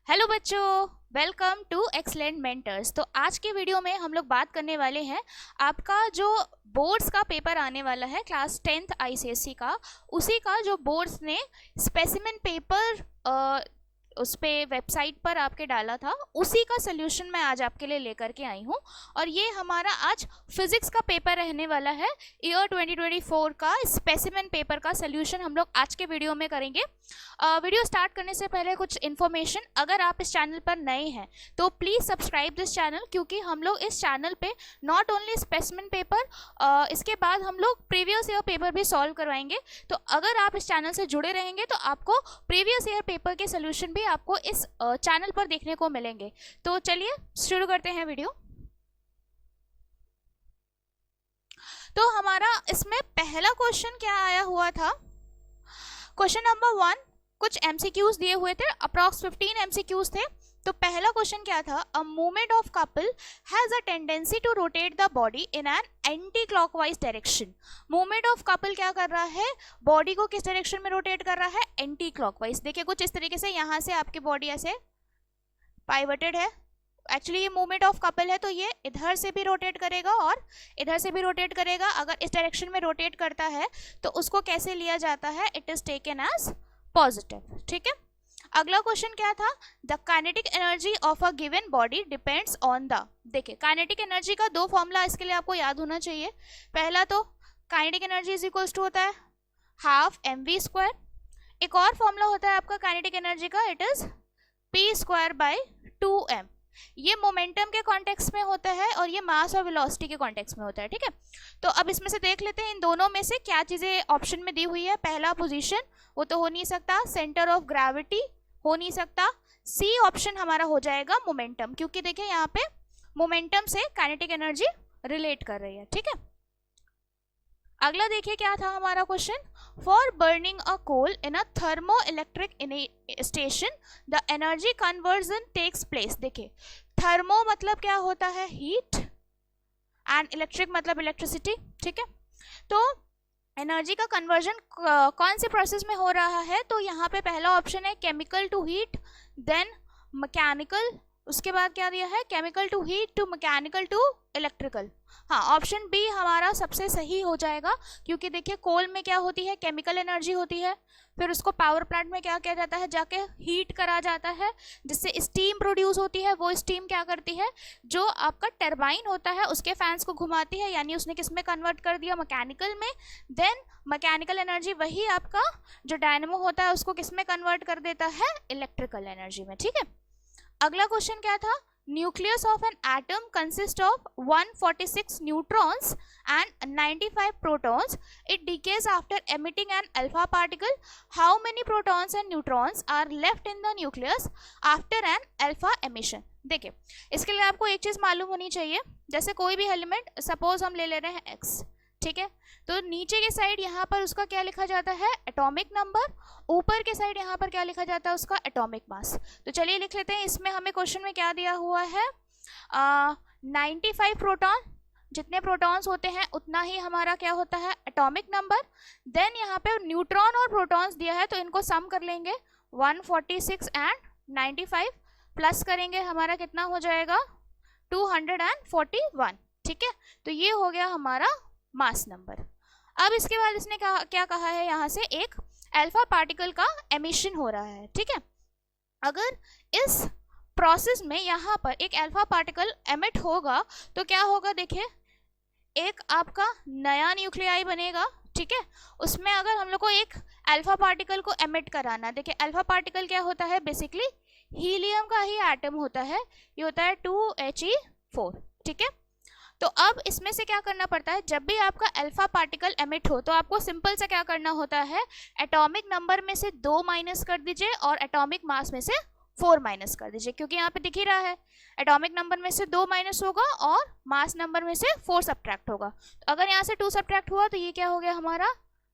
Hello बच्चों, welcome to excellent mentors. तो आज के वीडियो में हम लोग बात करने वाले हैं आपका जो बोर्ड्स का पेपर आने वाला है क्लास 10th आईसीएसई का, उसी का जो बोर्ड्स ने स्पेसिमेन पेपर उस पे वेबसाइट पर आपके डाला था, उसी का सोल्यूशन मैं आज आपके लिए लेकर के आई हूँ। और ये हमारा आज फिजिक्स का पेपर रहने वाला है। ईयर 2024 का स्पेसिमेन पेपर का सोल्यूशन हम लोग आज के वीडियो में करेंगे। वीडियो स्टार्ट करने से पहले कुछ इन्फॉर्मेशन, अगर आप इस चैनल पर नए हैं तो प्लीज़ सब्सक्राइब दिस चैनल, क्योंकि हम लोग इस चैनल पे नॉट ओनली स्पेसिमेन पेपर, इसके बाद हम लोग प्रीवियस ईयर पेपर भी सॉल्व करवाएंगे। तो अगर आप इस चैनल से जुड़े रहेंगे तो आपको प्रीवियस ईयर पेपर के सोल्यूशन भी आपको इस चैनल पर देखने को मिलेंगे। तो चलिए शुरू करते हैं वीडियो। तो हमारा इसमें पहला क्वेश्चन क्या आया हुआ था? क्वेश्चन नंबर 1, कुछ एमसीक्यूज दिए हुए थे, अप्रॉक्स 15 एमसीक्यूज थे। तो पहला क्वेश्चन क्या था? A movement of couple has a tendency to rotate the body in an anti clockwise direction. Movement of couple क्या कर रहा है? बॉडी को किस डायरेक्शन में रोटेट कर रहा है? Anti clockwise. देखिए कुछ इस तरीके से, यहाँ से आपकी बॉडी ऐसे पाइवटेड है। एक्चुअली ये मूवमेंट ऑफ कपल है, तो ये इधर से भी रोटेट करेगा और इधर से भी रोटेट करेगा। अगर इस डायरेक्शन में रोटेट करता है तो उसको कैसे लिया जाता है? It is taken as positive. ठीक है। अगला क्वेश्चन क्या था? The kinetic energy of a given body depends on the. देखिए काइनेटिक एनर्जी का दो फॉर्मूला इसके लिए आपको याद होना चाहिए। पहला तो kinetic energy is equals to होता है हाफ mv स्क्वायर। एक और फॉर्मूला होता है आपका काइनेटिक एनर्जी का, it is p square by 2m। ये मोमेंटम के कॉन्टेक्स्ट में होता है और ये मास और वेलोसिटी के कॉन्टेक्स्ट में होता है। ठीक है। तो अब इसमें से देख लेते हैं इन दोनों में से क्या चीजें ऑप्शन में दी हुई है। पहला पोजीशन, वो तो हो नहीं सकता। सेंटर ऑफ ग्रेविटी हो नहीं सकता। सी ऑप्शन हमारा हो जाएगा मोमेंटम, क्योंकि देखिए यहाँ पे मोमेंटम से काइनेटिक एनर्जी रिलेट कर रही है। ठीक है। अगला देखिए क्या था हमारा question? For burning a coal in a thermo electric station the energy conversion takes place. देखिए थर्मो मतलब क्या होता है? हीट, एंड इलेक्ट्रिक मतलब इलेक्ट्रिसिटी। ठीक है। तो एनर्जी का कन्वर्जन कौन से प्रोसेस में हो रहा है? तो यहाँ पे पहला ऑप्शन है chemical to heat, then mechanical, उसके बाद क्या दिया है? Chemical to heat to mechanical to electrical. हाँ, ऑप्शन बी हमारा सबसे सही हो जाएगा, क्योंकि देखिए कोल में क्या होती है? केमिकल एनर्जी होती है, फिर उसको पावर प्लांट में क्या किया जाता है? जाके हीट करा जाता है, जिससे स्टीम प्रोड्यूस होती है। वो स्टीम क्या करती है? जो आपका टरबाइन होता है उसके फैंस को घुमाती है, यानी उसने किस में कन्वर्ट कर दिया? मैकेनिकल में। देन मैकेनिकल एनर्जी वही आपका जो डायनेमो होता है उसको किस में कन्वर्ट कर देता है? इलेक्ट्रिकल एनर्जी में। ठीक है। अगला क्वेश्चन क्या था? Nucleus of an atom consist of 146 neutrons and 95 protons. It decays after emitting an alpha particle. How many protons and neutrons are left in the nucleus after an alpha emission? देखिए इसके लिए आपको एक चीज मालूम होनी चाहिए। जैसे कोई भी एलिमेंट, सपोज हम ले ले रहे हैं x, ठीक है, तो नीचे के साइड यहाँ पर उसका क्या लिखा जाता है? Atomic number. ऊपर के साइड यहाँ पर क्या लिखा जाता है? उसका एटॉमिक मास। तो चलिए लिख लेते हैं। इसमें हमें क्वेश्चन में क्या दिया हुआ है? 95 प्रोटॉन, जितने प्रोटॉन्स होते हैं उतना ही हमारा क्या होता है? Atomic number. देन यहाँ पे न्यूट्रॉन और प्रोटॉन्स दिया है, तो इनको सम कर लेंगे। 146 एंड 95 प्लस करेंगे, हमारा कितना हो जाएगा? 241। ठीक है। तो ये हो गया हमारा मास नंबर। अब इसके बाद इसने क्या कहा है? यहाँ से एक अल्फा पार्टिकल का एमिशन हो रहा है। ठीक है। अगर इस प्रोसेस में यहाँ पर एक अल्फा पार्टिकल एमिट होगा तो क्या होगा? देखिए एक आपका नया न्यूक्लियाई बनेगा। ठीक है। उसमें अगर हम लोग को एक अल्फा पार्टिकल को एमिट कराना, देखिए अल्फा पार्टिकल क्या होता है? बेसिकली हीलियम का ही एटम होता है, ये होता है 2He4। ठीक है। तो अब इसमें से क्या करना पड़ता है? जब भी आपका अल्फा पार्टिकल एमिट हो तो आपको सिंपल सा क्या करना होता है? एटॉमिक नंबर में से 2 माइनस कर दीजिए और एटॉमिक मास में से 4 माइनस कर दीजिए, क्योंकि यहाँ पे दिख ही रहा है एटॉमिक नंबर में से 2 माइनस होगा और मास नंबर में से 4 सब्ट्रैक्ट होगा। तो अगर यहाँ से 2 सब्ट्रैक्ट हुआ तो ये क्या हो गया हमारा?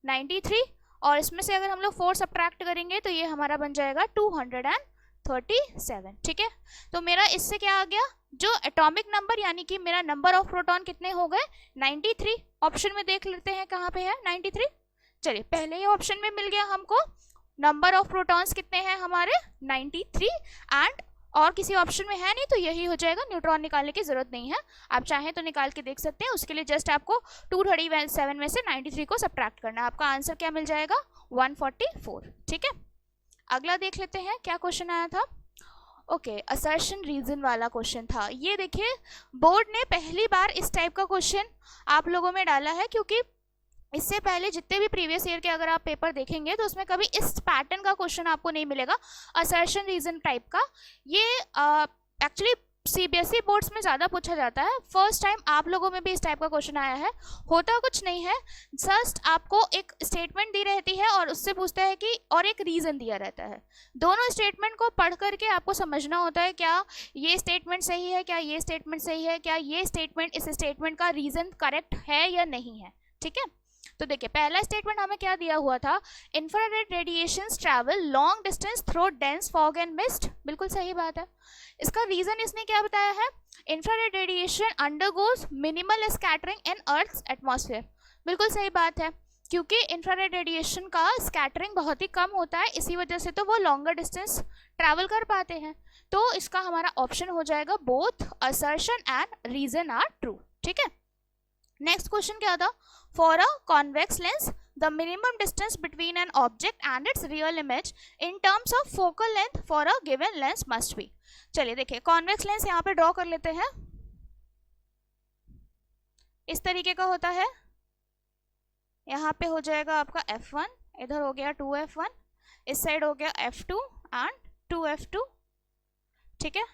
93, और इसमें से अगर हम लोग 4 सब्ट्रैक्ट करेंगे तो ये हमारा बन जाएगा 237। ठीक है। तो मेरा इससे क्या आ गया? जो एटॉमिक नंबर यानी कि मेरा नंबर ऑफ प्रोटॉन कितने हो गए? 93। ऑप्शन में देख लेते हैं कहाँ पे है 93। चलिए पहले ही ऑप्शन में मिल गया हमको। नंबर ऑफ प्रोटॉन्स कितने हैं हमारे? 93 एंड और किसी ऑप्शन में है नहीं तो यही हो जाएगा, न्यूट्रॉन निकालने की जरूरत नहीं है, आप चाहें तो निकाल के देख सकते हैं। उसके लिए जस्ट आपको 237 में से 93 को सब्ट्रैक्ट करना है, आपका आंसर क्या मिल जाएगा 144। ठीक है, अगला देख लेते हैं क्या क्वेश्चन आया था। ओके, असर्शन रीजन वाला क्वेश्चन था ये। देखिए बोर्ड ने पहली बार इस टाइप का क्वेश्चन आप लोगों में डाला है, क्योंकि इससे पहले जितने भी प्रीवियस ईयर के अगर आप पेपर देखेंगे तो उसमें कभी इस पैटर्न का क्वेश्चन आपको नहीं मिलेगा, असर्शन रीजन टाइप का। ये एक्चुअली सीबीएसई बोर्ड्स में ज़्यादा पूछा जाता है, फर्स्ट टाइम आप लोगों में भी इस टाइप का क्वेश्चन आया है। होता कुछ नहीं है, जस्ट आपको एक स्टेटमेंट दी रहती है और उससे पूछता है कि और एक रीज़न दिया रहता है। दोनों स्टेटमेंट को पढ़ करके आपको समझना होता है क्या ये स्टेटमेंट सही है, क्या ये स्टेटमेंट सही है, क्या ये स्टेटमेंट इस स्टेटमेंट का रीज़न करेक्ट है या नहीं है। ठीक है, तो देखिए पहला स्टेटमेंट हमें क्या दिया हुआ था, infrared radiations travel long distance through dense fog and mist, बिल्कुल सही बात है। इसका रीजन इसने क्या बताया है, infrared radiation undergoes minimal scattering in earth's atmosphere, बिल्कुल सही बात है, क्योंकि इंफ्रारेड रेडिएशन का स्कैटरिंग बहुत ही कम होता है, इसी वजह से तो वो लॉन्गर डिस्टेंस ट्रैवल कर पाते हैं। तो इसका हमारा ऑप्शन हो जाएगा both assertion and reason are true. ठीक है, नेक्स्ट क्वेश्चन क्या था, for a convex lens the minimum distance between an object and its real image in terms of focal length for a given lens must be. चलिए देखिए convex lens यहाँ पे draw कर लेते हैं, इस तरीके का होता है। यहाँ पे हो जाएगा आपका f1, इधर हो गया 2f1, इस साइड हो गया f2 एंड 2f2। ठीक है,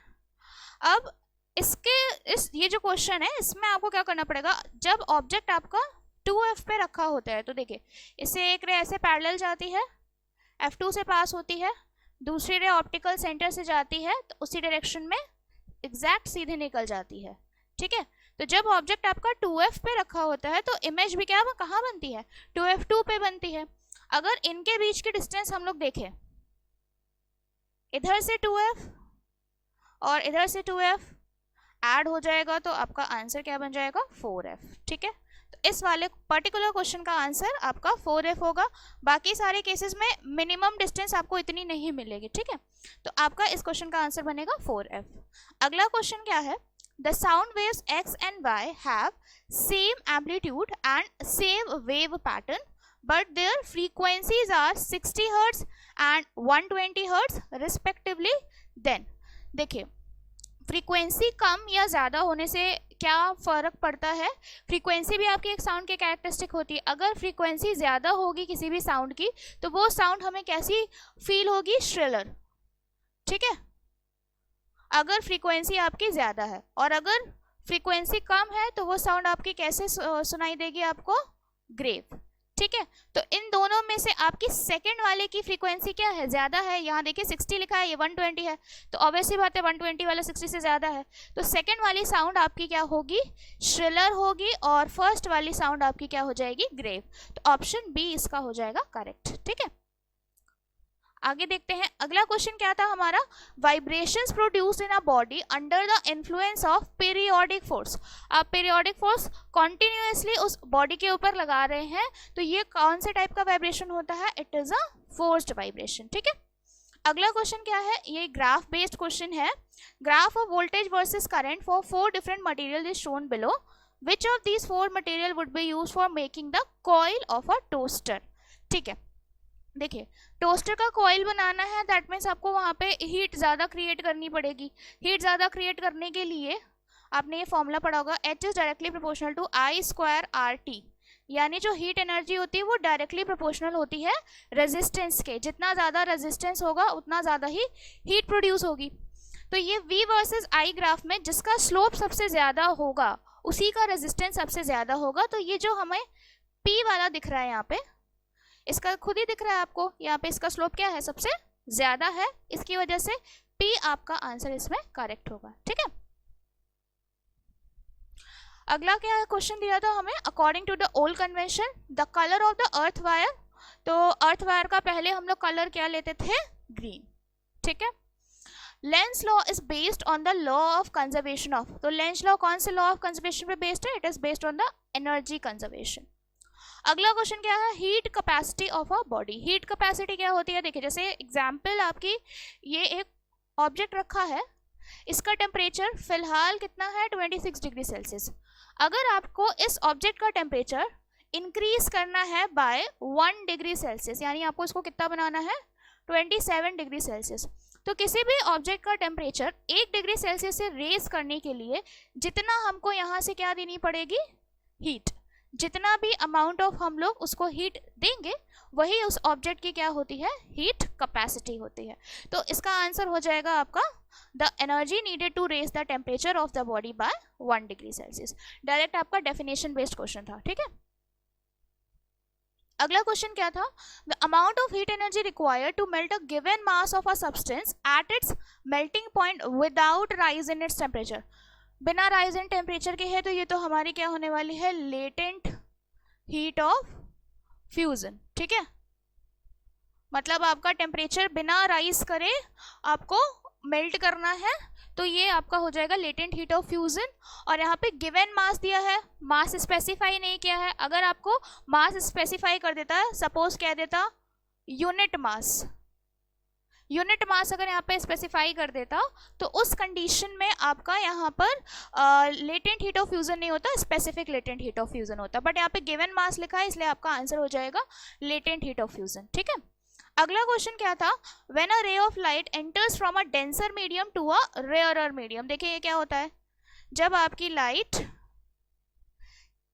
अब ये जो क्वेश्चन है इसमें आपको क्या करना पड़ेगा, जब ऑब्जेक्ट आपका 2f पे रखा होता है तो देखिए इससे एक रे ऐसे पैरेलल जाती है, f2 से पास होती है, दूसरी रे ऑप्टिकल सेंटर से जाती है तो उसी डायरेक्शन में एग्जैक्ट सीधे निकल जाती है। ठीक है, तो जब ऑब्जेक्ट आपका 2f पे रखा होता है तो इमेज भी क्या कहाँ बनती है, 2f2 पे बनती है। अगर इनके बीच की डिस्टेंस हम लोग देखें, इधर से 2f और इधर से 2f ऐड हो जाएगा तो आपका आंसर क्या बन जाएगा 4f। ठीक है, तो इस वाले पर्टिकुलर क्वेश्चन का आंसर आपका 4f होगा। बाकी सारे केसेस में मिनिमम डिस्टेंस आपको इतनी नहीं मिलेगी। ठीक है, तो आपका इस क्वेश्चन का आंसर बनेगा 4f। अगला क्वेश्चन क्या है, the sound waves x and y have same amplitude and same wave pattern but their frequencies are 60 Hz and 120 Hz respectively, then देखिए फ्रीक्वेंसी कम या ज़्यादा होने से क्या फ़र्क पड़ता है, फ्रीक्वेंसी भी आपकी एक साउंड की कैरेक्टरिस्टिक होती है। अगर फ्रीक्वेंसी ज़्यादा होगी किसी भी साउंड की तो वो साउंड हमें कैसी फील होगी, श्रिलर। ठीक है, अगर फ्रीक्वेंसी आपकी ज़्यादा है, और अगर फ्रीक्वेंसी कम है तो वो साउंड आपकी कैसे सुनाई देगी आपको, ग्रेव। ठीक है, तो इन दोनों में से आपकी सेकंड वाले की फ्रीक्वेंसी क्या है, ज़्यादा है। यहाँ देखिए 60 लिखा है, ये 120 है, तो ऑब्वियसली बात है 120 वाला 60 से ज़्यादा है, तो सेकंड वाली साउंड आपकी क्या होगी, श्रिलर होगी, और फर्स्ट वाली साउंड आपकी क्या हो जाएगी, ग्रेव। तो ऑप्शन बी इसका हो जाएगा करेक्ट। ठीक है, आगे देखते हैं अगला क्वेश्चन क्या था हमारा, vibrations produced in a body under the influence of periodic force. आप पीरियोडिक फोर्स कॉन्टिन्यूसली उस बॉडी के ऊपर लगा रहे हैं तो ये कौन से टाइप का वाइब्रेशन होता है, it is a forced vibration. ठीक है, अगला क्वेश्चन क्या है, ये ग्राफ बेस्ड क्वेश्चन है। Graph of voltage versus current for 4 different material is shown below, which of these 4 material would be used for making the coil of a toaster. ठीक है, देखिए टोस्टर का कॉइल बनाना है, that means आपको वहाँ पे heat ज़्यादा क्रिएट करनी पड़ेगी। हीट ज़्यादा क्रिएट करने के लिए आपने ये फॉर्मूला पढ़ा होगा, H is directly proportional to I² RT, यानी जो हीट एनर्जी होती है वो डायरेक्टली प्रोपोर्शनल होती है रेजिस्टेंस के। जितना ज़्यादा रेजिस्टेंस होगा उतना ज़्यादा ही हीट प्रोड्यूस होगी। तो ये V वर्सेस I ग्राफ में जिसका स्लोप सबसे ज़्यादा होगा उसी का रेजिस्टेंस सबसे ज़्यादा होगा। तो ये जो हमें P वाला दिख रहा है यहाँ पे, इसका खुद ही दिख रहा है आपको, यहाँ पे इसका स्लोप क्या है, सबसे ज्यादा है, इसकी वजह से P आपका आंसर इसमें करेक्ट होगा। ठीक है, अगला क्या क्वेश्चन दिया था हमें, according to the old convention the colour of the earth wire. तो अर्थ वायर का पहले हम लोग कलर क्या लेते थे, ग्रीन। ठीक है, Lenz law is based on the law of conservation of, तो लेंस लॉ कौन से लॉ ऑफ कंजर्वेशन पे बेस्ड है, it is based on the energy conservation. अगला क्वेश्चन क्या है, heat capacity of a body. Heat capacity क्या होती है, देखिए जैसे एग्जांपल आपकी ये एक ऑब्जेक्ट रखा है, इसका टेम्परेचर फिलहाल कितना है 26 डिग्री सेल्सियस। अगर आपको इस ऑब्जेक्ट का टेम्परेचर इंक्रीज करना है बाय 1 डिग्री सेल्सियस, यानी आपको इसको कितना बनाना है 27 डिग्री सेल्सियस, तो किसी भी ऑब्जेक्ट का टेम्परेचर 1 डिग्री सेल्सियस से रेज करने के लिए जितना हमको यहाँ से क्या देनी पड़ेगी, हीट, जितना भी अमाउंट ऑफ हम लोग उसको हीट देंगे वही उस ऑब्जेक्ट की क्या होती है, हीट कैपेसिटी होती है। तो इसका आंसर हो जाएगा आपका the energy needed to raise the temperature of the body by 1 degree Celsius. Direct आपका डेफिनेशन बेस्ड क्वेश्चन था, ठीक है। अगला क्वेश्चन क्या था, the amount of heat energy required to melt a given mass of a substance at its melting point without rise in its temperature. बिना rise in temperature के है तो ये तो हमारी क्या होने वाली है, लेटेंट हीट ऑफ फ्यूजन, ठीक है। मतलब आपका टेम्परेचर बिना राइज करे आपको मेल्ट करना है, तो ये आपका हो जाएगा लेटेंट हीट ऑफ फ्यूजन। और यहाँ पे गिवन मास दिया है, मास स्पेसिफाई नहीं किया है। अगर आपको मास स्पेसिफाई कर देता है, सपोज कह देता यूनिट मास, यूनिट मास अगर यहाँ पे स्पेसिफाई कर देता तो उस कंडीशन में आपका यहाँ पर लेटेंट हीट ऑफ फ्यूजन नहीं होता, specific latent heat of fusion होता। बट यहाँ पे गिवन मास लिखा है इसलिए आपका आंसर हो जाएगा लेटेंट हीट ऑफ फ्यूजन, ठीक है। अगला क्वेश्चन क्या था, when a ray of light enters from a denser medium to a rarer medium. देखिए ये क्या होता है, जब आपकी लाइट,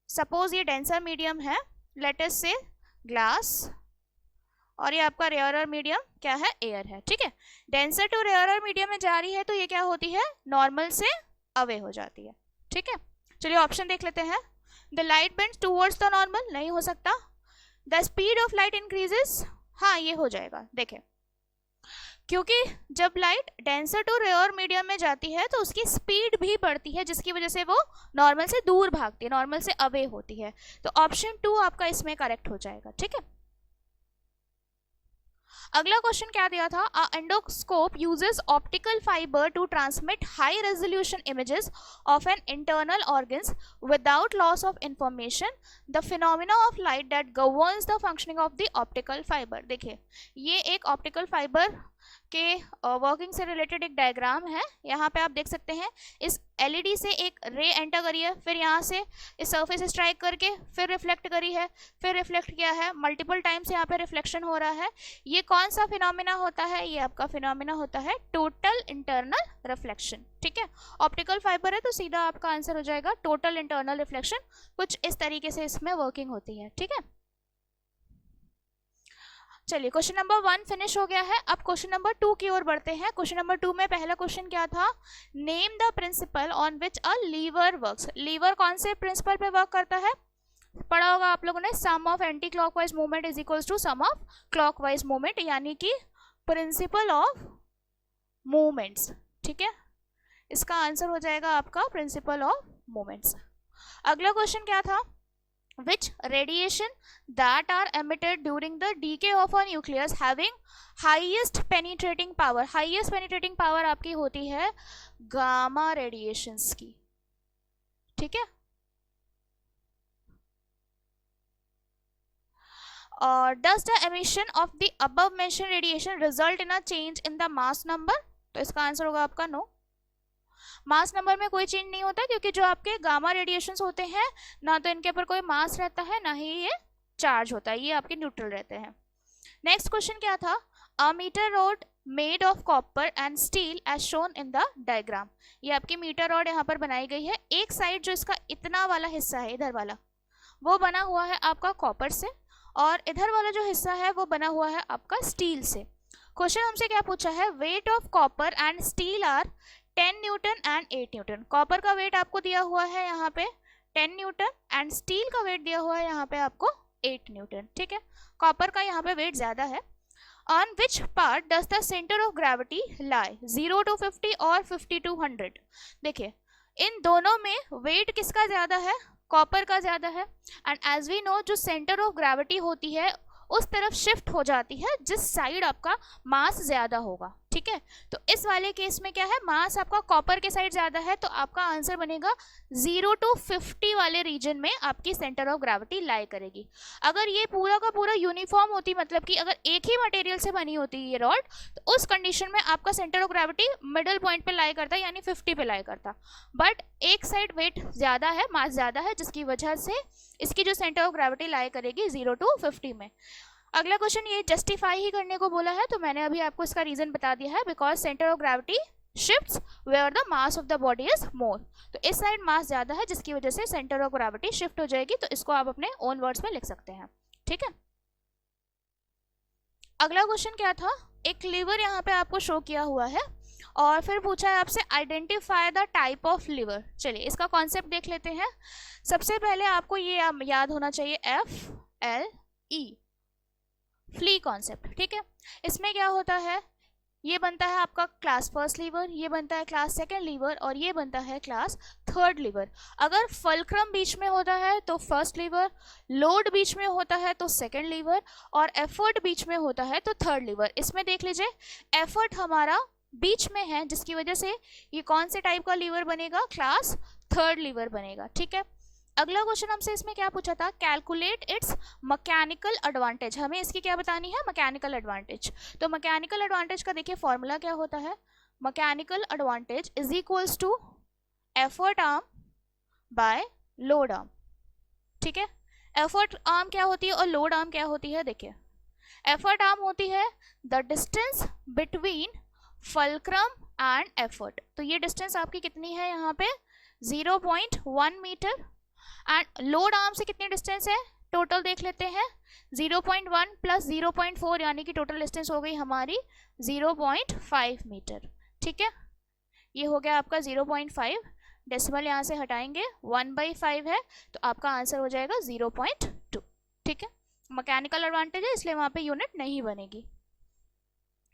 सपोज ये डेंसर मीडियम है, लेट अस से ग्लास, और ये आपका रेयरर मीडियम क्या है, एयर है, ठीक है। डेंसर टू रेयरर मीडियम में जा रही है तो ये क्या होती है, नॉर्मल से अवे हो जाती है, ठीक है। चलिए ऑप्शन देख लेते हैं। The light bends towards the normal, नहीं हो सकता। The speed of light increases, हाँ ये हो जाएगा। देखें, क्योंकि जब light denser to rare medium में जाती है तो उसकी स्पीड भी बढ़ती है, जिसकी वजह से वो नॉर्मल से दूर भागती है, नॉर्मल से अवे होती है। तो ऑप्शन 2 आपका इसमें करेक्ट हो जाएगा, ठीक है। अगला क्वेश्चन क्या दिया था, a endoscope uses optical fibre to transmit high resolution images of an internal organs without loss of information, the phenomena of light that governs the functioning of the optical fibre. देखिए ये एक optical fibre के working से related एक diagram है। यहाँ पे आप देख सकते हैं इस एलईडी से एक रे एंटर करी है, फिर यहाँ से इस सरफेस स्ट्राइक करके फिर रिफ्लेक्ट करी है, फिर रिफ्लेक्ट किया है, मल्टीपल टाइम्स यहाँ पे रिफ्लेक्शन हो रहा है। ये कौन सा फिनोमिना होता है, ये आपका फिनोमिना होता है टोटल इंटरनल रिफ्लेक्शन, ठीक है। ऑप्टिकल फाइबर है तो सीधा आपका आंसर हो जाएगा टोटल इंटरनल रिफ्लेक्शन। कुछ इस तरीके से इसमें वर्किंग होती है, ठीक है। चलिए क्वेश्चन नंबर 1 फिनिश हो गया है। अब क्वेश्चन नंबर 2 की ओर बढ़ते हैं। क्वेश्चन नंबर 2 में पहला क्वेश्चन क्या था, name the principle on which a lever works. Lever कौन से प्रिंसिपल पे वर्क करता है, पढ़ा होगा आप लोगों ने, sum of anti clockwise movement is equals to sum of clockwise movement, यानी कि प्रिंसिपल ऑफ मूवमेंट्स, ठीक है। इसका आंसर हो जाएगा आपका प्रिंसिपल ऑफ मूवमेंट्स। अगला क्वेश्चन क्या था, which radiation that are emitted during the decay of a nucleus having highest penetrating power, highest penetrating power आपकी होती है गामा रेडिएशंस की, ठीक है। और does the emission of the above mentioned radiation result in a change in the mass number, तो इसका answer होगा आपका नो। मास नंबर में कोई चेंज नहीं होता, क्योंकि जो आपके गामा रेडिएशंस होते हैं ना तो इनके ऊपर कोई मास रहता है ना ही ये चार्ज होता है, ये आपके न्यूट्रल रहते हैं। नेक्स्ट क्वेश्चन क्या था, a metre rod made of copper and steel as shown in the diagram. ये आपकी मीटर रॉड यहाँ पर बनाई गई है। एक साइड जो इसका इतना वाला हिस्सा है, इधर वाला, वो बना हुआ है आपका कॉपर से, और इधर वाला जो हिस्सा है वो बना हुआ है आपका स्टील से। क्वेश्चन हमसे क्या पूछा है, weight of copper and steel are 10 newton and 8 newton. Copper का वेट आपको दिया हुआ है यहाँ पे 10 न्यूटन एंड स्टील का वेट दिया हुआ है यहाँ पे आपको 8 न्यूटन, ठीक है। कॉपर का यहाँ पे वेट ज्यादा है। On which part does the centre of gravity lie, 0 to 50 और 50 to 100। देखिए इन दोनों में वेट किसका ज्यादा है, कॉपर का ज्यादा है। एंड एज वी नो जो सेंटर ऑफ ग्रेविटी होती है उस तरफ शिफ्ट हो जाती है जिस साइड आपका मास ज्यादा होगा, ठीक ठीक है। तो इस वाले केस में क्या है, मास आपका कॉपर के साइड ज्यादा है, तो आपका आंसर बनेगा 0 to 50 वाले रीजन में आपकी सेंटर ऑफ ग्रेविटी लाई करेगी। अगर ये पूरा का पूरा यूनिफॉर्म होती, मतलब कि अगर एक ही मटेरियल से बनी होती ये रॉड, तो उस कंडीशन में आपका centre of gravity middle point पे लाई करता, यानी 50 पे लाई करता। बट एक साइड वेट ज्यादा है, मास ज्यादा है, जिसकी वजह से इसकी जो सेंटर ऑफ ग्रेविटी लाई करेगी 0 to 50 में। अगला क्वेश्चन ये जस्टिफाई ही करने को बोला है, तो मैंने अभी आपको इसका रीजन बता दिया है, because centre of gravity shifts where the mass of the body is more. तो इस साइड मास ज्यादा है, जिसकी वजह से सेंटर ऑफ ग्रेविटी शिफ्ट हो जाएगी। तो इसको आप अपने ओन वर्ड्स में लिख सकते हैं, ठीक है। अगला क्वेश्चन क्या था, एक लीवर यहाँ पे आपको शो किया हुआ है और फिर पूछा है आपसे identify the type of liver. चलिए इसका कॉन्सेप्ट देख लेते हैं। सबसे पहले आपको ये याद होना चाहिए, FLE, फ्ली कॉन्सेप्ट, ठीक है। इसमें क्या होता है, ये बनता है आपका क्लास फर्स्ट लीवर, ये बनता है क्लास सेकंड लीवर, और ये बनता है क्लास थर्ड लीवर। अगर फल्क्रम बीच में होता है तो फर्स्ट लीवर, लोड बीच में होता है तो सेकंड लीवर, और एफर्ट बीच में होता है तो थर्ड लीवर। इसमें देख लीजिए एफर्ट हमारा बीच में है, जिसकी वजह से ये कौन से टाइप का लीवर बनेगा, क्लास थर्ड लीवर बनेगा, ठीक है। अगला क्वेश्चन हमसे इसमें क्या पूछा था, कैलकुलेट इट्स मैकेनिकल एडवांटेज। हमें इसकी क्या बतानी है, मैकेनिकल एडवांटेज। तो मैकेनिकल एडवांटेज का देखिए फॉर्मूला क्या होता है, mechanical advantage is equals to effort arm by load arm, ठीक है। एफर्ट आर्म क्या होती है और लोड आर्म क्या होती है, देखिए एफर्ट आर्म होती है the distance between fulcrum and effort. तो ये डिस्टेंस आपकी कितनी है यहाँ पे, 0.1 मीटर। एंड लोड आर्म से कितनी डिस्टेंस है, टोटल देख लेते हैं, 0.1 प्लस 0.4 यानी कि टोटल डिस्टेंस हो गई हमारी 0.5 मीटर, ठीक है। ये हो गया आपका 0.5, डेसिमल यहाँ से हटाएंगे, 1/5 है, तो आपका आंसर हो जाएगा 0.2, ठीक है। मैकेनिकल एडवांटेज है इसलिए वहाँ पे यूनिट नहीं बनेगी।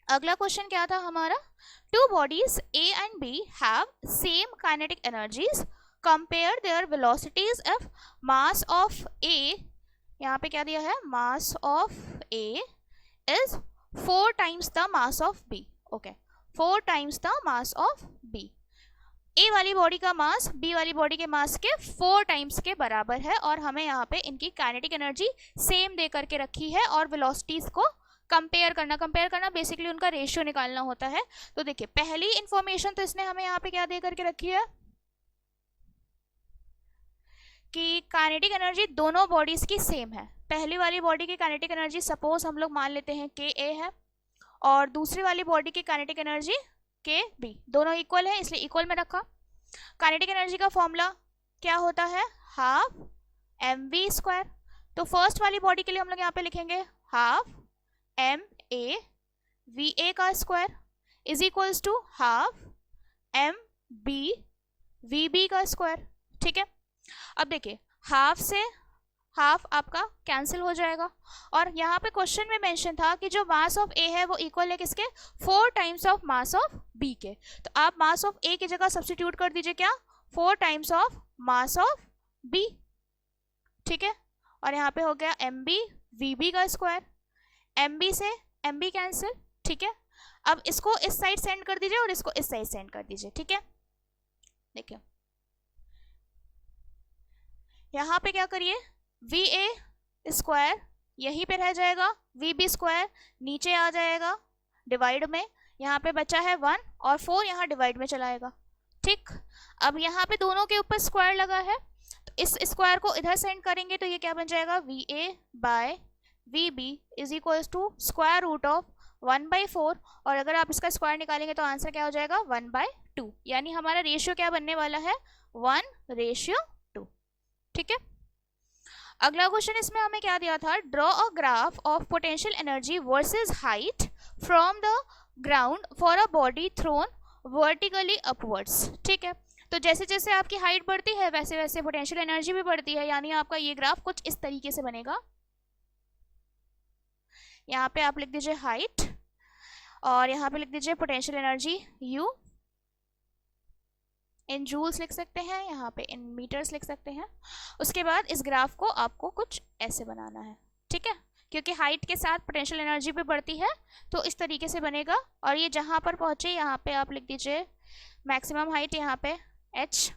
अगला क्वेश्चन क्या था हमारा, two bodies A and B have same kinetic energies, compare there velocities of mass of A, यहाँ पे क्या दिया है, mass of A is 4 times the mass of B, okay, 4 times the mass of B। A वाली body का मास B वाली body के मास के 4 times के बराबर है, और हमें यहाँ पे इनकी काइनेटिक एनर्जी सेम दे करके रखी है, और वेलोसिटीज को कंपेयर करना बेसिकली उनका रेशियो निकालना होता है। तो देखिए पहली इंफॉर्मेशन तो इसने हमें यहाँ पे क्या दे करके रखी है कि काइनेटिक एनर्जी दोनों बॉडीज की सेम है। पहली वाली बॉडी की काइनेटिक एनर्जी सपोज हम लोग मान लेते हैं Ka है, और दूसरी वाली बॉडी की काइनेटिक एनर्जी Kb, दोनों इक्वल है इसलिए इक्वल में रखा। काइनेटिक एनर्जी का फॉर्मूला क्या होता है, हाफ mv²। तो फर्स्ट वाली बॉडी के लिए हम लोग यहाँ पे लिखेंगे हाफ ma का square is equals to half mb का स्क्वायर, ठीक है। अब देखिए हाफ से हाफ आपका कैंसिल हो जाएगा, और यहाँ पे क्वेश्चन में मेंशन था कि जो मास ऑफ A है वो इक्वल है किसके, 4 times of mass of B के। तो आप मास ऑफ A की जगह सब्स्टिट्यूट कर दीजिए क्या, 4 times of mass of B, ठीक है। और यहाँ पे हो गया mb vb का स्क्वायर, mb से mb कैंसिल, ठीक है। अब इसको इस साइड सेंड कर दीजिए और इसको इस साइड सेंड कर दीजिए, ठीक है। देखिए यहाँ पे क्या करिए, va स्क्वायर यहीं पे रह जाएगा, vb स्क्वायर नीचे आ जाएगा डिवाइड में, यहाँ पे बचा है 1 और 4 यहाँ डिवाइड में चलाएगा, ठीक। अब यहाँ पे दोनों के ऊपर स्क्वायर लगा है, तो इस स्क्वायर को इधर सेंड करेंगे तो ये क्या बन जाएगा, va by vb is equals to square root of 1/4, और अगर आप इसका स्क्वायर निकालेंगे तो आंसर क्या हो जाएगा, 1/2, यानी हमारा रेशियो क्या बनने वाला है, 1:2, ठीक है। अगला क्वेश्चन इसमें हमें क्या दिया था, draw a graph of potential energy versus height from the ground for a body thrown vertically upwards, ठीक है। तो जैसे जैसे आपकी हाइट बढ़ती है वैसे वैसे पोटेंशियल एनर्जी भी बढ़ती है, यानी आपका ये ग्राफ कुछ इस तरीके से बनेगा। यहाँ पे आप लिख दीजिए हाइट और यहाँ पे लिख दीजिए potential energy U, in joules लिख सकते हैं, यहाँ पे इन मीटर्स लिख सकते हैं। उसके बाद इस ग्राफ को आपको कुछ ऐसे बनाना है, ठीक है। क्योंकि हाइट के साथ पोटेंशियल एनर्जी भी बढ़ती है, तो इस तरीके से बनेगा। और ये जहाँ पर पहुँचे यहाँ पे आप लिख दीजिए मैक्सिमम हाइट यहाँ पे h,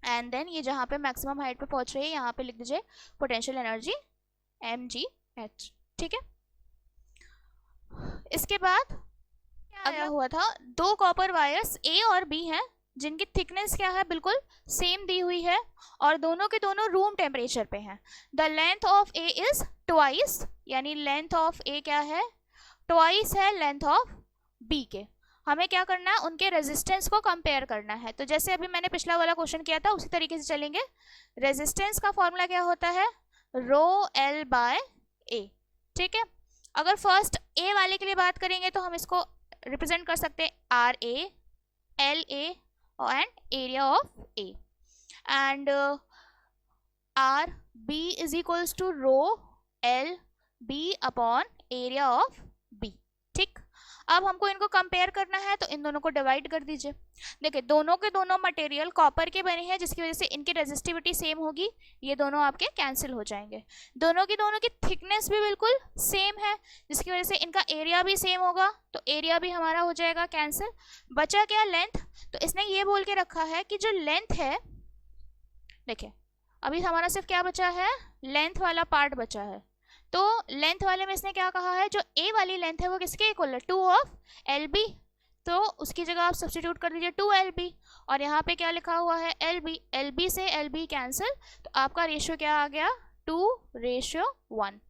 एंड देन ये जहाँ पे मैक्सिमम हाइट पे पहुँच रही है यहाँ पे लिख दीजिए पोटेंशियल एनर्जी mgh। ठीक है, इसके बाद क्या आया हुआ था, दो कॉपर वायर्स A और B हैं जिनकी थिकनेस क्या है, बिल्कुल सेम दी हुई है और दोनों के दोनों रूम टेम्परेचर पे हैं। The length of A is twice, यानी लेंथ ऑफ A क्या है, ट्वाइस है लेंथ ऑफ B के। हमें क्या करना है, उनके रेजिस्टेंस को कंपेयर करना है। तो जैसे अभी मैंने पिछला वाला क्वेश्चन किया था उसी तरीके से चलेंगे। रेजिस्टेंस का फॉर्मूला क्या होता है, रो एल बाय ए। ठीक है, अगर फर्स्ट ए वाले के लिए बात करेंगे तो हम इसको रिप्रेजेंट कर सकते हैं R A L A and area of A, and R B is equals to rho L B upon area of B. ठीक, अब हमको इनको कंपेयर करना है तो इन दोनों को डिवाइड कर दीजिए। देखिए दोनों के दोनों मटेरियल कॉपर के बने हैं जिसकी वजह से इनकी रेजिस्टिविटी सेम होगी, ये दोनों आपके कैंसिल हो जाएंगे। दोनों की थिकनेस भी बिल्कुल सेम है जिसकी वजह से इनका एरिया भी सेम होगा, तो एरिया भी हमारा हो जाएगा कैंसिल। बचा क्या, लेंथ। तो इसने ये बोल के रखा है कि जो लेंथ है, देखिए अभी हमारा सिर्फ क्या बचा है, लेंथ वाला पार्ट बचा है। तो लेंथ वाले में इसने क्या कहा है, जो ए वाली लेंथ है वो किसके इक्वल है, 2 ऑफ एल बी। तो उसकी जगह आप सब्स्टिट्यूट कर दीजिए 2 एल बी, और यहाँ पे क्या लिखा हुआ है एल बी, एल बी से एल बी कैंसिल, तो आपका रेशियो क्या आ गया 2:1।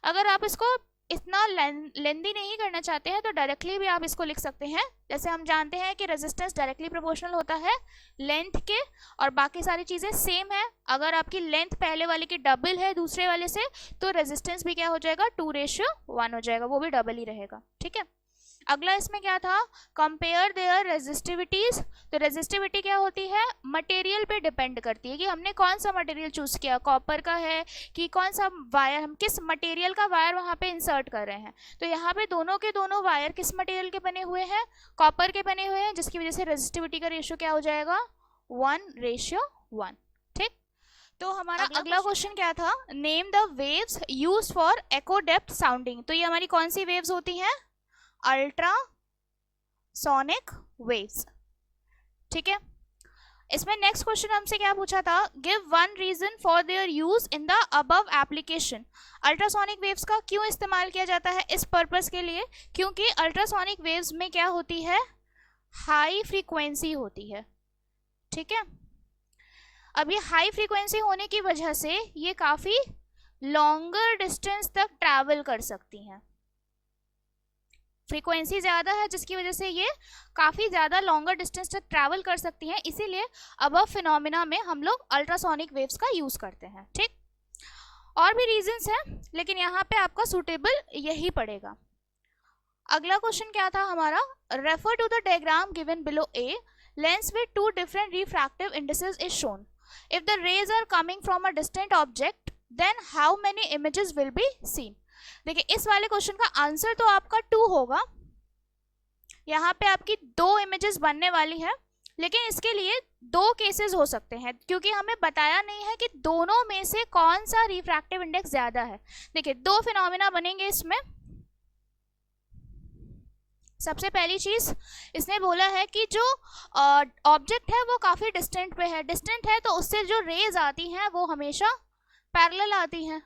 अगर आप इसको इतना लेंदी नहीं करना चाहते हैं तो डायरेक्टली भी आप इसको लिख सकते हैं। जैसे हम जानते हैं कि रेजिस्टेंस डायरेक्टली प्रोपोर्शनल होता है लेंथ के, और बाकी सारी चीज़ें सेम है। अगर आपकी लेंथ पहले वाले की डबल है दूसरे वाले से, तो रेजिस्टेंस भी क्या हो जाएगा 2:1 हो जाएगा, वो भी डबल ही रहेगा। ठीक है, अगला इसमें क्या था, कंपेयर देयर रेजिस्टिविटीज। तो रेजिस्टिविटी क्या होती है, मटेरियल पे डिपेंड करती है कि हमने कौन सा मटेरियल चूज किया, कॉपर का है कि कौन सा वायर, हम किस मटेरियल का वायर वहाँ पे इंसर्ट कर रहे हैं। तो यहाँ पे दोनों के दोनों वायर किस मटेरियल के बने हुए हैं, कॉपर के बने हुए हैं, जिसकी वजह से रेजिस्टिविटी का रेशियो क्या हो जाएगा 1:1। ठीक, तो हमारा अगला क्वेश्चन क्या था, name the waves used for echo depth sounding. तो ये हमारी कौन सी वेव्स होती हैं, अल्ट्रासोनिक वेव्स। ठीक है, इसमें नेक्स्ट क्वेश्चन हमसे क्या पूछा था, give one reason for their use in the above application. Ultrasonic waves का क्यों इस्तेमाल किया जाता है इस पर्पस के लिए, क्योंकि अल्ट्रासोनिक वेव्स में क्या होती है, हाई फ्रीक्वेंसी होती है। ठीक है, अब ये हाई फ्रीक्वेंसी होने की वजह से ये काफी लॉन्गर डिस्टेंस तक ट्रैवल कर सकती हैं। फ्रीक्वेंसी ज़्यादा है जिसकी वजह से ये काफ़ी ज़्यादा लॉन्गर डिस्टेंस तक ट्रैवल कर सकती हैं, इसीलिए अबव फिनोमिना में हम लोग अल्ट्रासोनिक वेव्स का यूज़ करते हैं। ठीक, और भी रीजंस हैं लेकिन यहाँ पे आपका सूटेबल यही पड़ेगा। अगला क्वेश्चन क्या था हमारा, refer to the diagram given below A, lens with 2 different refractive indices is shown. If the rays are coming from a distant object then how many images will be seen. देखिए इस वाले question का answer तो आपका 2 होगा, यहाँ पे आपकी 2 इमेजेस बनने वाली है, लेकिन इसके लिए 2 केसेस हो सकते हैं क्योंकि हमें बताया नहीं है कि दोनों में से कौन सा रिफ्रैक्टिव इंडेक्स ज्यादा है। देखिए 2 फिनोमिना बनेंगे इसमें। सबसे पहली चीज इसने बोला है कि जो ऑब्जेक्ट है वो काफी डिस्टेंट पे है, डिस्टेंट है तो उससे जो रेज आती हैं वो हमेशा पैरेलल आती हैं।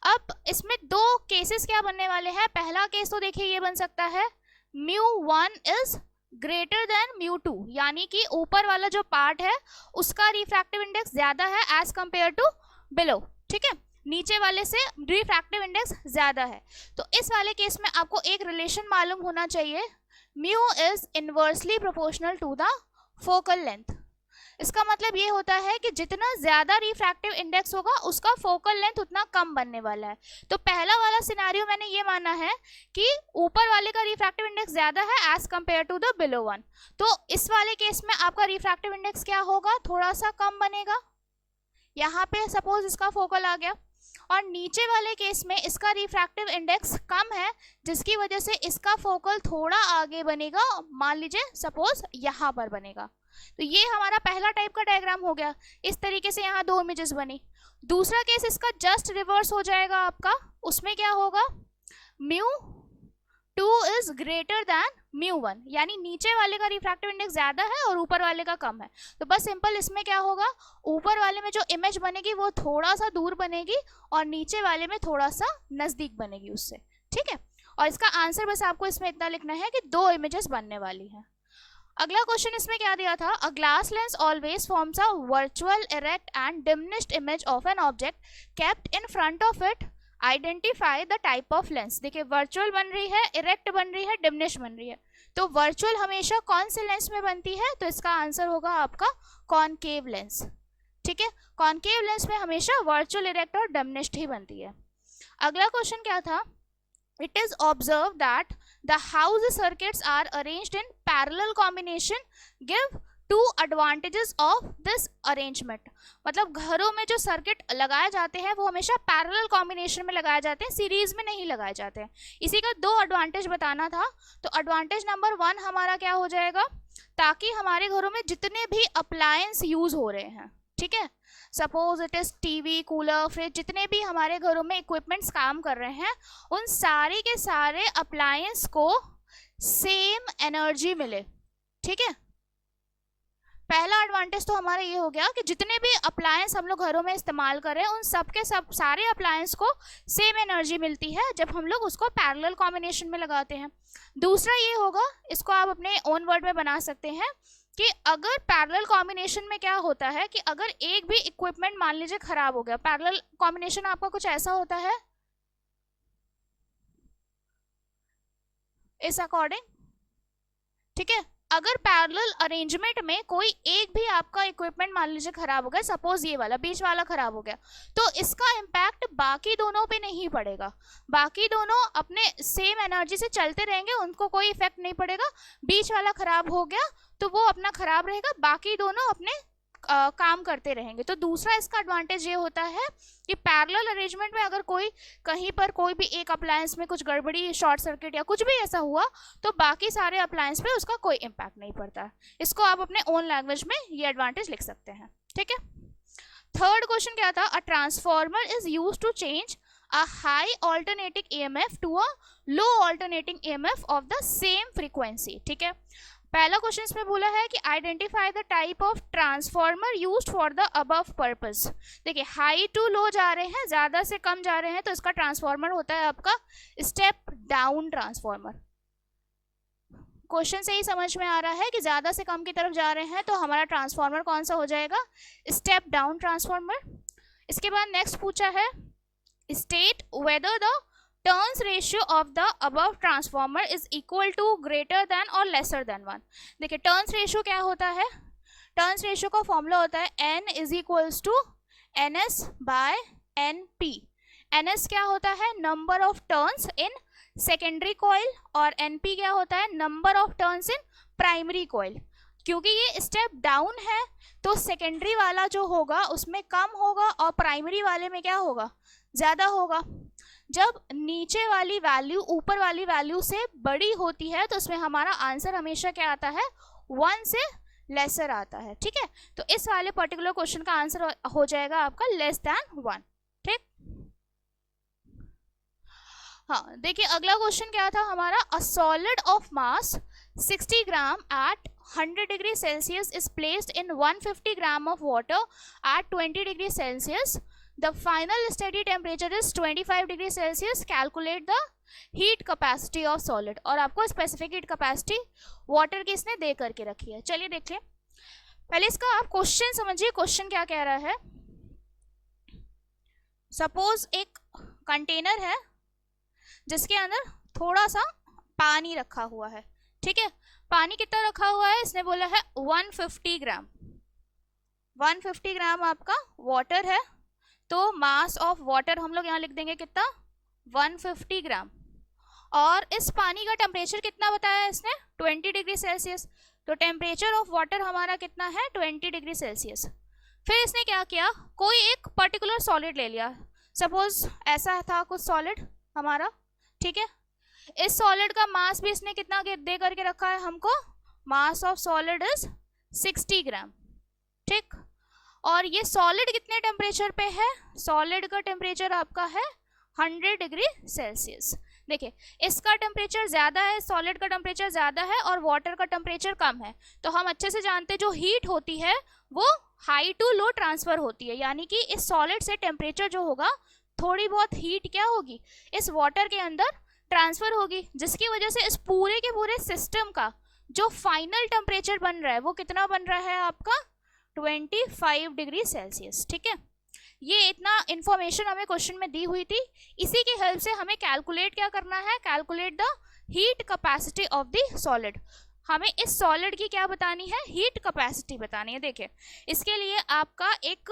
अब इसमें 2 केसेस क्या बनने वाले हैं, पहला केस तो देखिए ये बन सकता है μ1 इज ग्रेटर देन μ2, यानी कि ऊपर वाला जो पार्ट है उसका रिफ्रैक्टिव इंडेक्स ज्यादा है एज कंपेयर टू बिलो। ठीक है, नीचे वाले से रिफ्रैक्टिव इंडेक्स ज्यादा है। तो इस वाले केस में आपको एक रिलेशन मालूम होना चाहिए, mu is inversely proportional to the focal length. इसका मतलब ये होता है कि जितना ज्यादा रिफ्रैक्टिव इंडेक्स होगा उसका फोकल लेंथ उतना कम बनने वाला है। तो पहला वाला सिनेरियो मैंने ये माना है कि ऊपर वाले का रिफ्रैक्टिव इंडेक्स ज्यादा है as compare to the below one, तो इस वाले केस में आपका रिफ्रैक्टिव इंडेक्स क्या होगा, थोड़ा सा कम बनेगा। यहाँ पे सपोज इसका फोकल आ गया, और नीचे वाले केस में इसका रिफ्रैक्टिव इंडेक्स कम है जिसकी वजह से इसका फोकल थोड़ा आगे बनेगा, मान लीजिए सपोज यहाँ पर बनेगा। तो ये हमारा पहला टाइप का डायग्राम हो गया, इस तरीके से यहाँ दो इमेजेस बनी। दूसरा केस इसका जस्ट रिवर्स हो जाएगा आपका, उसमें क्या होगा, μ2 इज ग्रेटर देन μ1, यानी नीचे वाले का रिफ्रैक्टिव इंडेक्स ज्यादा है और ऊपर वाले का कम है। तो बस सिंपल इसमें क्या होगा, ऊपर वाले में जो इमेज बनेगी वो थोड़ा सा दूर बनेगी और नीचे वाले में थोड़ा सा नजदीक बनेगी उससे, ठीक है। और इसका आंसर बस आपको इसमें इतना लिखना है कि दो इमेजेस बनने वाली हैं। अगला क्वेश्चन इसमें क्या दिया था, a glass lens always forms a virtual erect and diminished image of an object kept in front of it, identify the type of lens. देखिए वर्चुअल बन रही है, इरेक्ट बन रही है, डिमिनिश्ड बन रही है। तो वर्चुअल हमेशा कौन से लेंस में बनती है, तो इसका आंसर होगा आपका कॉनकेव लेंस, ठीक है। कॉनकेव लेंस में हमेशा वर्चुअल, इरेक्ट और डिमिनिश्ड ही बनती है। अगला क्वेश्चन क्या था, it is observed that the house circuits are arranged in parallel combination give two advantages of this arrangement। मतलब घरों में जो सर्किट लगाए जाते हैं वो हमेशा पैरेलल कॉम्बिनेशन में लगाए जाते हैं, सीरीज में नहीं लगाए जाते हैं। इसी का दो एडवांटेज बताना था। तो एडवांटेज नंबर 1 हमारा क्या हो जाएगा, ताकि हमारे घरों में जितने भी अप्लायंस यूज हो रहे हैं, ठीक है, suppose it is TV, cooler, fridge, जितने भी हमारे घरों में इक्विपमेंट्स काम कर रहे हैं, उन सारे के सारे अप्लायंस को सेम एनर्जी मिले, ठीक है। पहला एडवांटेज तो हमारा ये हो गया कि जितने भी अप्लायंस हम लोग घरों में इस्तेमाल कर रहे हैं उन सब के सब सारे अप्लायंस को सेम एनर्जी मिलती है जब हम लोग उसको पैरेलल कॉम्बिनेशन में लगाते हैं। दूसरा ये होगा, इसको आप अपने ओन वर्ड में बना सकते हैं कि अगर पैरेलल कॉम्बिनेशन में क्या होता है कि अगर एक भी इक्विपमेंट मान लीजिए खराब हो गया, पैरेलल कॉम्बिनेशन आपका कुछ ऐसा होता है इस अकॉर्डिंग, ठीक है। अगर पैरेलल अरेंजमेंट में कोई एक भी आपका इक्विपमेंट मान लीजिए खराब हो गया, सपोज ये वाला बीच वाला खराब हो गया, तो इसका इम्पैक्ट बाकी दोनों पे नहीं पड़ेगा, बाकी दोनों अपने सेम एनर्जी से चलते रहेंगे, उनको कोई इफेक्ट नहीं पड़ेगा। बीच वाला खराब हो गया तो वो अपना खराब रहेगा, बाकी दोनों अपने काम करते रहेंगे। तो दूसरा इसका एडवांटेज ये होता है कि पैरेलल अरेंजमेंट में अगर कोई कहीं पर कोई भी एक अप्लायंस में कुछ गड़बड़ी, शॉर्ट सर्किट या कुछ भी ऐसा हुआ तो बाकी सारे अप्लायंस पे उसका कोई इम्पैक्ट नहीं पड़ता। इसको आप अपने ओन लैंग्वेज में ये एडवांटेज लिख सकते हैं, ठीक है। थर्ड क्वेश्चन क्या था, a transformer is used to change a high alternating EMF to a low alternating EMF of the same frequency, ठीक है। पहला क्वेश्चन इसमें बोला है कि identify the type of transformer used for the above purpose. देखिए हाई टू लो जा रहे हैं, ज्यादा से कम जा रहे हैं, तो इसका ट्रांसफॉर्मर होता है आपका स्टेप डाउन ट्रांसफॉर्मर। क्वेश्चन से ही समझ में आ रहा है कि ज्यादा से कम की तरफ जा रहे हैं तो हमारा ट्रांसफॉर्मर कौन सा हो जाएगा, स्टेप डाउन ट्रांसफॉर्मर। इसके बाद नेक्स्ट पूछा है, state whether the turns ratio of the above transformer is equal to, greater than और लेसर देन 1। देखिए टर्न्स रेशियो क्या होता है, टर्न्स रेशियो का फॉर्मूला होता है n is equals to ns by np। ns क्या होता है, number of turns in secondary coil, और np क्या होता है, number of turns in primary coil. क्योंकि ये स्टेप डाउन है तो सेकेंडरी वाला जो होगा उसमें कम होगा और प्राइमरी वाले में क्या होगा, ज्यादा होगा। जब नीचे वाली वैल्यू ऊपर वाली वैल्यू से बड़ी होती है तो उसमें हमारा आंसर हमेशा क्या आता है, 1 से लेसर आता है, ठीक है। तो इस वाले पर्टिकुलर क्वेश्चन का आंसर हो जाएगा आपका लेस देन 1, ठीक। हाँ देखिए अगला क्वेश्चन क्या था हमारा, a solid of mass 60 gram at 100 degree Celsius is placed in 150 gram of water at 20 degree Celsius. The final steady temperature is 25 degree Celsius. Calculate the heat capacity of solid। और आपको specific heat capacity water की इसने दे करके रखी है। चलिए देख लें, पहले इसका आप क्वेश्चन समझिए, क्वेश्चन क्या कह रहा है। सपोज एक कंटेनर है जिसके अंदर थोड़ा सा पानी रखा हुआ है, ठीक है। पानी कितना रखा हुआ है, इसने बोला है 150 ग्राम। 150 ग्राम आपका वाटर है, तो मास ऑफ वाटर हम लोग यहाँ लिख देंगे कितना, 150 ग्राम। और इस पानी का टेम्परेचर कितना बताया है इसने, 20 डिग्री सेल्सियस। तो टेम्परेचर ऑफ वाटर हमारा कितना है, 20 डिग्री सेल्सियस। फिर इसने क्या किया, कोई एक पर्टिकुलर सॉलिड ले लिया, सपोज ऐसा था कुछ सॉलिड हमारा, ठीक है। इस सॉलिड का मास भी इसने कितना दे करके रखा है हमको, मास ऑफ सॉलिड इज 60 ग्राम, ठीक। और ये सॉलिड कितने टेम्परेचर पे है, सॉलिड का टेम्परेचर आपका है 100 डिग्री सेल्सियस। देखिए इसका टेम्परेचर ज़्यादा है, सॉलिड का टेम्परेचर ज़्यादा है और वाटर का टेम्परेचर कम है, तो हम अच्छे से जानते हैं जो हीट होती है वो हाई टू लो ट्रांसफ़र होती है, यानी कि इस सॉलिड से टेम्परेचर जो होगा थोड़ी बहुत हीट क्या होगी इस वाटर के अंदर ट्रांसफ़र होगी, जिसकी वजह से इस पूरे के पूरे सिस्टम का जो फाइनल टेम्परेचर बन रहा है वो कितना बन रहा है आपका 25 डिग्री सेल्सियस, ठीक है। ये इतना इंफॉर्मेशन हमें क्वेश्चन में दी हुई थी, इसी की हेल्प से हमें कैलकुलेट क्या करना है, calculate the heat capacity of the solid. हमें इस सॉलिड की क्या बतानी है, हीट कैपेसिटी बतानी है। देखिए इसके लिए आपका एक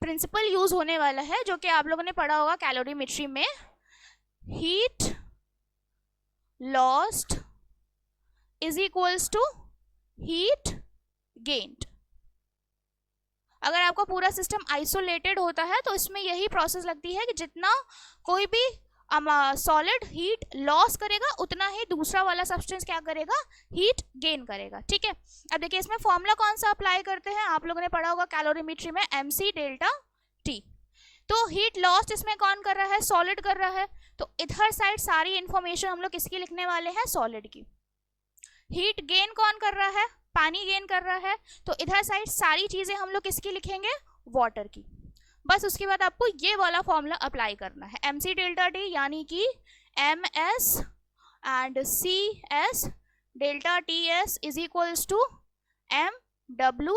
प्रिंसिपल यूज होने वाला है जो कि आप लोगों ने पढ़ा होगा कैलोरीमेट्री में, heat lost is equals to heat gained. अगर आपका पूरा सिस्टम आइसोलेटेड होता है तो इसमें यही प्रोसेस लगती है कि जितना कोई भी सॉलिड हीट लॉस करेगा उतना ही दूसरा वाला सब्सटेंस क्या करेगा, हीट गेन करेगा, ठीक है। अब देखिए इसमें फॉर्मूला कौन सा अप्लाई करते हैं, आप लोगों ने पढ़ा होगा कैलोरीमेट्री में, mc डेल्टा टी। तो हीट लॉस्ट इसमें कौन कर रहा है, सॉलिड कर रहा है, तो इधर साइड सारी इंफॉर्मेशन हम लोग किसकी लिखने वाले हैं, सॉलिड की। हीट गेन कौन कर रहा है, पानी गेन कर रहा है, तो इधर साइड सारी चीजें हम लोग किसकी लिखेंगे, वाटर की। बस उसके बाद आपको ये वाला फॉर्मूला अप्लाई करना है, mc डेल्टा टी यानी कि ms and cs delta ts is equals to mw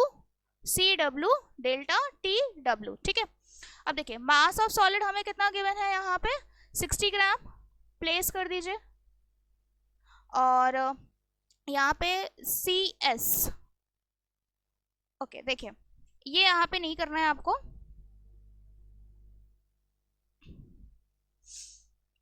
cw delta tw, ठीक है। अब देखिए मास ऑफ सॉलिड हमें कितना गिवन है, यहाँ पे 60 ग्राम प्लेस कर दीजिए, और यहाँ पे CS, ओके। देखिए ये यहाँ पे नहीं करना है आपको,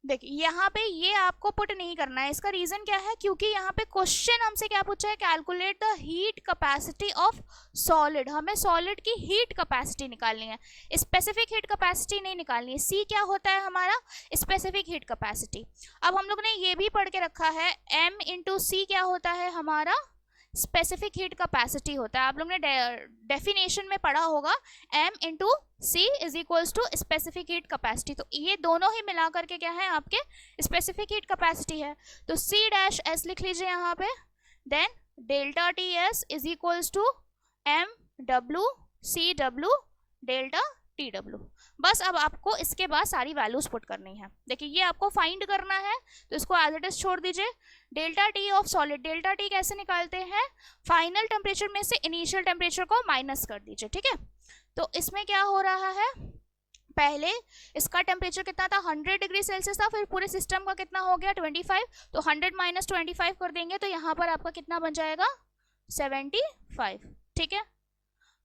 देखिए यहाँ पे ये आपको पुट नहीं करना है। इसका रीजन क्या है, क्योंकि यहाँ पे क्वेश्चन हमसे क्या पूछा है, calculate the heat capacity of solid. हमें सॉलिड की हीट कैपेसिटी निकालनी है, स्पेसिफिक हीट कैपेसिटी नहीं निकालनी है। सी क्या होता है हमारा, स्पेसिफिक हीट कैपेसिटी। अब हम लोग ने ये भी पढ़ के रखा है m इंटू सी क्या होता है हमारा, स्पेसिफिक हीट कैपेसिटी होता है। आप लोग ने डेफिनेशन में पढ़ा होगा m into C is equals to specific heat capacity, तो ये दोनों ही मिला करके क्या है आपके स्पेसिफिक हीट कैपेसिटी है। तो C डैश S लिख लीजिए यहाँ पे, then delta TS is equals to MW CW delta TW। बस अब आपको इसके बाद सारी वैल्यूज पुट करनी है। देखिए ये आपको फाइंड करना है, तो इसको एज इट इज छोड़ दीजिए। Delta T of solid, delta T कैसे निकालते हैं, फाइनल टेम्परेचर में से इनिशियल टेम्परेचर को माइनस कर दीजिए, ठीक है। तो इसमें क्या हो रहा है, पहले इसका टेम्परेचर कितना था, 100 डिग्री सेल्सियस था, फिर पूरे सिस्टम का कितना हो गया 25, तो 100 माइनस 25 कर देंगे तो यहाँ पर आपका कितना बन जाएगा 75, ठीक है।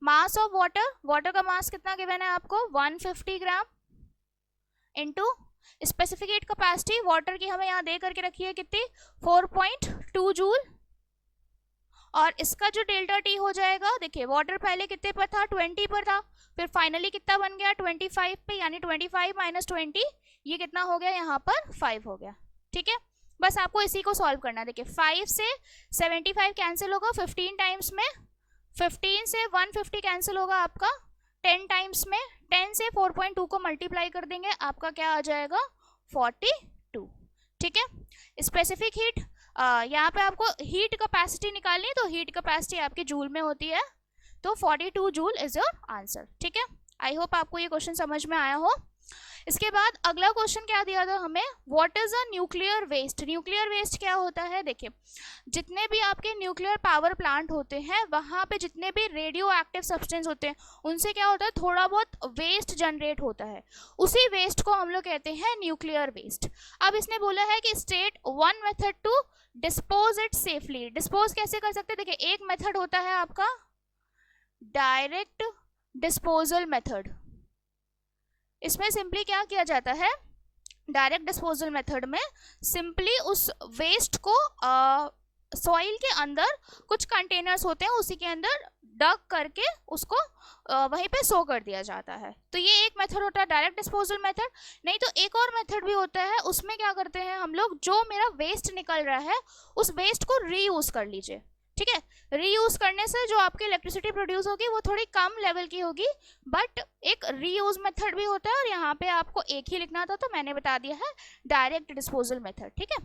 मास ऑफ वाटर, वाटर का मास कितना गिवन है आपको 150 gram into specific heat capacity water की हमें यहाँ दे करके रखी है कितनी 4.2 जूल, और इसका जो डेल्टा टी हो जाएगा, देखिए वाटर पहले कितने पर था 20 पर था, फिर फाइनली कितना बन गया 25 पे, यानी 25 माइनस 20 ये कितना हो गया यहाँ पर 5 हो गया, ठीक है। बस आपको इसी को सॉल्व करना है। देखिए 5 से 75 कैंसिल होगा 15 टाइम्स में, 15 से 150 कैंसिल होगा आपका 10 टाइम्स में, 10 से 4.2 को मल्टीप्लाई कर देंगे, आपका क्या आ जाएगा 42, ठीक है। स्पेसिफिक हीट, यहाँ पे आपको हीट कैपेसिटी निकालनी है, तो हीट कैपेसिटी आपकी जूल में होती है, तो 42 जूल इज योर आंसर, ठीक है। आई होप आपको ये क्वेश्चन समझ में आया हो। इसके बाद अगला क्वेश्चन क्या दिया था हमें, what is a nuclear waste. Nuclear waste क्या होता है, देखिए जितने भी आपके न्यूक्लियर पावर प्लांट होते हैं वहाँ पे जितने भी रेडियो एक्टिव सब्सटेंस होते हैं उनसे क्या होता है, थोड़ा बहुत वेस्ट जनरेट होता है, उसी वेस्ट को हम लोग कहते हैं न्यूक्लियर वेस्ट। अब इसने बोला है कि state one method to dispose it safely. Dispose कैसे कर सकते हैं, देखिए एक मेथड होता है आपका डायरेक्ट डिस्पोजल मेथड। इसमें सिंपली क्या किया जाता है, डायरेक्ट डिस्पोजल मेथड में सिंपली उस वेस्ट को सॉइल के अंदर कुछ कंटेनर्स होते हैं उसी के अंदर डग करके उसको वहीं पे सो कर दिया जाता है। तो ये एक मेथड होता है डायरेक्ट डिस्पोजल मेथड। नहीं तो एक और मेथड भी होता है, उसमें क्या करते हैं हम लोग, जो मेरा वेस्ट निकल रहा है उस वेस्ट को रीयूज कर लीजिए, ठीक है, रीयूज करने से जो आपकी इलेक्ट्रिसिटी प्रोड्यूस होगी वो थोड़ी कम लेवल की होगी, बट एक रीयूज मेथड भी होता है, और यहाँ पे आपको एक ही लिखना था तो मैंने बता दिया है डायरेक्ट डिस्पोजल मेथड। ठीक है,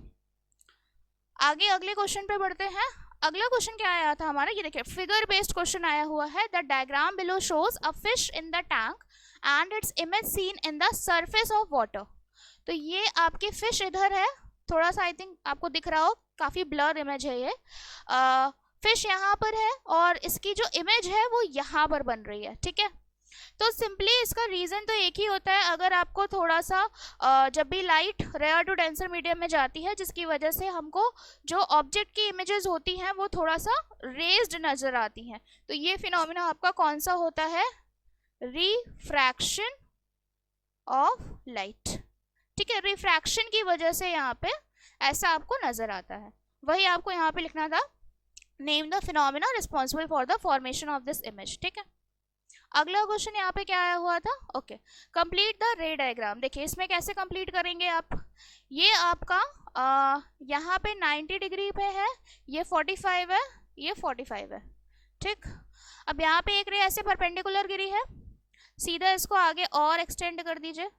आगे अगले क्वेश्चन पे बढ़ते हैं। अगला क्वेश्चन क्या आया था हमारा, ये देखिए फिगर बेस्ड क्वेश्चन आया हुआ है। The diagram below shows a fish in the tank and its image seen in the surface of water. तो ये आपकी फिश इधर है, थोड़ा सा आई थिंक आपको दिख रहा हो, काफी ब्लर इमेज है ये। फिश यहाँ पर है और इसकी जो इमेज है वो यहाँ पर बन रही है। ठीक है, तो सिंपली इसका रीजन तो एक ही होता है, अगर आपको थोड़ा सा जब भी light rare to denser medium में जाती है जिसकी वजह से हमको जो ऑब्जेक्ट की इमेजेस होती हैं वो थोड़ा सा रेज्ड नजर आती हैं, तो ये फिनोमिना आपका कौन सा होता है, रिफ्रैक्शन ऑफ लाइट। ठीक है, रिफ्रैक्शन की वजह से यहाँ पे ऐसा आपको नजर आता है, वही आपको यहाँ पे लिखना था, name the phenomena responsible for the formation of this image. ठीक है, अगला क्वेश्चन यहाँ पे क्या आया हुआ था, ओके, कंप्लीट द रे डायग्राम। देखिए इसमें कैसे कंप्लीट करेंगे आप, ये आपका यहाँ पे 90 डिग्री पे है, ये 45 है, ये 45 है। ठीक, अब यहाँ पे एक रे ऐसे परपेंडिकुलर गिरी है, सीधा इसको आगे और एक्सटेंड कर दीजिए,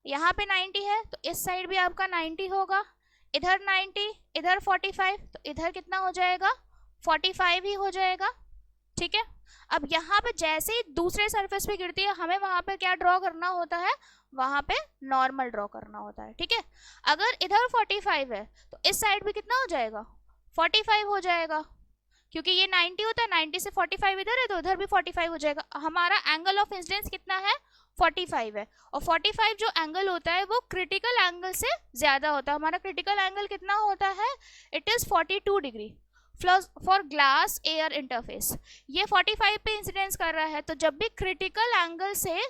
यहाँ पे 90 है तो इस साइड भी आपका 90 होगा, इधर 90, इधर 45, तो इधर कितना हो जाएगा, 45 ही हो जाएगा। ठीक है, अब यहाँ पे जैसे ही दूसरे सरफेस पे गिरती है हमें वहां पे क्या ड्रॉ करना होता है, वहां पे नॉर्मल ड्रॉ करना होता है। ठीक है, अगर इधर 45 है तो इस साइड भी कितना हो जाएगा, 45 हो जाएगा, क्योंकि ये 90 होता है, 90 से 45 इधर है तो इधर भी 45 हो जाएगा। हमारा एंगल ऑफ इंसिडेंस कितना है, 45 है, और 45 जो एंगल होता है वो क्रिटिकल एंगल से ज्यादा होता है। हमारा क्रिटिकल एंगल कितना होता है, it is 42 degree for glass air interface. ये 45 पे इंसिडेंस कर रहा है, तो जब भी क्रिटिकल एंगल से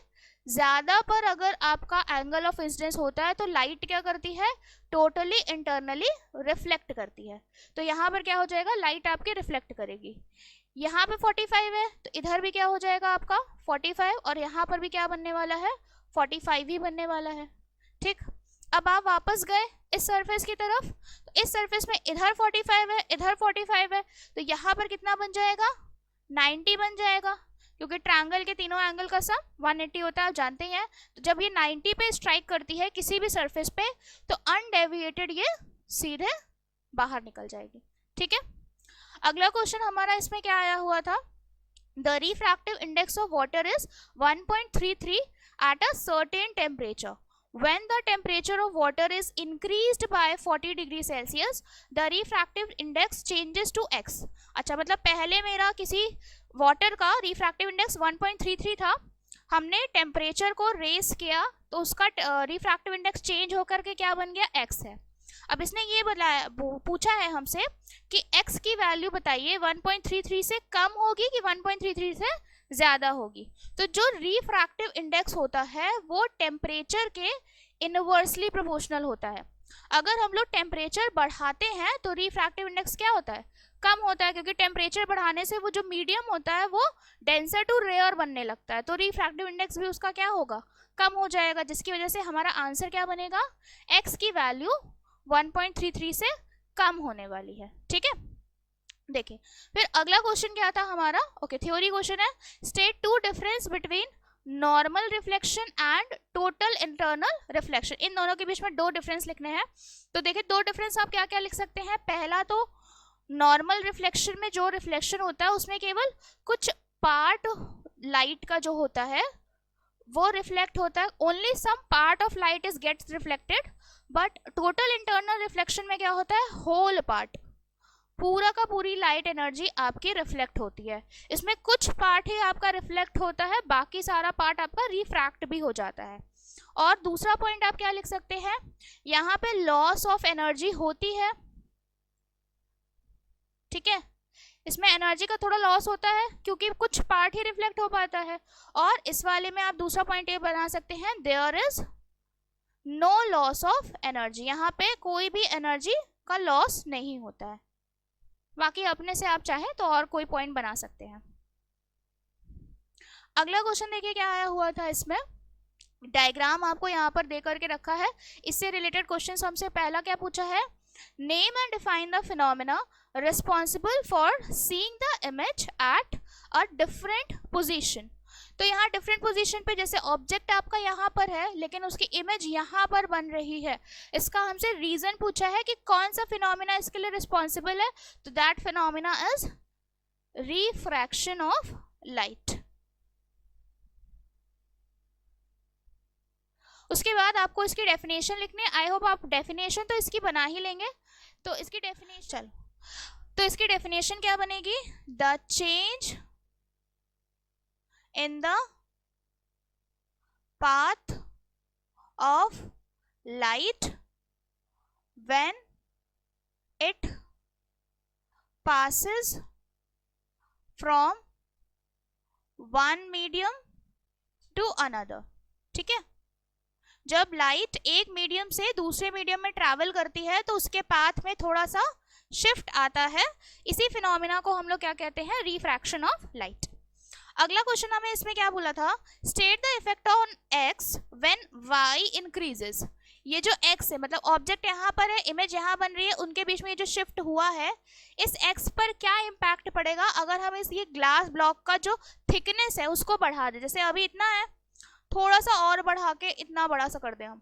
ज्यादा पर अगर आपका एंगल ऑफ इंसिडेंस होता है तो लाइट क्या करती है, टोटली इंटरनली रिफ्लेक्ट करती है। तो यहाँ पर क्या हो जाएगा, लाइट आपके रिफ्लेक्ट करेगी। यहाँ पे 45 है तो इधर भी क्या हो जाएगा आपका 45, और यहाँ पर भी क्या बनने वाला है, 45 ही बनने वाला है। ठीक, अब आप वापस गए इस सरफेस की तरफ, तो इस सरफेस में इधर 45 है, इधर 45 है, तो यहाँ पर कितना बन जाएगा, 90 बन जाएगा, क्योंकि ट्रायंगल के तीनों एंगल का सम 180 होता है, आप जानते हैं। तो जब ये 90 पे स्ट्राइक करती है किसी भी सरफेस पे तो अनडेविएटेड ये सीधे बाहर निकल जाएगी। ठीक है, अगला क्वेश्चन हमारा इसमें क्या आया हुआ था, the refractive index of water is 1.33 at a certain temperature. When the temperature of water is increased by 40 degree Celsius, the refractive index changes to x। अच्छा, मतलब पहले मेरा किसी वाटर का रिफ्रैक्टिव इंडेक्स 1.33 था, हमने टेम्परेचर को रेस किया तो उसका रिफ्रैक्टिव इंडेक्स चेंज होकर के क्या बन गया, x है। अब इसने ये बताया, पूछा है हमसे कि x की वैल्यू बताइए 1.33 से कम होगी कि 1.33 से ज्यादा होगी। तो जो रिफ्रैक्टिव इंडेक्स होता है वो टेम्परेचर के इनवर्सली प्रोपोर्शनल होता है। अगर हम लोग टेम्परेचर बढ़ाते हैं तो रिफ्रैक्टिव इंडेक्स क्या होता है, कम होता है, क्योंकि टेम्परेचर बढ़ाने से वो जो मीडियम होता है वो डेंसर टू रेयर बनने लगता है, तो रिफ्रैक्टिव इंडेक्स भी उसका क्या होगा, कम हो जाएगा, जिसकी वजह से हमारा आंसर क्या बनेगा, x की वैल्यू 1.33 से कम होने वाली है। ठीक है, देखिए फिर अगला क्वेश्चन क्या था हमारा, ओके, थ्योरी क्वेश्चन है, state two difference between normal reflection and total internal reflection. इन दोनों के बीच में दो डिफरेंस लिखने हैं। तो देखिए दो डिफरेंस आप क्या क्या लिख सकते हैं, पहला तो नॉर्मल रिफ्लेक्शन में जो रिफ्लेक्शन होता है उसमें केवल कुछ पार्ट लाइट का जो होता है वो रिफ्लेक्ट होता है, only some part of light is gets reflected. But total internal reflection में क्या होता है, होल पार्ट, पूरा का पूरी लाइट एनर्जी आपकी रिफ्लेक्ट होती है। इसमें कुछ पार्ट ही आपका रिफ्लेक्ट होता है, बाकी सारा पार्ट आपका रिफ्रैक्ट भी हो जाता है। और दूसरा पॉइंट आप क्या लिख सकते हैं, यहाँ पे लॉस ऑफ एनर्जी होती है। ठीक है, इसमें एनर्जी का थोड़ा लॉस होता है क्योंकि कुछ पार्ट ही रिफ्लेक्ट हो पाता है। और इस वाले में आप दूसरा पॉइंट ये बना सकते हैं, there is no loss of energy, यहाँ पे कोई भी एनर्जी का लॉस नहीं होता है। बाकी अपने से आप चाहें तो और कोई पॉइंट बना सकते हैं। अगला क्वेश्चन देखिए क्या आया हुआ था, इसमें डायग्राम आपको यहाँ पर दे करके रखा है, इससे रिलेटेड क्वेश्चन हमसे पहला क्या पूछा है, name and define the phenomena responsible for seeing the image at a different position. तो यहाँ डिफरेंट पोजीशन पे, जैसे ऑब्जेक्ट आपका यहाँ पर है लेकिन उसकी इमेज यहाँ पर बन रही है, इसका हमसे रीजन पूछा है कि कौन सा फिनोमेना इसके लिए रिस्पॉन्सिबल है। तो that phenomena is refraction of light. उसके बाद आपको इसकी डेफिनेशन लिखनी है। आई होप आप डेफिनेशन तो इसकी बना ही लेंगे। तो इसकी डेफिनेशन, चलो, तो इसकी डेफिनेशन क्या बनेगी? The change in the path of light when it passes from one medium to another। ठीक है, जब लाइट एक मीडियम से दूसरे मीडियम में ट्रैवल करती है तो उसके पाथ में थोड़ा सा शिफ्ट आता है, इसी फिनोमिना को हम लोग क्या कहते हैं? Refraction of light. अगला क्वेश्चन हमें इसमें क्या बोला था? State the effect on X when Y increases. ये जो एक्स है, मतलब ऑब्जेक्ट यहाँ पर है, इमेज यहाँ बन रही है, उनके बीच में ये जो शिफ्ट हुआ है, इस एक्स पर क्या इम्पैक्ट पड़ेगा अगर हम इस ये ग्लास ब्लॉक का जो थिकनेस है उसको बढ़ा दे। जैसे अभी इतना है, थोड़ा सा और बढ़ा के इतना बड़ा सा कर दे हम,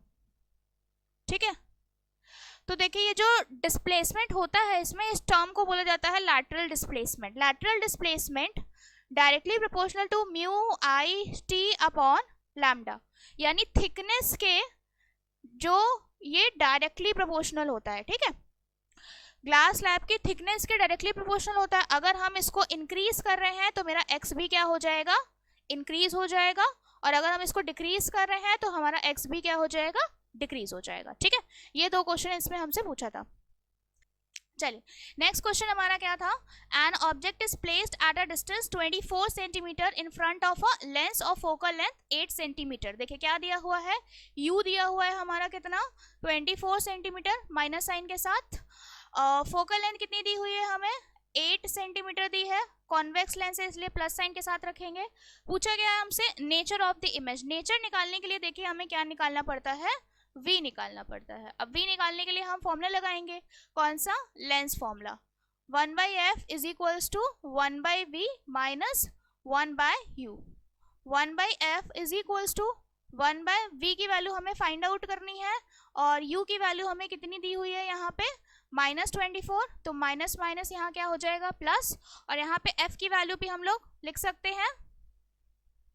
ठीक है। तो देखिए ये जो डिस्प्लेसमेंट होता है इसमें, इस टर्म को बोला जाता है lateral displacement. Lateral displacement directly proportional to mu I T upon lambda, यानी थिकनेस के जो ये डायरेक्टली प्रोपोर्शनल होता है, ठीक है। ग्लास स्लैब की थिकनेस के डायरेक्टली प्रोपोर्शनल होता है। अगर हम इसको इंक्रीज कर रहे हैं तो मेरा एक्स भी क्या हो जाएगा? इंक्रीज हो जाएगा, और अगर हम इसको डिक्रीज कर रहे हैं तो हमारा एक्स भी क्या हो जाएगा? डिक्रीज हो जाएगा, ठीक है। ये दो क्वेश्चन इसमें हमसे पूछा था। चलिए नेक्स्ट क्वेश्चन हमारा क्या था? An object is placed at a distance 24 centimetre in front of a lens of focal length 8 centimetre. देखिए क्या दिया हुआ है? यू दिया हुआ है हमारा कितना? 24 सेंटीमीटर माइनस साइन के साथ। फोकल लेंथ कितनी दी हुई है हमें? 8 सेंटीमीटर दी है। कॉन्वेक्स लेंस है इसलिए प्लस साइन के साथ रखेंगे। पूछा गया है हमसे nature of the image. Nature निकालने के लिए देखिए हमें क्या निकालना पड़ता है? v निकालना पड़ता है। अब v निकालने के लिए हम फॉर्मूला लगाएंगे। कौन सा? Lens formula. 1/f is equals to 1/v minus 1/u। 1/f is equals to 1/v की वैल्यू हमें फाइंड आउट करनी है, और u की वैल्यू हमें कितनी दी हुई है यहाँ पे? -24। तो माइनस माइनस यहाँ क्या हो जाएगा? प्लस। और यहाँ पे f की वैल्यू भी हम लोग लिख सकते हैं।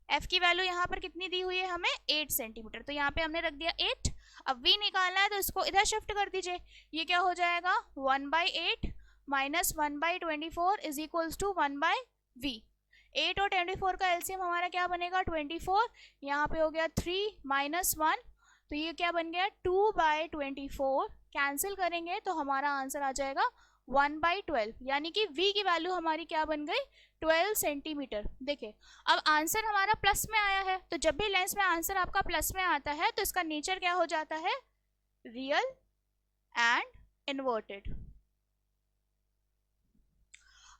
f की वैल्यू यहाँ पर कितनी दी हुई है हमें? 8 सेंटीमीटर। तो यहाँ पे हमने रख दिया 8। अब v निकालना है तो इसको इधर शिफ्ट कर दीजिए। ये क्या हो जाएगा? 1/8 minus 1/24 is equals to 1/v। 8 और 24 का एलसीएम हमारा क्या बनेगा? 24। यहाँ पे हो गया 3 माइनस 1, तो ये क्या बन गया? 2/24। कैंसिल करेंगे तो हमारा आंसर आ जाएगा 1/12, यानी कि v की वैल्यू हमारी क्या बन गई? 12 सेंटीमीटर। देखिए अब आंसर हमारा प्लस में आया है, तो जब भी लेंस में आंसर आपका प्लस में आता है तो इसका नेचर क्या हो जाता है? Real and inverted.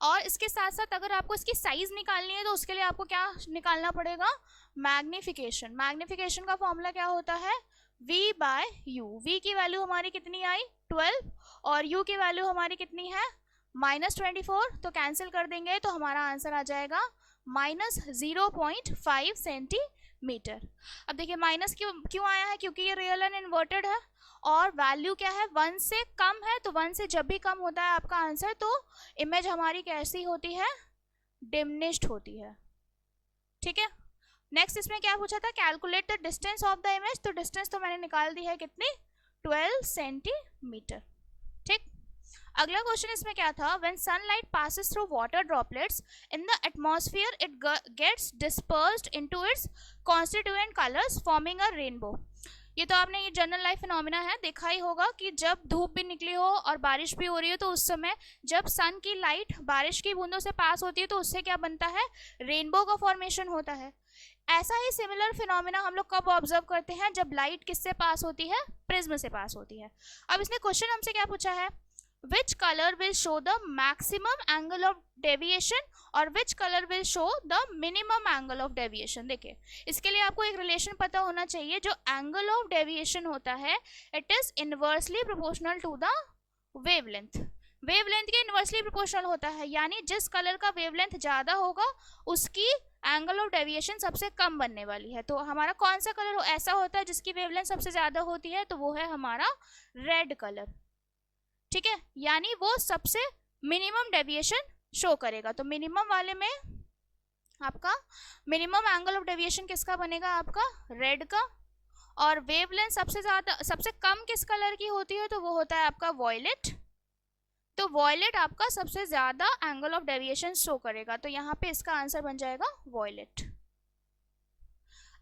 और इसके साथ साथ अगर आपको इसकी साइज निकालनी है तो उसके लिए आपको क्या निकालना पड़ेगा? मैग्निफिकेशन। मैग्निफिकेशन का फॉर्मूला क्या होता है? v/u। v की वैल्यू हमारी कितनी आई? 12, और u की वैल्यू हमारी कितनी है? -24। तो कैंसिल कर देंगे तो हमारा आंसर आ जाएगा -0.5 सेंटीमीटर। अब देखिए माइनस क्यों आया है? क्योंकि ये रियल एंड इन्वर्टेड है, और वैल्यू क्या है? 1 से कम है। तो 1 से जब भी कम होता है आपका आंसर, तो इमेज हमारी कैसी होती है? डिमिनिश्ड होती है, ठीक है। नेक्स्ट इसमें क्या पूछा था? Calculate the distance of the image. तो डिस्टेंस तो मैंने निकाल दी है, कितनी? 12 सेंटीमीटर, ठीक। अगला क्वेश्चन इसमें क्या था? When sunlight passes through water droplets in the atmosphere it gets dispersed into its constituent colours forming a rainbow. ये तो आपने ये जनरल लाइफ फिनोमिना है, देखा ही होगा कि जब धूप भी निकली हो और बारिश भी हो रही हो तो उस समय जब सन की लाइट बारिश की बूंदों से पास होती है तो उससे क्या बनता है? रेनबो का फॉर्मेशन होता है। ऐसा ही सिमिलर फिनोमिना हम लोग कब ऑब्जर्व करते हैं? जब लाइट किससे पास होती है? प्रिज्म से पास होती है। अब इसने क्वेश्चन हमसे क्या पूछा है? Which color will show the maximum angle of deviation और which color will show the minimum angle of deviation? देखिए इसके लिए आपको एक रिलेशन पता होना चाहिए। जो एंगल ऑफ डेविएशन होता है, it is inversely proportional to the wavelength, wavelength के इनवर्सली प्रोपोर्शनल होता है, यानी जिस कलर का वेवलेंथ ज्यादा होगा उसकी एंगल ऑफ डेविएशन सबसे कम बनने वाली है। तो हमारा कौन सा कलर ऐसा होता है जिसकी वेवलेंथ सबसे ज्यादा होती है, तो वो है हमारा रेड कलर, ठीक है, यानी वो सबसे मिनिमम डेविएशन शो करेगा। तो मिनिमम वाले में आपका मिनिमम एंगल ऑफ डेविएशन किसका बनेगा, आपका रेड का, और वेवलेंथ सबसे ज्यादा सबसे कम किस कलर की होती है, तो वो होता है आपका वॉयलेट। तो वॉयलेट आपका सबसे ज्यादा एंगल ऑफ डेविएशन शो करेगा, तो यहाँ पे इसका आंसर बन जाएगा वॉयलेट।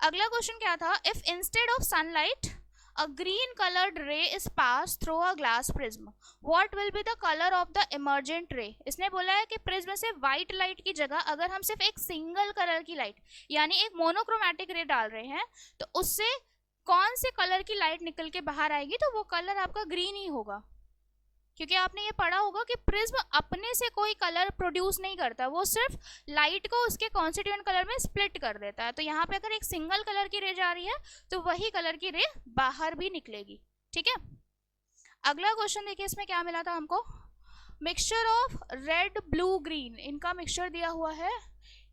अगला क्वेश्चन क्या था, if instead of sunlight a green colored ray is passed through a glass prism, what will be the color of the emergent ray? इसने बोला है कि प्रिज्म से व्हाइट लाइट की जगह अगर हम सिर्फ एक सिंगल कलर की लाइट यानी एक मोनोक्रोमैटिक रे डाल रहे हैं तो उससे कौन से कलर की लाइट निकल के बाहर आएगी, तो वो कलर आपका ग्रीन ही होगा, क्योंकि आपने ये पढ़ा होगा कि प्रिज्म अपने से कोई कलर प्रोड्यूस नहीं करता, वो सिर्फ लाइट को उसके कॉन्स्टिट्यूएंट कलर में स्प्लिट कर देता है। तो यहाँ पे अगर एक सिंगल कलर की रे जा रही है तो वही कलर की रे बाहर भी निकलेगी, ठीक है। अगला क्वेश्चन देखिए, इसमें क्या मिला था हमको, mixture of red blue green, इनका मिक्सचर दिया हुआ है,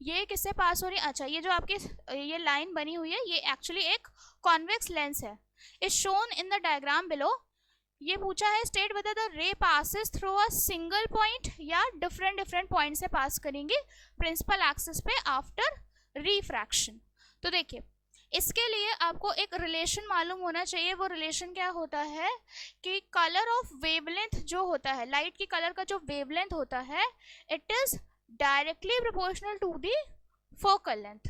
ये किससे पास हो रही है, अच्छा ये जो आपकी ये लाइन बनी हुई है ये एक्चुअली एक कॉन्वेक्स लेंस है, is shown in the diagram below. ये पूछा है state whether the ray passes through a single point या डिफरेंट डिफरेंट पॉइंट से पास करेंगे प्रिंसिपल एक्सिस पे आफ्टर रिफ्रैक्शन। तो देखिए इसके लिए आपको एक रिलेशन मालूम होना चाहिए, वो रिलेशन क्या होता है कि कलर ऑफ वेवलेंथ जो होता है, लाइट की कलर का जो वेवलेंथ होता है, it is directly proportional to the focal length.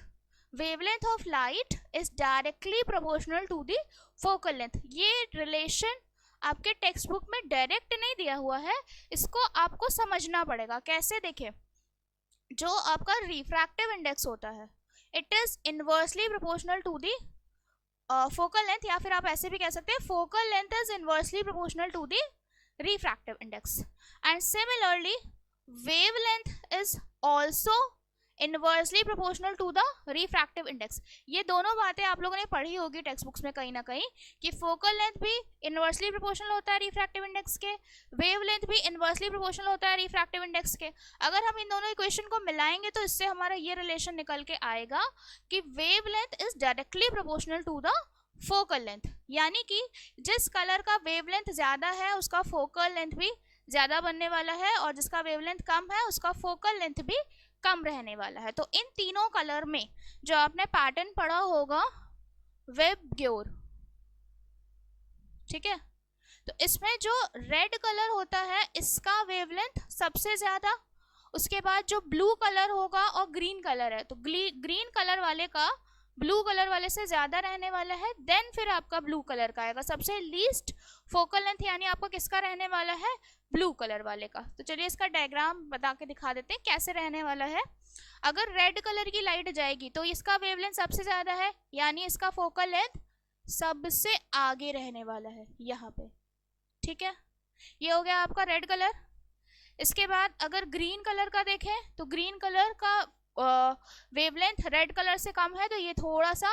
Wavelength of light is directly proportional to the focal length. ये रिलेशन आपके टेक्स्ट बुक में डायरेक्ट नहीं दिया हुआ है, इसको आपको समझना पड़ेगा। कैसे, देखें, जो आपका रिफ्रैक्टिव इंडेक्स होता है it is inversely proportional to the focal length, या फिर आप ऐसे भी कह सकते हैं focal length is inversely proportional to the refractive index, and similarly wavelength is also inversely proportional to the refractive index. ये दोनों बातें आप लोगों ने पढ़ी होगी टेक्स्ट बुक्स में कहीं ना कहीं, कि फोकल लेंथ भी इनवर्सली प्रोपोर्शनल होता है रिफ्रैक्टिव इंडेक्स के, वेवलेंथ भी इनवर्सली प्रोपोर्शनल होता है रिफ्रैक्टिव इंडेक्स के। अगर हम इन दोनों इक्वेशन को मिलाएंगे तो इससे हमारा ये रिलेशन निकल के आएगा कि wavelength is directly proportional to the focal length, यानी कि जिस कलर का वेवलेंथ ज्यादा है उसका फोकल लेंथ भी ज्यादा बनने वाला है, और जिसका वेवलेंथ कम है उसका फोकल लेंथ भी कम रहने वाला है। तो इन तीनों कलर में जो आपने पैटर्न पढ़ा होगा वेब-ग्योर, ठीक है, तो इसमें जो रेड कलर होता है इसका वेवलेंथ सबसे ज्यादा, उसके बाद जो ब्लू कलर होगा और ग्रीन कलर है तो ग्रीन कलर वाले का ब्लू कलर वाले से ज्यादा रहने वाला है, देन फिर आपका ब्लू कलर का आएगा सबसे लीस्ट फोकल लेंथ, यानी आपका किसका रहने वाला है, ब्लू कलर वाले का। तो चलिए इसका डायग्राम बता के दिखा देते हैं कैसे रहने वाला है। अगर रेड कलर की लाइट जाएगी तो इसका वेवलेंथ सबसे ज्यादा है, यानी इसका फोकल लेंथ सबसे आगे रहने वाला है यहाँ पे, ठीक है, ये हो गया आपका रेड कलर। इसके बाद अगर ग्रीन कलर का देखें तो ग्रीन कलर का वेवलेंथ रेड कलर से कम है तो ये थोड़ा सा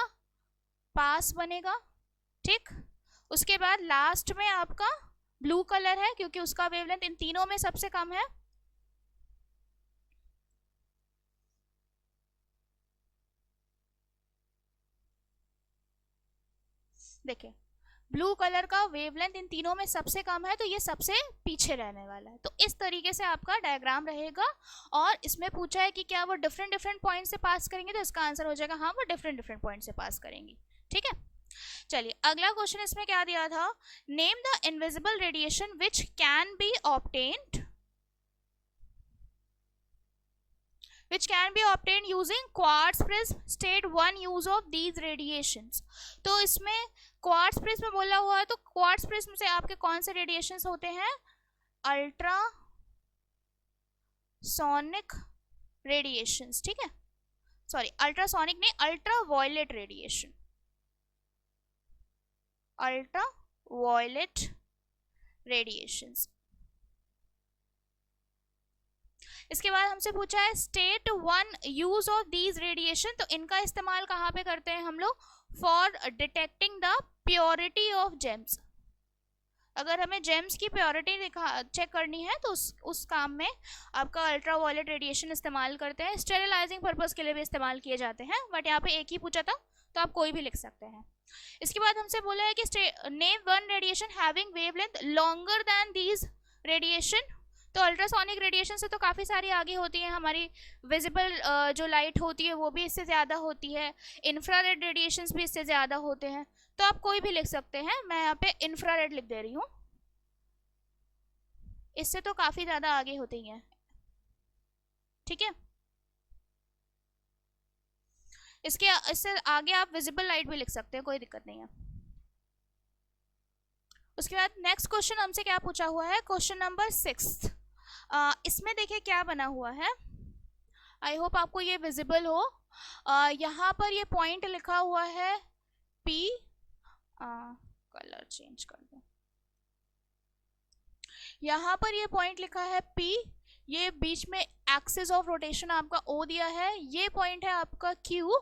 पास बनेगा, ठीक। उसके बाद लास्ट में आपका ब्लू कलर है क्योंकि उसका वेवलेंथ इन तीनों में सबसे कम है। देखिए ब्लू कलर का वेवलेंथ इन तीनों में सबसे कम है तो ये सबसे पीछे रहने वाला है। तो इस तरीके से आपका डायग्राम रहेगा, और इसमें पूछा है कि क्या वो डिफरेंट डिफरेंट पॉइंट से पास करेंगे, तो इसका आंसर हो जाएगा हाँ, वो डिफरेंट डिफरेंट पॉइंट से पास करेंगी, ठीक है। चलिए अगला क्वेश्चन इसमें क्या दिया था, name the invisible radiation which can B obtained which can be obtained using quartz prism, state one use of these radiations। तो इसमें क्वार्ट्ज प्रिज्म में बोला हुआ है, तो क्वार्ट्ज प्रिज्म से आपके कौन से रेडिएशंस होते हैं, अल्ट्रा सोनिक रेडिएशंस, ठीक है, सॉरी अल्ट्रासोनिक नहीं, ultraviolet radiation, ultraviolet radiations. इसके बाद हमसे पूछा है state one use of these radiation, तो इनका इस्तेमाल कहाँ पे करते हैं हम लोग, for detecting the purity of gems. अगर हमें जेम्स की प्योरिटी चेक करनी है तो उस काम में आपका अल्ट्रा वायलेट रेडिएशन इस्तेमाल करते हैं, स्टेरिलाइजिंग पर्पस के लिए भी इस्तेमाल किए जाते हैं, बट यहाँ पे एक ही पूछा था तो आप कोई भी लिख सकते हैं। इसके बाद हमसे बोला है कि name one radiation having wavelength longer than these radiation. तो अल्ट्रासोनिक रेडिएशन से तो काफ़ी सारी आगे होती है, हमारी विजिबल जो लाइट होती है वो भी इससे ज़्यादा होती है, इंफ्रारेड रेडिएशंस भी इससे ज़्यादा होते हैं, तो आप कोई भी लिख सकते हैं। मैं यहाँ पे इंफ्रारेड लिख दे रही हूँ, इससे तो काफ़ी ज़्यादा आगे होती हैं, ठीक है। इससे आगे आप विजिबल लाइट भी लिख सकते हैं, कोई दिक्कत नहीं है। उसके बाद नेक्स्ट क्वेश्चन हमसे क्या पूछा हुआ है, क्वेश्चन नंबर 6। इसमें देखिए क्या बना हुआ है, आई होप आपको ये विजिबल हो। यहाँ पर ये पॉइंट लिखा हुआ है P, कलर चेंज कर दो, यहाँ पर ये पॉइंट लिखा है P, ये बीच में एक्सिस ऑफ रोटेशन आपका O दिया है, ये पॉइंट है आपका Q,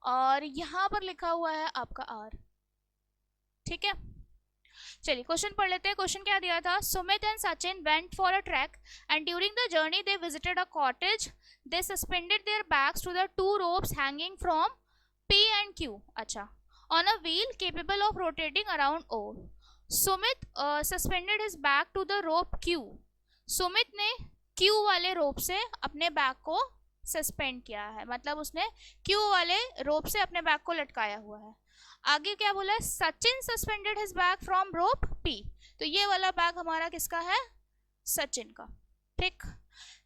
और यहाँ पर लिखा हुआ है आपका R, ठीक है। चलिए क्वेश्चन पढ़ लेते हैं। क्वेश्चन क्या दिया था, Sumit and Sachin went for a track and during the journey they visited a cottage, they suspended their bags to the 2 ropes hanging from P and Q, अच्छा, on a wheel capable of rotating around O. Sumit suspended his bag to the rope Q. Sumit ने Q वाले रोप से अपने bag को suspend किया है, मतलब उसने Q वाले रोप से अपने बैग को लटकाया हुआ है। आगे क्या बोला है, Sachin suspended his bag from rope P, तो ये वाला बैग हमारा किसका है, सचिन का, ठीक।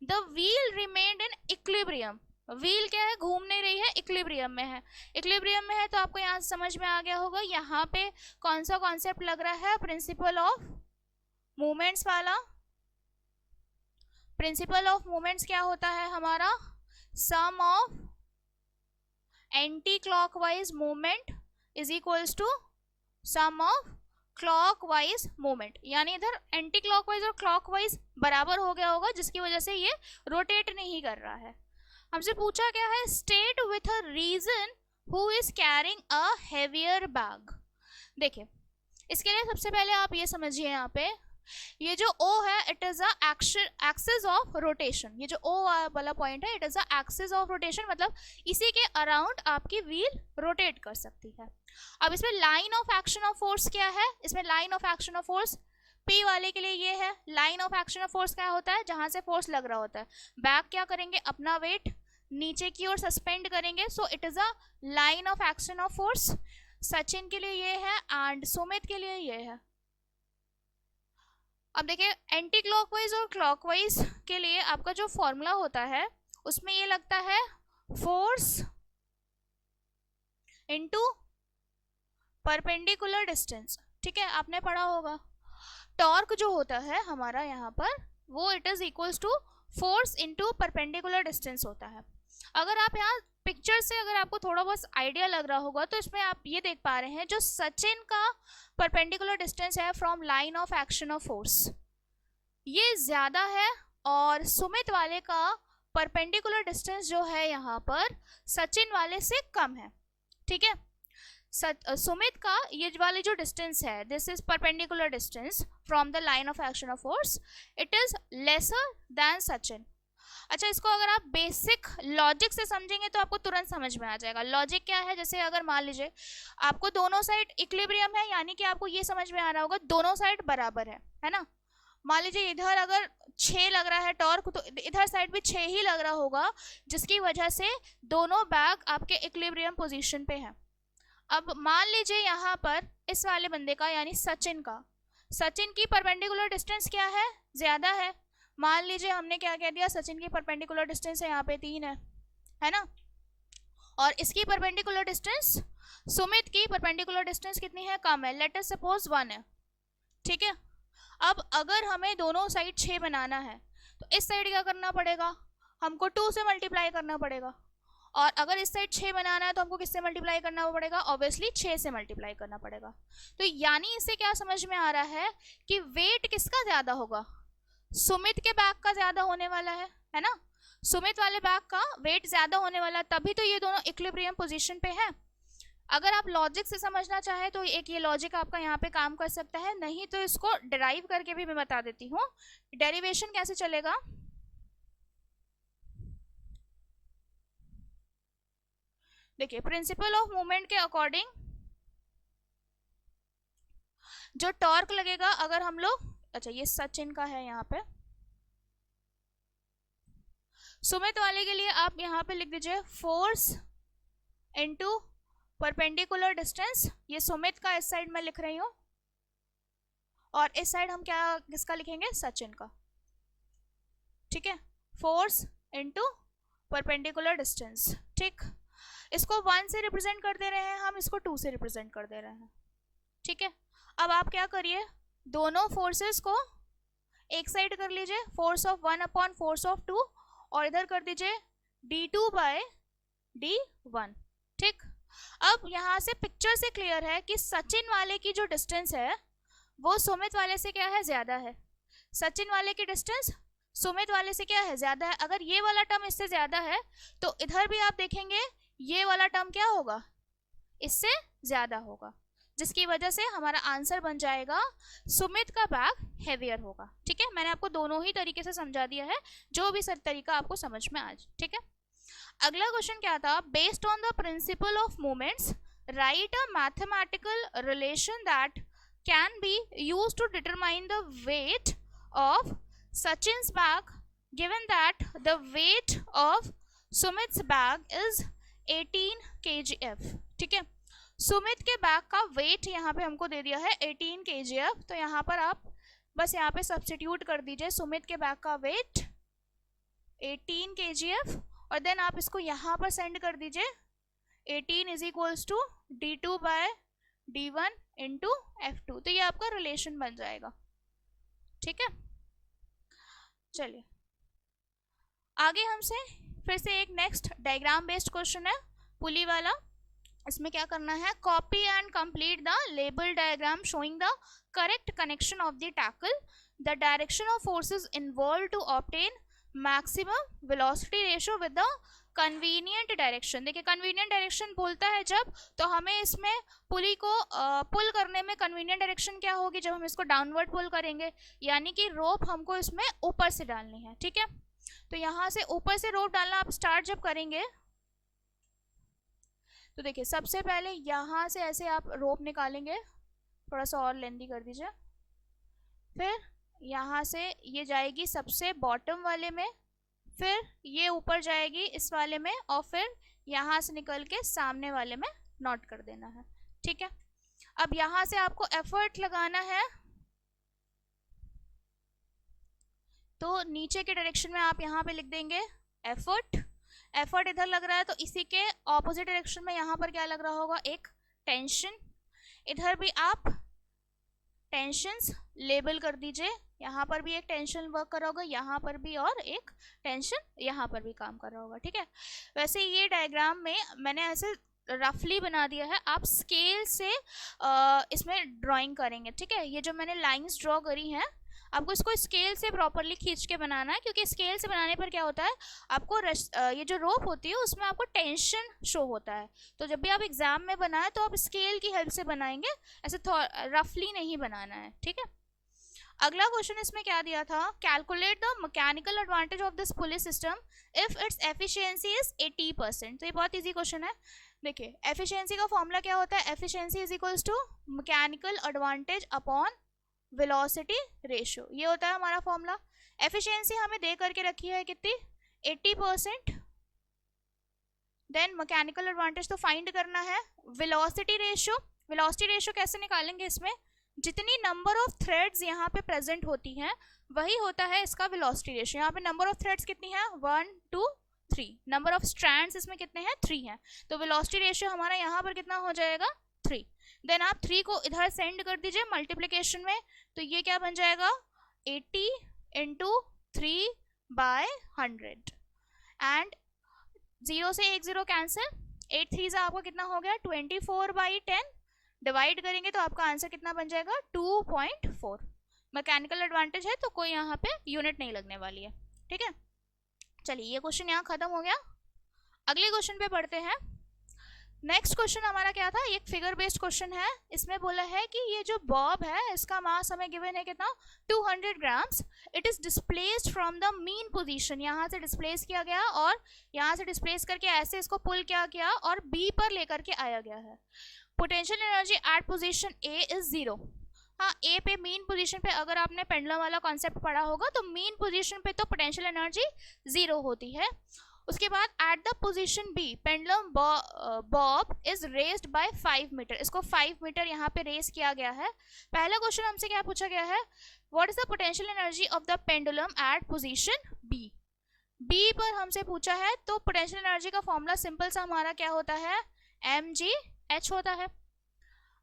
The wheel remained in equilibrium, wheel क्या है, घूम नहीं रही है, इक्विलिब्रियम में है। इक्विलिब्रियम में है तो आपको यहाँ समझ में आ गया होगा, यहाँ पे कौन सा कॉन्सेप्ट लग रहा है, प्रिंसिपल ऑफ मूवमेंट्स वाला। प्रिंसिपल ऑफ मूवमेंट्स क्या होता है हमारा, sum of anti clockwise movement is equals to sum of clockwise movement, यानी इधर एंटी क्लॉकवाइज और क्लॉकवाइज बराबर हो गया होगा, जिसकी वजह से ये रोटेट नहीं कर रहा है। हमसे पूछा क्या है, state with a reason who is carrying a heavier bag. देखिए इसके लिए सबसे पहले आप ये समझिए, यहाँ पे ये जो O है it is a axis of rotation, ये जो O वाला पॉइंट है it is a axis of rotation, मतलब इसी के अराउंड आपकी व्हील रोटेट कर सकती है। अब इसमें line of action of force क्या है, इसमें line of action of force P वाले के लिए ये है, line of action of force क्या होता है, जहां से फोर्स लग रहा होता है, बैक क्या करेंगे, अपना वेट नीचे की ओर सस्पेंड करेंगे, so it is a line of action of force. Sachin के लिए ये है एंड सुमित के लिए ये है। अब देखिए एंटी क्लॉकवाइज और क्लॉकवाइज के लिए आपका जो फॉर्मूला होता है उसमें ये लगता है फोर्स इनटू परपेंडिकुलर डिस्टेंस, ठीक है, आपने पढ़ा होगा। टॉर्क जो होता है हमारा यहाँ पर वो it is equals to force into perpendicular distance होता है। अगर आप यहाँ पिक्चर से अगर आपको थोड़ा बहुत आइडिया लग रहा होगा तो इसमें आप ये देख पा रहे हैं जो सचिन का परपेंडिकुलर डिस्टेंस है from line of action of force ये ज्यादा है, और सुमित वाले का परपेंडिकुलर डिस्टेंस जो है यहाँ पर सचिन वाले से कम है, ठीक है। सुमित का ये वाली जो डिस्टेंस है this is perpendicular distance from the line of action of force, it is lesser than Sachin. अच्छा, इसको अगर आप बेसिक लॉजिक से समझेंगे तो आपको तुरंत समझ में आ जाएगा। लॉजिक क्या है, जैसे अगर मान लीजिए आपको दोनों साइड इक्विलिब्रियम है, यानी कि आपको ये समझ में आ रहा होगा दोनों साइड बराबर है ना। मान लीजिए इधर अगर 6 लग रहा है टॉर्क तो इधर साइड भी 6 ही लग रहा होगा, जिसकी वजह से दोनों बैग आपके इक्विलिब्रियम पोजीशन पे है। अब मान लीजिए यहाँ पर इस वाले बंदे का यानी सचिन की परपेंडिकुलर डिस्टेंस क्या है, ज्यादा है। मान लीजिए हमने क्या कह दिया, सचिन की परपेंडिकुलर डिस्टेंस है यहाँ पे 3 है ना, और इसकी परपेंडिकुलर डिस्टेंस सुमित की परपेंडिकुलर डिस्टेंस कितनी है, कम है, लेट अस सपोज 1 है, ठीक है। अब अगर हमें दोनों साइड 6 बनाना है तो इस साइड क्या करना पड़ेगा, हमको 2 से मल्टीप्लाई करना पड़ेगा, और अगर इस साइड 6 बनाना है तो हमको किससे मल्टीप्लाई करना पड़ेगा, ऑब्वियसली 6 से मल्टीप्लाई करना पड़ेगा। तो यानी इससे क्या समझ में आ रहा है कि वेट किसका ज्यादा होगा, सुमित के बैग का ज्यादा होने वाला है ना। सुमित वाले बैग का वेट ज्यादा होने वाला है, तभी तो ये दोनों इक्विलिब्रियम पोजीशन पे है। अगर आप लॉजिक से समझना चाहे तो एक ये लॉजिक आपका यहाँ पे काम कर सकता है, नहीं तो इसको डिराइव करके भी मैं बता देती हूँ। डेरिवेशन कैसे चलेगा, देखिए प्रिंसिपल ऑफ मूवमेंट के अकॉर्डिंग जो टॉर्क लगेगा, अगर हम लोग, अच्छा ये सचिन का है यहाँ पे, सुमित वाले के लिए आप यहाँ पे लिख दीजिए फोर्स इनटू परपेंडिकुलर डिस्टेंस। ये सुमित का इस साइड में लिख रही हूँ, और इस साइड हम क्या किसका लिखेंगे, सचिन का, ठीक है। फोर्स इनटू परपेंडिकुलर डिस्टेंस, ठीक। इसको 1 से रिप्रेजेंट कर दे रहे हैं हम, इसको 2 से रिप्रेजेंट कर दे रहे हैं, ठीक है। अब आप क्या करिए, दोनों फोर्सेस को एक साइड कर लीजिए, force of 1 upon force of 2, और इधर कर दीजिए d2 बाय d1, ठीक। अब यहाँ से पिक्चर से क्लियर है कि सचिन वाले की जो डिस्टेंस है वो सुमित वाले से क्या है, ज्यादा है। सचिन वाले की डिस्टेंस सुमित वाले से क्या है, ज्यादा है। अगर ये वाला टर्म इससे ज्यादा है तो इधर भी आप देखेंगे ये वाला टर्म क्या होगा, इससे ज्यादा होगा, जिसकी वजह से हमारा आंसर बन जाएगा सुमित का बैग हेवियर होगा, ठीक है। मैंने आपको दोनों ही तरीके से समझा दिया है, जो भी सर तरीका आपको समझ में आज, ठीक है। अगला क्वेश्चन क्या था, based on the principle of movements write a mathematical relation that can be used to determine the weight of Sachin's bag given that the weight of Sumit's bag is 18 kgf, ठीक है। सुमित के बैग का वेट यहाँ पे हमको दे दिया है 18 kgf, तो यहाँ पर आप बस यहाँ पे सब्स्टिट्यूट कर दीजिए सुमित के बैग का वेट 18 kgf, और देन आप इसको यहाँ पर सेंड कर दीजिए 18 is equals to d2 by d1 into f2, तो ये आपका रिलेशन बन जाएगा, ठीक है। चलिए आगे हमसे फिर से एक नेक्स्ट डायग्राम बेस्ड क्वेश्चन है, पुली वाला। इसमें क्या करना है, copy and complete the label diagram showing the correct connection of the tackle, the direction of forces involve to obtain maximum velocity ratio with the convenient direction. देखिए convenient direction बोलता है जब, तो हमें इसमें पुली को पुल करने में कन्वीनियंट डायरेक्शन क्या होगी, जब हम इसको डाउनवर्ड पुल करेंगे, यानी कि रोप हमको इसमें ऊपर से डालनी है, ठीक है। तो यहाँ से ऊपर से रोप डालना आप स्टार्ट जब करेंगे, तो देखिए सबसे पहले यहाँ से ऐसे आप रोप निकालेंगे, थोड़ा सा और लेंदी कर दीजिए, फिर यहाँ से ये जाएगी सबसे बॉटम वाले में, फिर ये ऊपर जाएगी इस वाले में, और फिर यहाँ से निकल के सामने वाले में नॉट कर देना है, ठीक है। अब यहाँ से आपको एफर्ट लगाना है, तो नीचे के डायरेक्शन में आप यहाँ पे लिख देंगे एफर्ट। एफर्ट इधर लग रहा है तो इसी के ऑपोजिट डायरेक्शन में यहाँ पर क्या लग रहा होगा, एक टेंशन। इधर भी आप टेंशंस लेबल कर दीजिए, यहाँ पर भी एक टेंशन वर्क कर रहा होगा, यहाँ पर भी, और एक टेंशन यहाँ पर भी काम कर रहा होगा, ठीक है। वैसे ये डायग्राम में मैंने ऐसे रफली बना दिया है, आप स्केल से इसमें ड्राइंग करेंगे, ठीक है। ये जो मैंने लाइंस ड्रॉ करी हैं, आपको इसको स्केल से प्रॉपरली खींच के बनाना है, क्योंकि स्केल से बनाने पर क्या होता है, आपको ये जो रोप होती है उसमें आपको टेंशन शो होता है, तो जब भी आप एग्जाम में बनाए तो आप स्केल की हेल्प से बनाएंगे, ऐसे रफली नहीं बनाना है, ठीक है। अगला क्वेश्चन इसमें क्या दिया था, calculate the mechanical advantage of this pulley system if its efficiency is 80%। तो ये बहुत इजी क्वेश्चन है। देखिए एफिशिएंसी का फॉर्मूला क्या होता है, efficiency is equals to mechanical advantage upon velocity ratio, ये होता है हमारा फॉर्मूला। एफिशिएंसी हमें दे करके रखी है कितनी, 80%, देन मैकेनिकल एडवांटेज तो फाइंड करना है। वेलोसिटी रेशियो, वेलोसिटी रेशियो कैसे निकालेंगे, इसमें जितनी नंबर ऑफ थ्रेड्स यहाँ पे प्रेजेंट होती हैं वही होता है इसका वेलोसिटी रेशियो। यहाँ पे नंबर ऑफ थ्रेड्स कितनी है, 1 2 3, नंबर ऑफ स्ट्रैंड्स इसमें कितने हैं, 3 हैं, तो वेलोसिटी रेशियो हमारा यहाँ पर कितना हो जाएगा, 3। देन आप 3 को इधर सेंड कर दीजिए मल्टीप्लिकेशन में, तो ये क्या बन जाएगा, 80 इंटू 3 बाय 100, एंड 0 से 1 0 कैंसिल, 8 3 आपका कितना हो गया, 24/10, डिवाइड करेंगे तो आपका आंसर कितना बन जाएगा, 2.4। मैकेनिकल एडवांटेज है तो कोई यहाँ पे यूनिट नहीं लगने वाली है, ठीक है। चलिए ये क्वेश्चन यहाँ खत्म हो गया। अगले क्वेश्चन पे पढ़ते हैं। नेक्स्ट क्वेश्चन हमारा क्या था, एक फिगर बेस्ड क्वेश्चन है। इसमें बोला है कि ये जो बॉब है इसका मास हमें गिवन है कितना, 200 grams. It is displaced from the mean position, यहाँ से डिस्प्लेस किया गया और यहाँ से डिस्प्लेस करके ऐसे इसको पुल किया और बी पर लेकर के आया गया है। Potential energy at position A is 0। हाँ, ए पे मीन पोजीशन पे अगर आपने पेंडुलम वाला कॉन्सेप्ट पढ़ा होगा तो मीन पोजीशन पे तो पोटेंशियल एनर्जी 0 होती है। उसके बाद at the position B pendulum bob is raised by 5 metre, इसको 5 मीटर यहाँ पे रेस किया गया है। पहला क्वेश्चन हमसे क्या पूछा गया है, what is the potential energy of the pendulum at position B. B पर हमसे पूछा है तो पोटेंशियल एनर्जी का फॉर्मूला सिंपल सा हमारा क्या होता है, mgh होता है।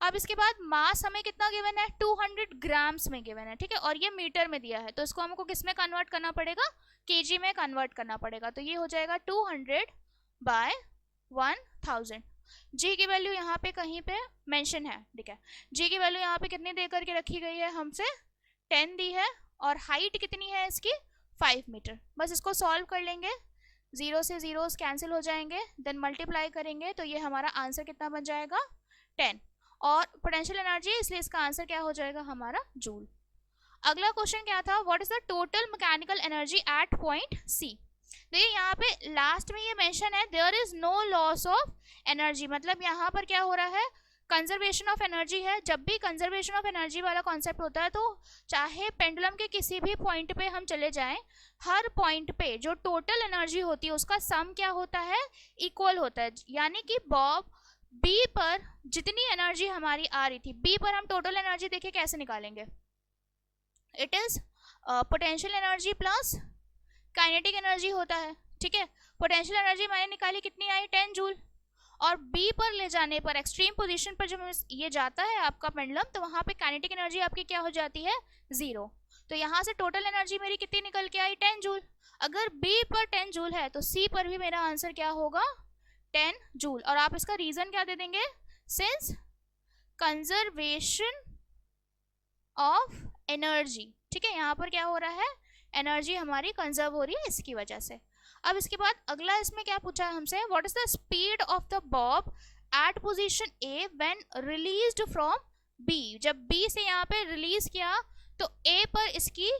अब इसके बाद मास हमें कितना गिवन है, 200 ग्राम्स में गिवन है, ठीक है, और ये मीटर में दिया है तो इसको हमको किस में कन्वर्ट करना पड़ेगा, केजी में कन्वर्ट करना पड़ेगा। तो ये हो जाएगा 200 बाय 1000। जी की वैल्यू यहाँ पे कहीं पे मेंशन है, ठीक है। जी की वैल्यू यहाँ पे कितनी दे करके रखी गई है, हमसे 10 दी है और हाइट कितनी है इसकी 5 मीटर। बस इसको सॉल्व कर लेंगे, 0 से 0 कैंसिल हो जाएंगे, देन मल्टीप्लाई करेंगे तो ये हमारा आंसर कितना बन जाएगा 10। और पोटेंशियल एनर्जी इसलिए इसका आंसर क्या हो जाएगा हमारा जूल। अगला क्वेश्चन क्या था, what is the total mechanical energy at point C. देखिए यहाँ पे लास्ट में ये मेंशन है there is no loss of energy, मतलब यहाँ पर क्या हो रहा है, कंजर्वेशन ऑफ एनर्जी है। जब भी कंजर्वेशन ऑफ एनर्जी वाला कॉन्सेप्ट होता है तो चाहे पेंडुलम के किसी भी पॉइंट पे हम चले जाएं, हर पॉइंट पे जो टोटल एनर्जी होती है उसका सम क्या होता है, इक्वल होता है। यानी कि बॉब बी पर जितनी एनर्जी हमारी आ रही थी, बी पर हम टोटल एनर्जी देखिए कैसे निकालेंगे, it is potential energy plus kinetic energy होता है, ठीक है। पोटेंशियल एनर्जी मैंने निकाली कितनी आई 10 जूल, और बी पर ले जाने पर एक्सट्रीम पोजीशन पर जब ये जाता है आपका पेंडुलम तो वहां पे काइनेटिक एनर्जी आपकी क्या हो जाती है 0। तो यहाँ से टोटल एनर्जी मेरी कितनी निकल के आई 10 जूल। अगर बी पर 10 जूल है तो सी पर भी मेरा आंसर क्या होगा 10 जूल। और आप इसका रीजन क्या दे देंगे, सिंस कंजर्वेशन ऑफ एनर्जी, ठीक है, यहाँ पर क्या हो रहा है, एनर्जी हमारी कंजर्व हो रही है इसकी वजह से। अब इसके बाद अगला इसमें क्या पूछा है हमसे, what is the speed of the bob at position A when released from B. जब बी से यहाँ पे रिलीज किया तो ए पर इसकी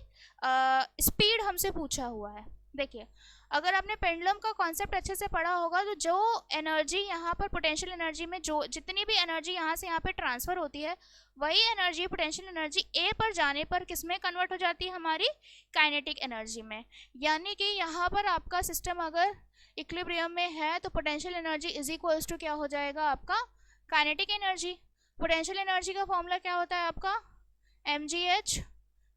स्पीड हमसे पूछा हुआ है। देखिए अगर आपने पेंडुलम का कॉन्सेप्ट अच्छे से पढ़ा होगा तो जो एनर्जी यहाँ पर पोटेंशियल एनर्जी में जो जितनी भी एनर्जी यहाँ से यहाँ पे ट्रांसफर होती है वही एनर्जी पोटेंशियल एनर्जी ए पर जाने पर किस में कन्वर्ट हो जाती है, हमारी काइनेटिक एनर्जी में। यानी कि यहाँ पर आपका सिस्टम अगर इक्विलिब्रियम में है तो potential energy is equals to क्या हो जाएगा आपका काइनेटिक एनर्जी। पोटेंशियल एनर्जी का फॉर्मूला क्या होता है आपका mgh,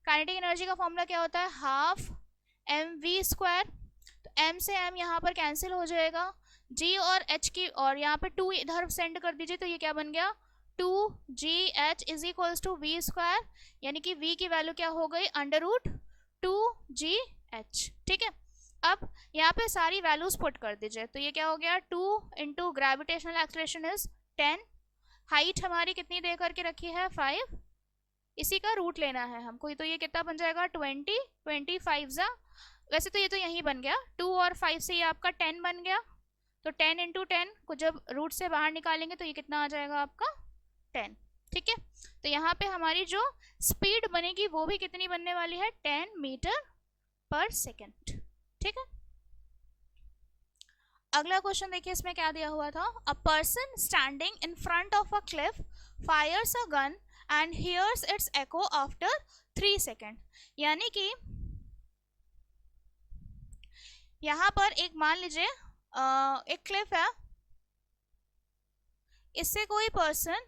काइनेटिक एनर्जी का फॉर्मूला क्या होता है हाफ mv²। तो m से m यहाँ पर कैंसिल हो जाएगा, g और h की और यहाँ पे 2 इधर सेंड कर दीजिए तो ये क्या बन गया 2gh is equals to v², यानी कि v की वैल्यू क्या हो गई √2gh, ठीक है। अब यहाँ पे सारी वैल्यूज पुट कर दीजिए तो ये क्या हो गया 2 into gravitational acceleration is 10, height हमारी कितनी दे करके रखी है 5, इसी का रूट लेना है हमको, तो ये कितना बन जाएगा 20, 25 जा, वैसे तो ये तो यही बन गया 2 और 5 से ये आपका 10 बन गया, तो 10 इंटू 10 को जब रूट से बाहर निकालेंगे तो ये कितना आ जाएगा आपका 10, ठीक है। तो यहाँ पे हमारी जो स्पीड बनेगी वो भी कितनी बनने वाली है 10 मीटर पर सेकेंड, ठीक है। अगला क्वेश्चन देखिए इसमें क्या दिया हुआ था, a person standing in front of a cliff fires a gun and hears its echo after 3 second. यानी कि यहाँ पर एक मान लीजिए एक क्लिफ है, इससे कोई पर्सन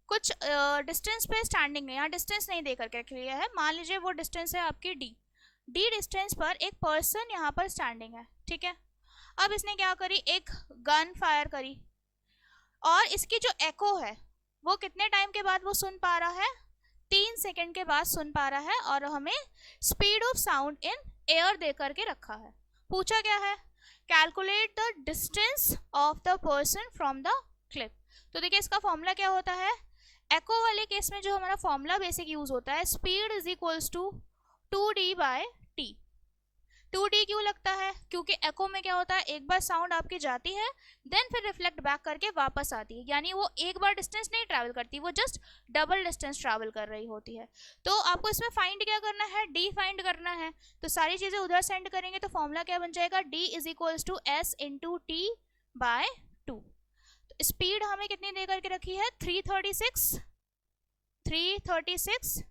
कुछ डिस्टेंस पे स्टैंडिंग है, यहाँ डिस्टेंस नहीं दे करके रख लिया है, मान लीजिए वो डिस्टेंस है आपकी डी डिस्टेंस पर एक पर्सन यहाँ पर स्टैंडिंग है, ठीक है। अब इसने क्या करी, एक गन फायर करी और इसकी जो एको है वो कितने टाइम के बाद वो सुन पा रहा है 3 सेकेंड के बाद सुन पा रहा है, और हमें speed of sound in air दे करके रखा है। पूछा क्या है, calculate the distance of the person from the cliff. तो देखिए इसका फॉर्मूला क्या होता है, एको वाले केस में जो हमारा फॉर्मूला बेसिक यूज होता है speed is equals to 2d by T. 2d क्यों लगता है? क्योंकि एको में क्या होता है, एक बार साउंड आपकी जाती है देन फिर रिफ्लेक्ट बैक करके वापस आती है, यानी वो एक बार डिस्टेंस नहीं ट्रैवल करती, वो जस्ट डबल डिस्टेंस ट्रैवल कर रही होती है। तो आपको इसमें फाइंड क्या करना है, डी फाइंड करना है। तो सारी चीजें उधर सेंड करेंगे तो फॉर्मूला क्या बन जाएगा, d is equals to S into T by 2। तो स्पीड हमें कितनी दे करके रखी है, 336।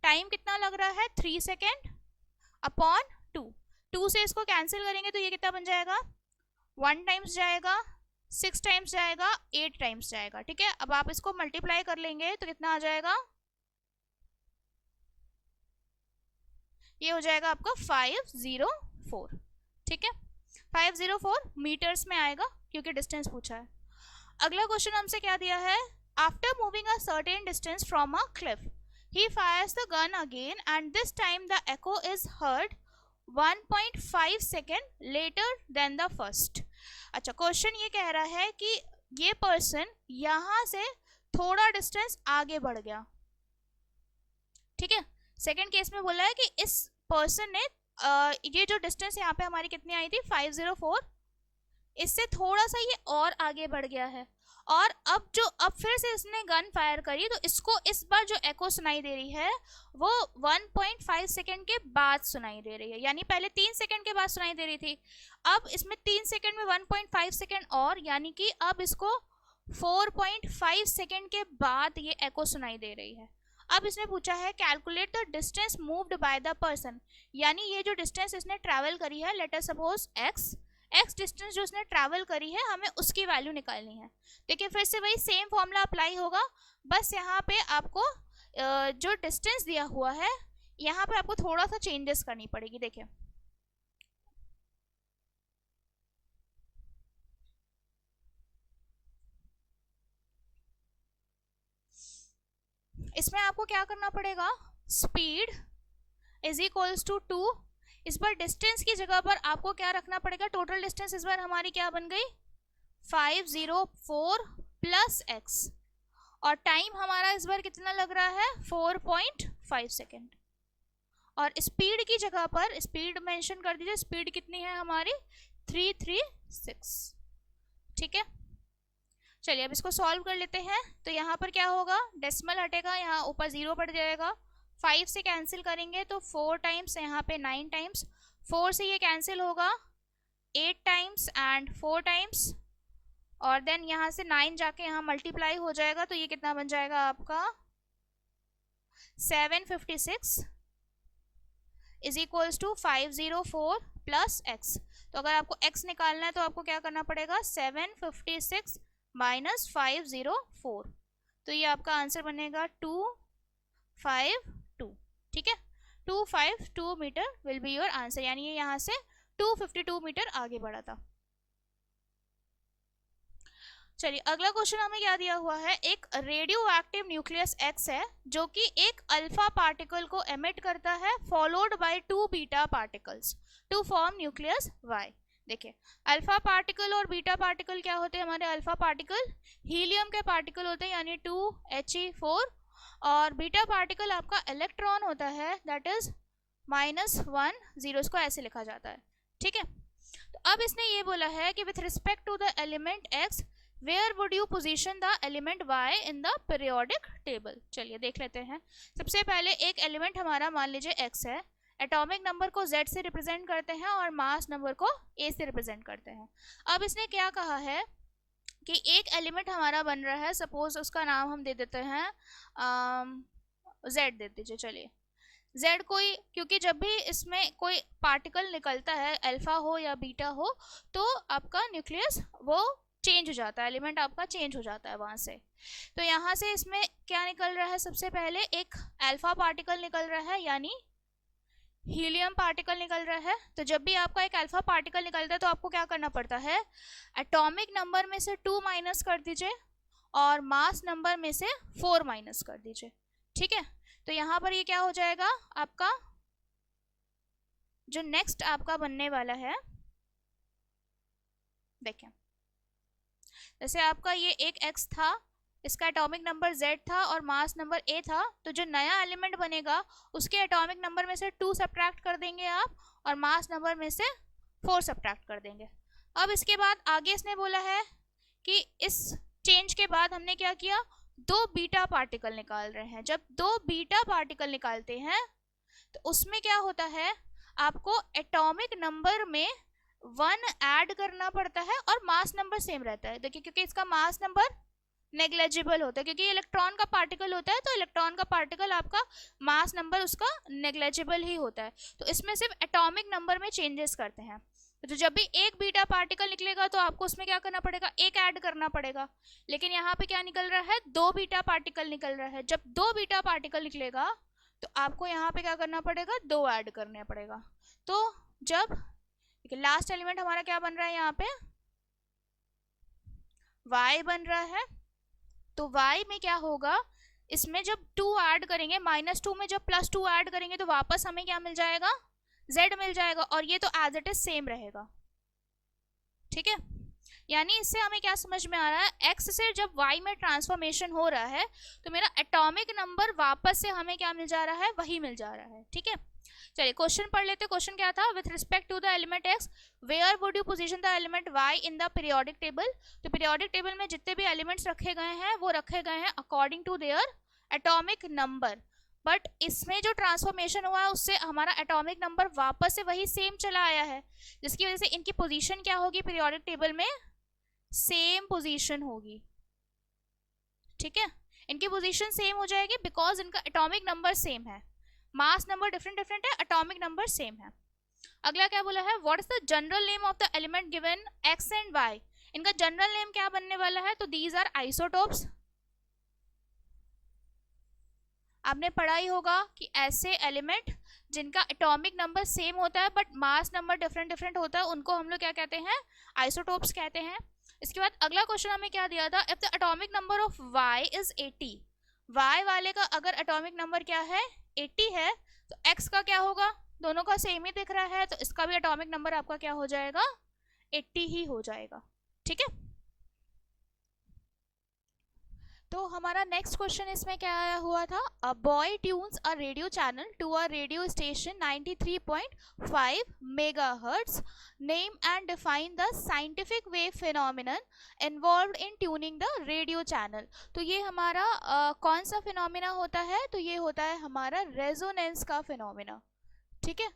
टाइम कितना लग रहा है, 3 सेकेंड अपॉन 2। 2 से इसको कैंसिल करेंगे तो ये कितना बन जाएगा, 1 टाइम्स जाएगा, 6 टाइम्स जाएगा, 8 टाइम्स जाएगा। ठीक है, अब आप इसको मल्टीप्लाई कर लेंगे तो कितना आ जाएगा, ये हो जाएगा आपका 504। ठीक है, 504 मीटर्स में आएगा क्योंकि डिस्टेंस पूछा है। अगला क्वेश्चन हमसे क्या दिया है, after moving a certain distance from a cliff he fires the gun again and this time the echo is heard 1.5 second later than the first। अच्छा, क्वेश्चन ये कह रहा है कि ये पर्सन यहां से थोड़ा डिस्टेंस आगे बढ़ गया। ठीक है, सेकेंड केस में बोला है कि इस पर्सन ने ये जो डिस्टेंस यहाँ पे हमारी कितनी आई थी 504, इससे थोड़ा सा ये और आगे बढ़ गया है और अब फिर से इसने गन फायर करी तो इसको इस बार जो एको सुनाई दे रही है वो 1.5 सेकेंड के बाद सुनाई दे रही है, यानी पहले 3 सेकेंड के बाद सुनाई दे रही थी, अब इसमें 3 सेकेंड में 1.5 सेकेंड और, यानी कि अब इसको 4.5 सेकेंड के बाद ये एको सुनाई दे रही है। अब इसने पूछा है calculate the distance moved by the person, यानी ये जो डिस्टेंस इसने ट्रैवल करी है, let us suppose x distance जो उसने ट्रैवल करी है, हमें उसकी वैल्यू निकालनी है। देखिए फिर से वही सेम फॉर्मूला अप्लाई होगा, बस यहाँ पे आपको जो डिस्टेंस दिया हुआ है यहाँ पे आपको थोड़ा सा चेंजेस करनी पड़ेगी। देखिए इसमें आपको क्या करना पड़ेगा, स्पीड इज इक्वल्स टू 2, इस बार डिस्टेंस की जगह पर आपको क्या रखना पड़ेगा, टोटल डिस्टेंस इस बार हमारी क्या बन गई 504 प्लस एक्स, और टाइम हमारा इस बार कितना लग रहा है 4.5 सेकेंड, और स्पीड की जगह पर स्पीड मेंशन कर दीजिए, स्पीड कितनी है हमारी 336। ठीक है, चलिए अब इसको सॉल्व कर लेते हैं। तो यहाँ पर क्या होगा, डेसिमल हटेगा, यहाँ ऊपर 0 पड़ जाएगा, 5 से कैंसिल करेंगे तो 4 टाइम्स, यहाँ पे 9 टाइम्स, 4 से ये कैंसिल होगा 8 टाइम्स एंड 4 टाइम्स, और देन यहाँ से 9 जाके यहाँ मल्टीप्लाई हो जाएगा तो ये कितना बन जाएगा आपका 756 is equals to 504 plus X. तो अगर आपको x निकालना है तो आपको क्या करना पड़ेगा, 756 माइनस 504, तो ये आपका आंसर बनेगा 252। ठीक है, 252 metre will be your answer, यानी ये यहाँ से 252 मीटर आगे बढ़ा था। चलिए अगला क्वेश्चन हमें क्या दिया हुआ है, एक रेडियो एक्टिव न्यूक्लियस एक्स है जो कि एक अल्फा पार्टिकल को एमिट करता है followed by 2 beta particles to form nucleus Y. देखिए अल्फा पार्टिकल और बीटा पार्टिकल क्या होते हैं, हमारे अल्फा पार्टिकल हीलियम के पार्टिकल होते हैं यानी 2He4, और बीटा पार्टिकल आपका इलेक्ट्रॉन होता है दैट इज -1 इसको ऐसे लिखा जाता है। ठीक है, तो अब इसने ये बोला है कि with respect to the element X where would you position the element Y in the periodic table. चलिए देख लेते हैं। सबसे पहले एक एलिमेंट हमारा मान लीजिए एक्स है, एटॉमिक नंबर को z से रिप्रेजेंट करते हैं और मास नंबर को a से रिप्रेजेंट करते हैं। अब इसने क्या कहा है कि एक एलिमेंट हमारा बन रहा है, सपोज उसका नाम हम दे देते हैं z दे दीजिए। चलिए z कोई, क्योंकि जब भी इसमें कोई पार्टिकल निकलता है अल्फा हो या बीटा हो तो आपका न्यूक्लियस वो चेंज हो जाता है, एलिमेंट आपका चेंज हो जाता है वहां से। तो यहाँ से इसमें क्या निकल रहा है, सबसे पहले एक अल्फा पार्टिकल निकल रहा है यानी हीलियम पार्टिकल निकल रहा है। तो जब भी आपका एक अल्फा पार्टिकल निकलता है तो आपको क्या करना पड़ता है, एटॉमिक नंबर में से 2 माइनस कर दीजिए और मास नंबर में से 4 माइनस कर दीजिए। ठीक है, तो यहाँ पर ये क्या हो जाएगा, आपका जो नेक्स्ट आपका बनने वाला है, देखें जैसे आपका ये एक x था, इसका एटॉमिक नंबर z था और मास नंबर a था, तो जो नया एलिमेंट बनेगा उसके एटॉमिक नंबर में से 2 सब्ट्रैक्ट कर देंगे आप और मास नंबर में से 4 सब्ट्रैक्ट कर देंगे। अब इसके बाद आगे इसने बोला है कि इस चेंज के बाद हमने क्या किया, 2 बीटा पार्टिकल निकाल रहे हैं। जब 2 बीटा पार्टिकल निकालते हैं तो उसमें क्या होता है, आपको एटॉमिक नंबर में 1 ऐड करना पड़ता है और मास नंबर सेम रहता है। देखिए क्योंकि इसका मास नंबर नेग्लेजिबल होता है, क्योंकि इलेक्ट्रॉन का पार्टिकल होता है, तो इलेक्ट्रॉन का पार्टिकल आपका मास नंबर उसका नेग्लेजिबल ही होता है। तो इसमें सिर्फ एटॉमिक नंबर में चेंजेस करते हैं। तो जब भी एक बीटा पार्टिकल निकलेगा तो आपको उसमें क्या करना पड़ेगा, 1 ऐड करना पड़ेगा। लेकिन यहाँ पे क्या निकल रहा है, 2 बीटा पार्टिकल निकल रहा है। जब 2 बीटा पार्टिकल निकलेगा तो आपको यहाँ पे क्या करना पड़ेगा, 2 ऐड करना पड़ेगा। तो जब लास्ट एलिमेंट हमारा क्या बन रहा है, यहाँ पे y बन रहा है, तो y में क्या होगा, इसमें जब 2 ऐड करेंगे, -2 में जब +2 ऐड करेंगे तो वापस हमें क्या मिल जाएगा, z मिल जाएगा, और ये तो एज इट इज सेम रहेगा। ठीक है, यानी इससे हमें क्या समझ में आ रहा है, x से जब y में ट्रांसफॉर्मेशन हो रहा है तो मेरा एटॉमिक नंबर वापस से हमें क्या मिल जा रहा है, वही मिल जा रहा है। ठीक है, चलिए क्वेश्चन पढ़ लेते हैं। क्वेश्चन क्या था, with respect to the element x where would you position the element y in the periodic table. तो पीरियोडिक टेबल में जितने भी एलिमेंट्स रखे गए हैं वो रखे गए हैं according to their atomic number, but इसमें जो ट्रांसफॉर्मेशन हुआ है उससे हमारा एटॉमिक नंबर वापस से वही सेम चला आया है, जिसकी वजह से इनकी पोजीशन क्या होगी, पीरियोडिक टेबल में सेम पोजीशन होगी। ठीक है, इनकी पोजीशन सेम हो जाएगी बिकॉज इनका एटॉमिक नंबर सेम है, मास नंबर डिफरेंट डिफरेंट है, एटॉमिक नंबर सेम है। अगला क्या बोला है, what is the general name of the element given x and y। इनका जनरल नेम क्या बनने वाला है, तो दीज आर आइसोटोप्स। आपने पढ़ा ही होगा कि ऐसे एलिमेंट जिनका एटॉमिक नंबर सेम होता है but mass number different different होता है उनको हम लोग क्या कहते हैं, आइसोटोप्स कहते हैं। इसके बाद अगला क्वेश्चन हमें क्या दिया था, if the atomic number of y is 80, y वाले का अगर एटॉमिक नंबर क्या है 80 है तो x का क्या होगा, दोनों का सेम ही दिख रहा है तो इसका भी एटॉमिक नंबर आपका क्या हो जाएगा, 80 ही हो जाएगा। ठीक है, तो हमारा नेक्स्ट क्वेश्चन इसमें क्या आया हुआ था, a boy tunes a radio channel to a radio station 93.5 megahertz, name and define the scientific wave phenomenon involved in tuning the radio channel. तो ये हमारा कौन सा फिनोमिना होता है, तो ये होता है हमारा रेजोनेंस का फिनोमिना। ठीक है,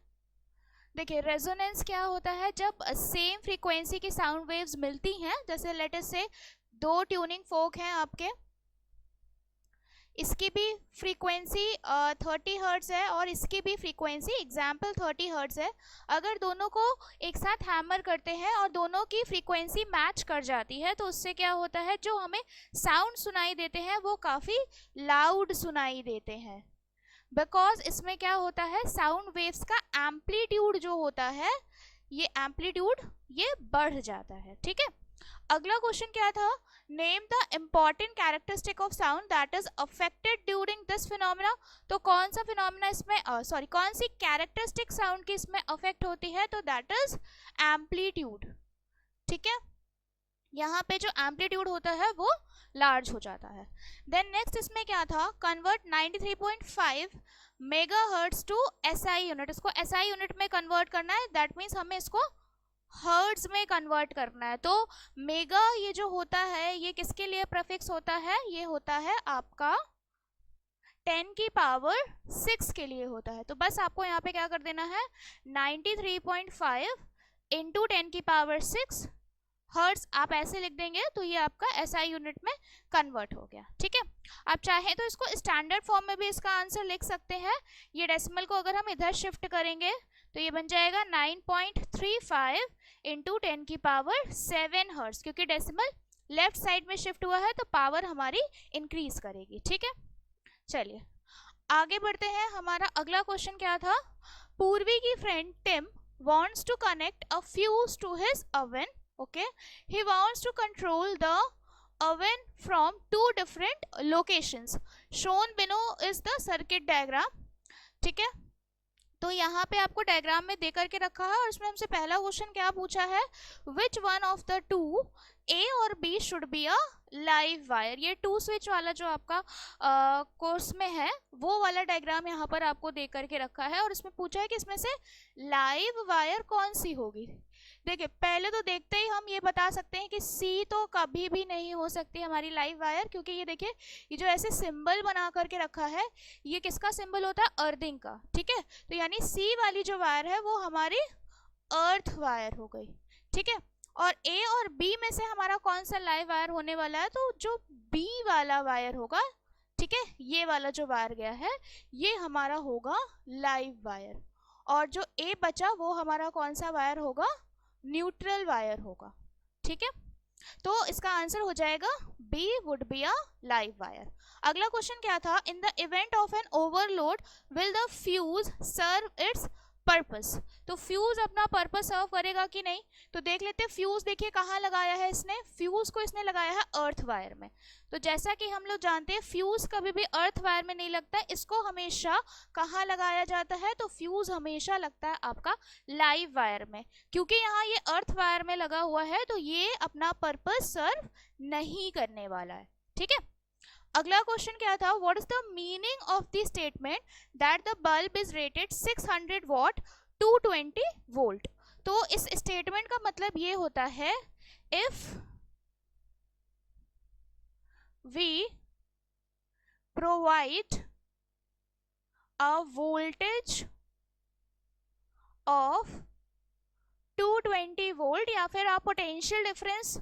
देखिए रेजोनेंस क्या होता है, जब सेम फ्रीक्वेंसी की साउंड वेव्स मिलती हैं, जैसे लेट अस से 2 ट्यूनिंग फोक हैं आपके, इसकी भी फ्रीक्वेंसी 30 हर्ट्ज है और इसकी भी फ्रीक्वेंसी एग्जाम्पल 30 हर्ट्ज है। अगर दोनों को एक साथ हैमर करते हैं और दोनों की फ्रीक्वेंसी मैच कर जाती है तो उससे क्या होता है, जो हमें साउंड सुनाई देते हैं वो काफ़ी लाउड सुनाई देते हैं, बिकॉज इसमें क्या होता है, साउंड वेव्स का एम्पलीट्यूड जो होता है, ये एम्पलीट्यूड ये बढ़ जाता है। ठीक है, अगला क्वेश्चन क्या था, name the important characteristic of sound that is affected during this phenomena. तो कौन सा फिनोमिना इसमें कौन सी कैरेक्टरिस्टिक साउंड की इसमें अफेक्ट होती है, तो दैट इज एम्पलीट्यूड। ठीक है, यहाँ पे जो एम्पलीट्यूड होता है वो लार्ज हो जाता है। देन नेक्स्ट इसमें क्या था, convert 93.5 megahertz to SI unit. इसको SI यूनिट में कन्वर्ट करना है, दैट मीन्स हमें इसको हर्ट्ज में कन्वर्ट करना है। तो मेगा ये जो होता है ये किसके लिए प्रीफिक्स होता है, ये होता है आपका 10 की पावर 6 के लिए होता है। तो बस आपको यहाँ पे क्या कर देना है, 93.5 इंटू 10 की पावर 6 हर्ट्ज आप ऐसे लिख देंगे तो ये आपका SI यूनिट में कन्वर्ट हो गया। ठीक है, आप चाहें तो इसको स्टैंडर्ड फॉर्म में भी इसका आंसर लिख सकते हैं। ये डेसिमल को अगर हम इधर शिफ्ट करेंगे तो ये बन जाएगा 9.35 इंटू 10 की पावर 7 हर्ट्ज, क्योंकि डेसिमल लेफ्ट साइड में शिफ्ट हुआ है तो पावर हमारी इंक्रीज करेगी। ठीक है, चलिए आगे बढ़ते हैं। हमारा अगला क्वेश्चन क्या था, पूर्वी की friend Tim wants to connect a fuse to his oven. Okay, he wants to control the oven from 2 different locations. Shown below is the circuit diagram. ठीक है, तो यहाँ पे आपको डायग्राम में दे करके रखा है और इसमें हमसे पहला क्वेश्चन क्या पूछा है, which one of the two A और B should be a live wire. ये 2 स्विच वाला जो आपका कोर्स में है वो वाला डायग्राम यहाँ पर आपको दे करके रखा है, और इसमें पूछा है कि इसमें से लाइव वायर कौन सी होगी। देखिए पहले तो देखते ही हम ये बता सकते हैं कि C तो कभी भी नहीं हो सकती हमारी लाइव वायर, क्योंकि ये देखिए ये जो ऐसे सिंबल बना करके रखा है ये किसका सिंबल होता है, अर्थिंग का, ठीक है। तो यानी C वाली जो वायर है वो हमारी अर्थ वायर हो गई, ठीक है। और A और B में से हमारा कौन सा लाइव वायर होने वाला है, तो जो B वाला वायर होगा, ठीक है, ये वाला जो वायर गया है ये हमारा होगा लाइव वायर, और जो A बचा वो हमारा कौन सा वायर होगा, न्यूट्रल वायर होगा, ठीक है। तो इसका आंसर हो जाएगा B would be a live wire. अगला क्वेश्चन क्या था, in the event of an overload will the fuse serve its purpose. तो फ्यूज अपना पर्पस सर्व करेगा कि नहीं, तो देख लेते हैं। फ्यूज देखिए कहाँ लगाया है इसने, फ्यूज को इसने लगाया है अर्थ वायर में। तो जैसा कि हम लोग जानते हैं फ्यूज कभी भी अर्थ वायर में नहीं लगता है, इसको हमेशा कहाँ लगाया जाता है, तो फ्यूज हमेशा लगता है आपका लाइव वायर में। क्योंकि यहाँ ये अर्थ वायर में लगा हुआ है तो ये अपना पर्पस सर्व नहीं करने वाला है, ठीक है। अगला क्वेश्चन क्या था, what is the meaning of the statement that the bulb is rated 600 watt 220 volt. तो इस स्टेटमेंट का मतलब ये होता है, if we provide a voltage of 220 volt या फिर आप potential difference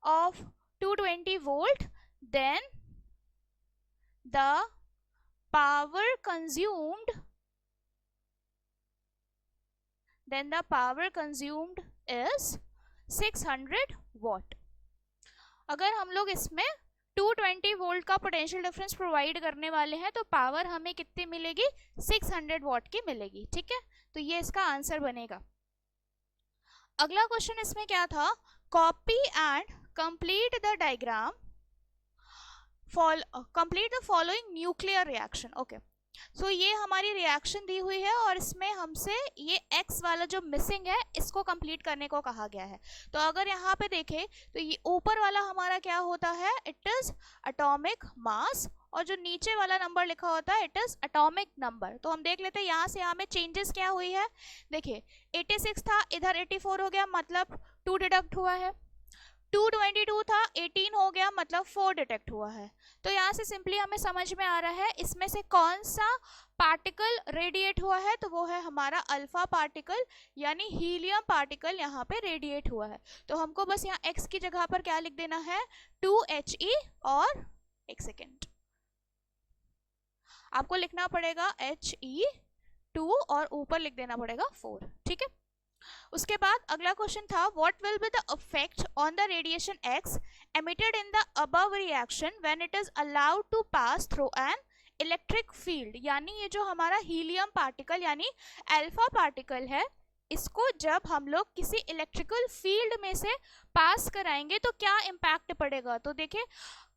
of 220 volt, then the power consumed is 600 watt. अगर हम लोग इसमें 220 वोल्ट का पोटेंशियल डिफरेंस प्रोवाइड करने वाले हैं तो पावर हमें कितनी मिलेगी, 600 वॉट की मिलेगी, ठीक है। तो ये इसका आंसर बनेगा। अगला क्वेश्चन इसमें क्या था, copy and complete the diagram, complete the following nuclear reaction. Okay, so ये हमारी रिएक्शन दी हुई है और इसमें हमसे ये X वाला जो मिसिंग है इसको कंप्लीट करने को कहा गया है। तो अगर यहाँ पे देखें तो ये ऊपर वाला हमारा क्या होता है, इट इज एटॉमिक मास, और जो नीचे वाला नंबर लिखा होता है इट इज एटॉमिक नंबर। तो हम देख लेते हैं यहाँ से यहाँ में चेंजेस क्या हुई है। देखिए 86 था, इधर 84 हो गया, मतलब 2 डिडक्ट हुआ है। 222 था, 18 हो गया, मतलब 4 डिटेक्ट हुआ है। तो यहाँ से सिंपली हमें समझ में आ रहा है इसमें से कौन सा पार्टिकल रेडिएट हुआ है, तो वो है हमारा अल्फा पार्टिकल, यानी हीलियम पार्टिकल यहाँ पे रेडिएट हुआ है। तो हमको बस यहाँ x की जगह पर क्या लिख देना है, 2He, और एक सेकेंड आपको लिखना पड़ेगा He2 और ऊपर लिख देना पड़ेगा 4, ठीक है। उसके बाद अगला क्वेश्चन था, what will be the effect on the radiation X emitted in the above reaction when it is allowed to pass through an electric field. यानी ये जो हमारा हीलियम पार्टिकल यानी अल्फा पार्टिकल है, इसको जब हम लोग किसी इलेक्ट्रिकल फील्ड में से पास कराएंगे तो क्या इम्पैक्ट पड़ेगा। तो देखिए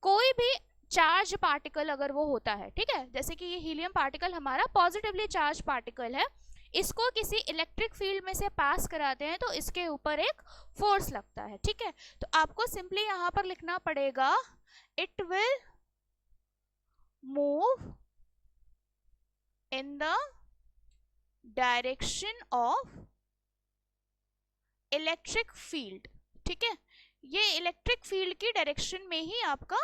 कोई भी चार्ज पार्टिकल अगर वो होता है, ठीक है, जैसे कि ये हीलियम पार्टिकल हमारा पॉजिटिवली चार्ज पार्टिकल है, इसको किसी इलेक्ट्रिक फील्ड में से पास कराते हैं तो इसके ऊपर एक फोर्स लगता है, ठीक है। तो आपको सिंपली यहां पर लिखना पड़ेगा, it will move in the direction of electric field, ठीक है। ये इलेक्ट्रिक फील्ड की डायरेक्शन में ही आपका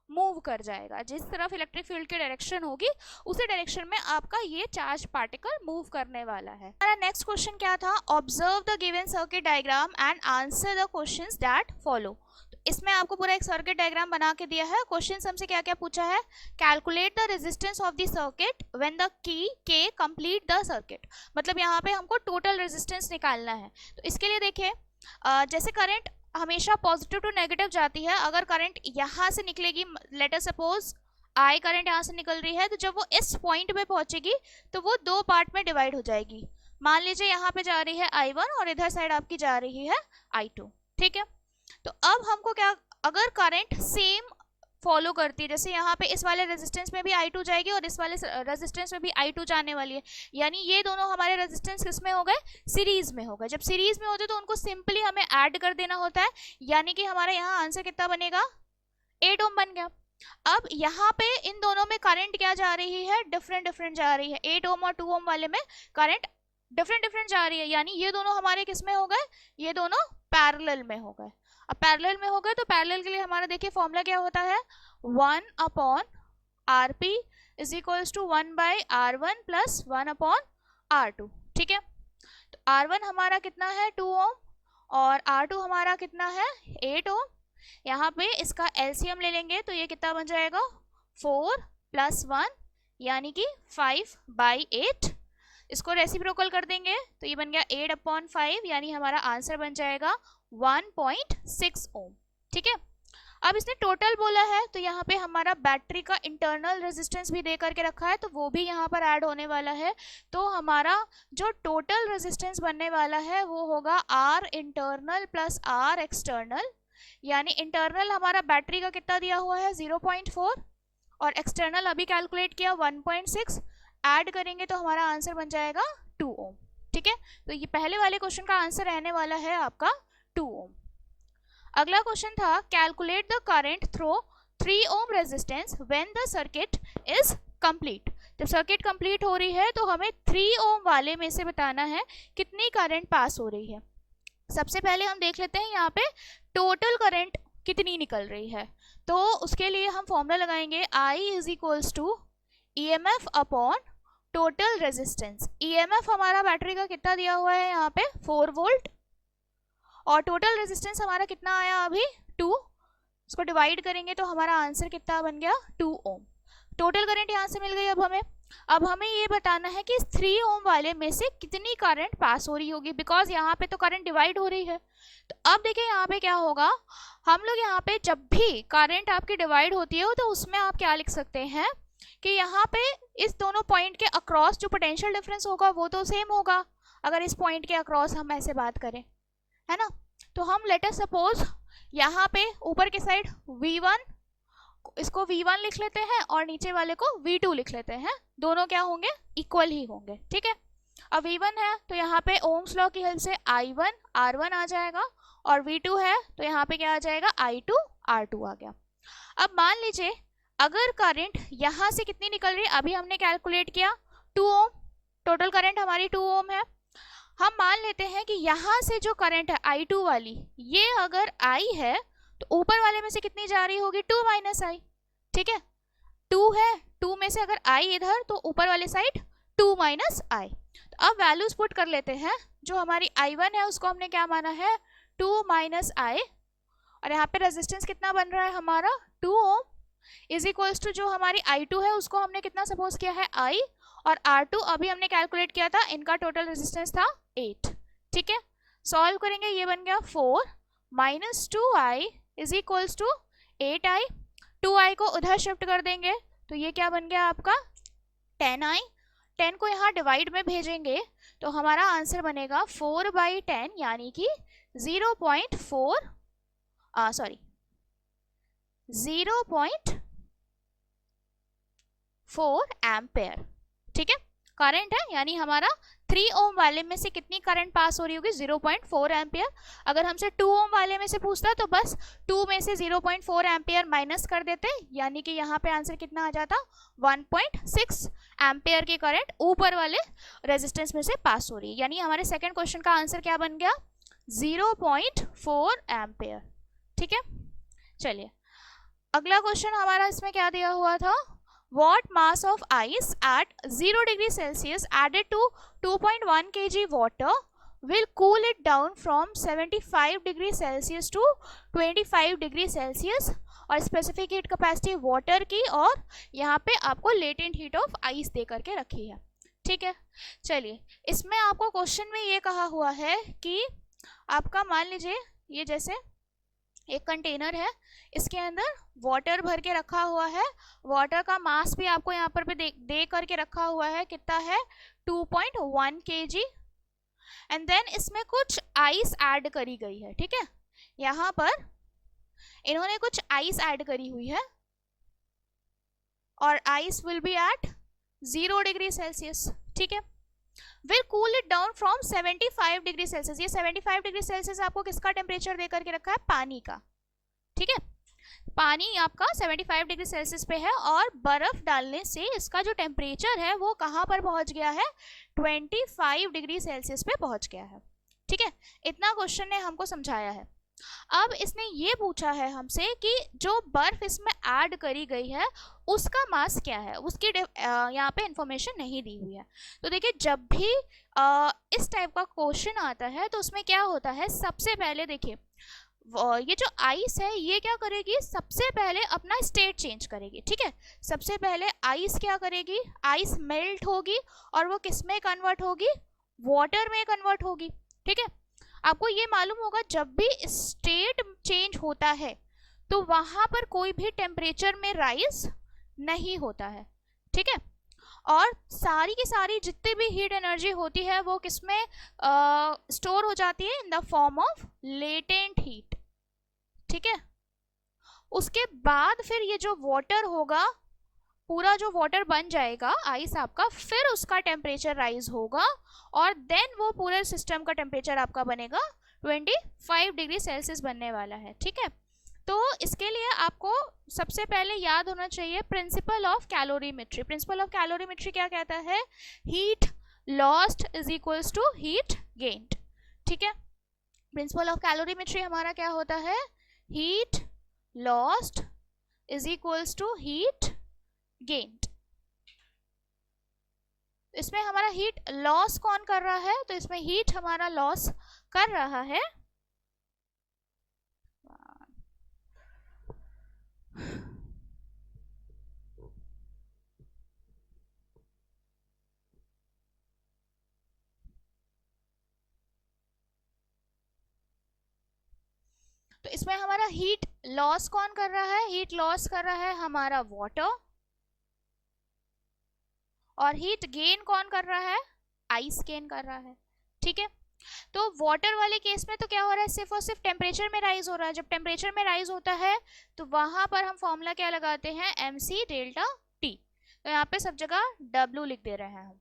मूव कर जाएगा, जिस तरफ इलेक्ट्रिक फील्ड की डायरेक्शन होगी उसी डायरेक्शन में आपका ये चार्ज पार्टिकल मूव करने वाला है। हमारा नेक्स्ट क्वेश्चन क्या था, observe the given circuit diagram and answer the questions that follow. तो इसमें आपको पूरा एक सर्किट डायग्राम बना के दिया है। क्वेश्चन हमसे क्या क्या पूछा है, calculate the resistance of the circuit when the key के कंप्लीट द सर्किट, मतलब यहाँ पे हमको टोटल रेजिस्टेंस निकालना है। तो इसके लिए देखिए जैसे करंट हमेशा पॉजिटिव टू नेगेटिव जाती है, अगर करंट यहाँ से निकलेगी, let us suppose I current यहाँ से निकल रही है, तो जब वो इस पॉइंट पे पहुंचेगी तो वो 2 पार्ट में डिवाइड हो जाएगी। मान लीजिए यहाँ पे जा रही है I1 और इधर साइड आपकी जा रही है I2, ठीक है। तो अब हमको क्या, अगर करंट सेम फॉलो करती है। जैसे यहाँ पे इस वाले रेजिस्टेंस में भी I2 जाएगी और इस वाले रेजिस्टेंस में भी I2 जाने वाली है, यानी ये दोनों हमारे रेजिस्टेंस किस में हो गए, सीरीज में हो गए। जब सीरीज में होते तो उनको सिंपली हमें ऐड कर देना होता है, यानी कि हमारा यहाँ आंसर कितना बनेगा, 8 ओम बन गया। अब यहाँ पे इन दोनों में करंट क्या जा रही है, डिफरेंट डिफरेंट जा रही है। 8 ओम और 2 ओम वाले में करंट डिफरेंट डिफरेंट जा रही है, यानी ये दोनों हमारे किस में हो गए, ये दोनों पैरेलल में हो गए। अब पैरेलल में हो गए तो पैरेलल के लिए हमारा देखिए फॉर्मूला क्या होता है, 1 upon RP is equals to 1 by R1 plus 1 upon R2। ठीक है, तो R1 हमारा कितना है 2 ओम और R2 हमारा कितना है 8 ओम। यहाँ पे इसका एलसीएम ले लेंगे तो ये कितना बन जाएगा, 4 प्लस 1 यानी कि 5 बाई 8। इसको रेसिप्रोकल कर देंगे तो ये बन गया 8 अपॉन 5, यानी हमारा आंसर बन जाएगा 1.6 ओम। ठीक है, अब इसने टोटल बोला है तो यहाँ पे हमारा बैटरी का इंटरनल रेजिस्टेंस भी दे करके रखा है, तो वो भी यहाँ पर ऐड होने वाला है। तो हमारा जो टोटल रेजिस्टेंस बनने वाला है वो होगा R internal plus R external, यानी इंटरनल हमारा बैटरी का कितना दिया हुआ है 0.4 और एक्सटर्नल अभी कैलकुलेट किया 1.6, ऐड करेंगे तो हमारा आंसर बन जाएगा 2 ओम। ठीक है, तो ये पहले वाले क्वेश्चन का आंसर रहने वाला है आपका 2 ओम। अगला क्वेश्चन था calculate the current through 3 ohm resistance when the circuit is complete. जब सर्किट कंप्लीट हो रही है तो हमें 3 ओम वाले में से बताना है कितनी करंट पास हो रही है। सबसे पहले हम देख लेते हैं यहाँ पे टोटल करंट कितनी निकल रही है, तो उसके लिए हम फॉर्मूला लगाएंगे I is equals to EMF upon total resistance. EMF हमारा बैटरी का कितना दिया हुआ है यहाँ पे 4 वोल्ट और टोटल रेजिस्टेंस हमारा कितना आया अभी 2, इसको डिवाइड करेंगे तो हमारा आंसर कितना बन गया 2 ओम। टोटल करंट यहाँ से मिल गई। अब हमें ये बताना है कि 3 ओम वाले में से कितनी करंट पास हो रही होगी, बिकॉज यहाँ पे तो करंट डिवाइड हो रही है। तो अब देखिए यहाँ पे क्या होगा, हम लोग यहाँ पे जब भी करंट आपकी डिवाइड होती है तो उसमें आप क्या लिख सकते हैं कि यहाँ पे इस दोनों पॉइंट के अक्रॉस जो पोटेंशियल डिफरेंस होगा वो तो सेम होगा, अगर इस पॉइंट के अक्रॉस हम ऐसे बात करें, है ना। तो हम लेट अस सपोज यहाँ पे ऊपर के साइड V1, इसको V1 लिख लेते हैं और नीचे वाले को V2 लिख लेते हैं, दोनों क्या होंगे इक्वल ही होंगे। ठीक है, अब V1 है तो यहाँ पे ओम्स लॉ की हेल्प से I1 R1 आ जाएगा और V2 है तो यहाँ पे क्या आ जाएगा I2 R2 आ गया। अब मान लीजिए अगर करंट यहाँ से कितनी निकल रही है, अभी हमने कैलकुलेट किया 2 ओम, टोटल करंट हमारी 2 ओम है। हम मान लेते हैं कि यहाँ से जो करंट है I2 वाली, ये अगर I है तो ऊपर वाले में से कितनी जा रही होगी 2 माइनस I। ठीक है, 2 है, 2 में से अगर I इधर तो ऊपर वाले साइड 2 माइनस I। तो अब वैल्यूज पुट कर लेते हैं, जो हमारी I1 है उसको हमने क्या माना है 2 माइनस I और यहाँ पे रेजिस्टेंस कितना बन रहा है हमारा 2 ओम इज इक्वल्स टू जो हमारी I2 है उसको हमने कितना सपोज किया है I और R2 अभी हमने कैलकुलेट किया था, इनका टोटल रेजिस्टेंस था 8। ठीक है, सॉल्व करेंगे, ये बन गया 4 minus 2I is equals to 8I। 2I को उधर शिफ्ट कर देंगे तो ये क्या बन गया आपका 10I। 10 को यहाँ डिवाइड में भेजेंगे तो हमारा आंसर बनेगा 4/10 यानी कि 0.4 एम्पेयर। ठीक है, करंट है, यानी हमारा 3 ओम वाले में से कितनी करंट पास हो रही होगी 0.4 एम्पियर। अगर हमसे 2 ओम वाले में से पूछता तो बस 2 में से 0.4 एम्पियर माइनस कर देते, यानी कि यहाँ पे आंसर कितना आ जाता 1.6 एम्पियर की करंट ऊपर वाले रेजिस्टेंस में से पास हो रही है। यानी हमारे सेकंड क्वेश्चन का आंसर क्या बन गया 0.4 एम्पियर। ठीक है, चलिए अगला क्वेश्चन हमारा इसमें क्या दिया हुआ था, what mass of ice at 0 degree Celsius added to 2.1 kg water will cool it down from 75 degree Celsius to 25 degree Celsius, और स्पेसिफिक हीट कैपेसिटी वाटर की और यहाँ पे आपको लेटेंट हीट ऑफ आइस दे करके रखी है। ठीक है, चलिए इसमें आपको क्वेश्चन में ये कहा हुआ है कि आपका मान लीजिए ये जैसे एक कंटेनर है, इसके अंदर वाटर भर के रखा हुआ है, वाटर का मास भी आपको यहाँ पर भी दे करके रखा हुआ है, कितना है 2.1 kg, एंड देन इसमें कुछ आइस ऐड करी गई है। ठीक है, यहाँ पर इन्होंने कुछ आइस ऐड करी हुई है और ice will be at 0 degree Celsius, ठीक है। Will cool it down from 75 degree Celsius. ये 75 डिग्री सेल्सियस आपको किसका टेम्परेचर दे करके रखा है? पानी का, ठीक है। पानी आपका 75 डिग्री सेल्सियस पे है और बर्फ डालने से इसका जो टेम्परेचर है वो कहाँ पर पहुंच गया है? 25 डिग्री सेल्सियस पे पहुंच गया है, ठीक है। इतना क्वेश्चन ने हमको समझाया है। अब इसने ये पूछा है हमसे कि जो बर्फ इसमें ऐड करी गई है उसका मास क्या है, उसकी यहाँ पे इंफॉर्मेशन नहीं दी हुई है। तो देखिए जब भी इस टाइप का क्वेश्चन आता है तो उसमें क्या होता है, सबसे पहले देखिए ये जो आइस है ये क्या करेगी, सबसे पहले अपना स्टेट चेंज करेगी, ठीक है। सबसे पहले आइस क्या करेगी, आइस मेल्ट होगी और वो किस में कन्वर्ट होगी? वाटर में कन्वर्ट होगी, ठीक है। आपको ये मालूम होगा जब भी स्टेट चेंज होता है तो वहां पर कोई भी टेम्परेचर में राइज नहीं होता है, ठीक है। और सारी की सारी जितनी भी हीट एनर्जी होती है वो किसमें स्टोर हो जाती है? In the form of latent heat, ठीक है। उसके बाद फिर ये जो वाटर होगा, पूरा जो वाटर बन जाएगा आइस आपका, फिर उसका टेम्परेचर राइज होगा और देन वो पूरे सिस्टम का टेम्परेचर आपका बनेगा 25 डिग्री सेल्सियस बनने वाला है, ठीक है। तो इसके लिए आपको सबसे पहले याद होना चाहिए principle of calorimetry. Principle of calorimetry क्या कहता है? Heat lost is equals to heat gained, ठीक है। प्रिंसिपल ऑफ कैलोरीमेट्री हमारा क्या होता है? Heat lost is equals to heat gained. इसमें हमारा हीट लॉस कौन कर रहा है? तो इसमें हीट हमारा लॉस कर रहा है तो इसमें हमारा हीट लॉस कौन कर रहा है? हीट लॉस कर रहा है हमारा वाटर और हीट गेन कौन कर रहा है? आइस गेन कर रहा है, ठीक है। तो वाटर वाले केस में तो क्या हो रहा है? सिर्फ और सिर्फ टेम्परेचर में राइज हो रहा है। जब टेम्परेचर में राइज होता है तो वहां पर हम फॉर्मूला क्या लगाते हैं? mc delta t। तो यहाँ पे सब जगह w लिख दे रहे हैं हम।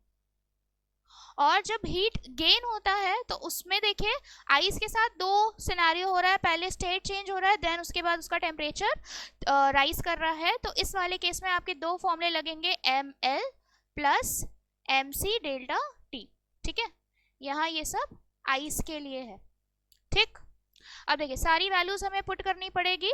और जब हीट गेन होता है तो उसमें देखिए आइस के साथ दो सिनेरियो हो रहा है, पहले स्टेट चेंज हो रहा है, देन उसके बाद उसका टेम्परेचर राइज कर रहा है। तो इस वाले केस में आपके दो फॉर्मूले लगेंगे, ml plus mc delta t, ठीक है। यहाँ ये सब आइस के लिए है, ठीक। अब देखिए सारी वैल्यूज हमें पुट करनी पड़ेगी।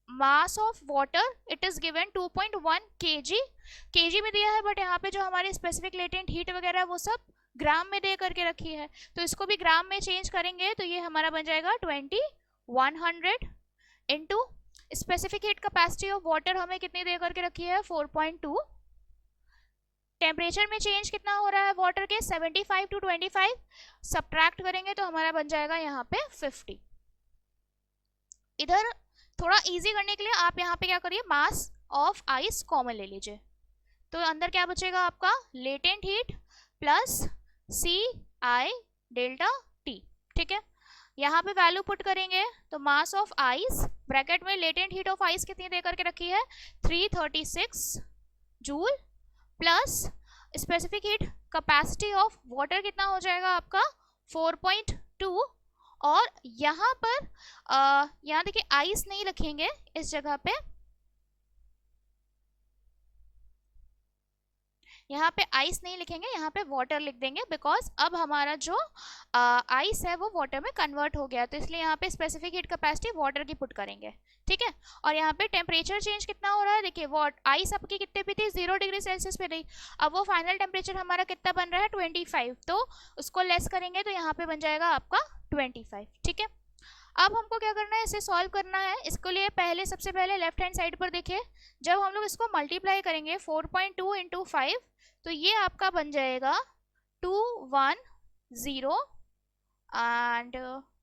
Mass of water it is given 2.1 kg में दिया है, बट यहाँ पे जो हमारी स्पेसिफिक लेटेंट हीट वगैरह वो सब ग्राम में दे करके रखी है, तो इसको भी ग्राम में चेंज करेंगे तो ये हमारा बन जाएगा 2100 into specific heat capacity of water हमें कितनी दे करके रखी है? 4.2। टेम्परेचर में चेंज कितना हो रहा है वाटर के? 75 टू 25 सब्ट्रैक्ट करेंगे तो हमारा बन जाएगा यहाँ पे 50। इधर थोड़ा इजी करने के लिए आप यहाँ पे क्या करिए, मास ऑफ आइस कॉमन ले लीजिए। तो अंदर क्या बचेगा आपका? लेटेंट हीट प्लस सी आई डेल्टा टी, ठीक है। यहाँ पे वैल्यू पुट करेंगे तो मास ऑफ आइस ब्रैकेट में लेटेंट हीट ऑफ आइस कितनी दे करके रखी है? 336 joule plus specific heat capacity of water कितना हो जाएगा आपका? 4.2। और यहाँ पर यहाँ देखिए आइस नहीं रखेंगे इस जगह पे, यहाँ पे आइस नहीं लिखेंगे, यहाँ पे वाटर लिख देंगे, बिकॉज अब हमारा जो आइस है वो वाटर में कन्वर्ट हो गया, तो इसलिए यहाँ पे स्पेसिफिक हीट कैपेसिटी वाटर की पुट करेंगे, ठीक है। और यहाँ पे टेम्परेचर चेंज कितना हो रहा है? देखिए आइस आपकी कितने पे थी? 0 डिग्री सेल्सियस पे थी। अब वो फाइनल टेम्परेचर हमारा कितना बन रहा है? 25। तो उसको लेस करेंगे तो यहाँ पे बन जाएगा आपका 25, ठीक है। अब हमको क्या करना है? इसे सॉल्व करना है। इसके लिए पहले सबसे पहले लेफ्ट हैंड साइड पर देखिए, जब हम लोग इसको मल्टीप्लाई करेंगे 4.2 इंटू 5 तो ये आपका बन जाएगा 210 एंड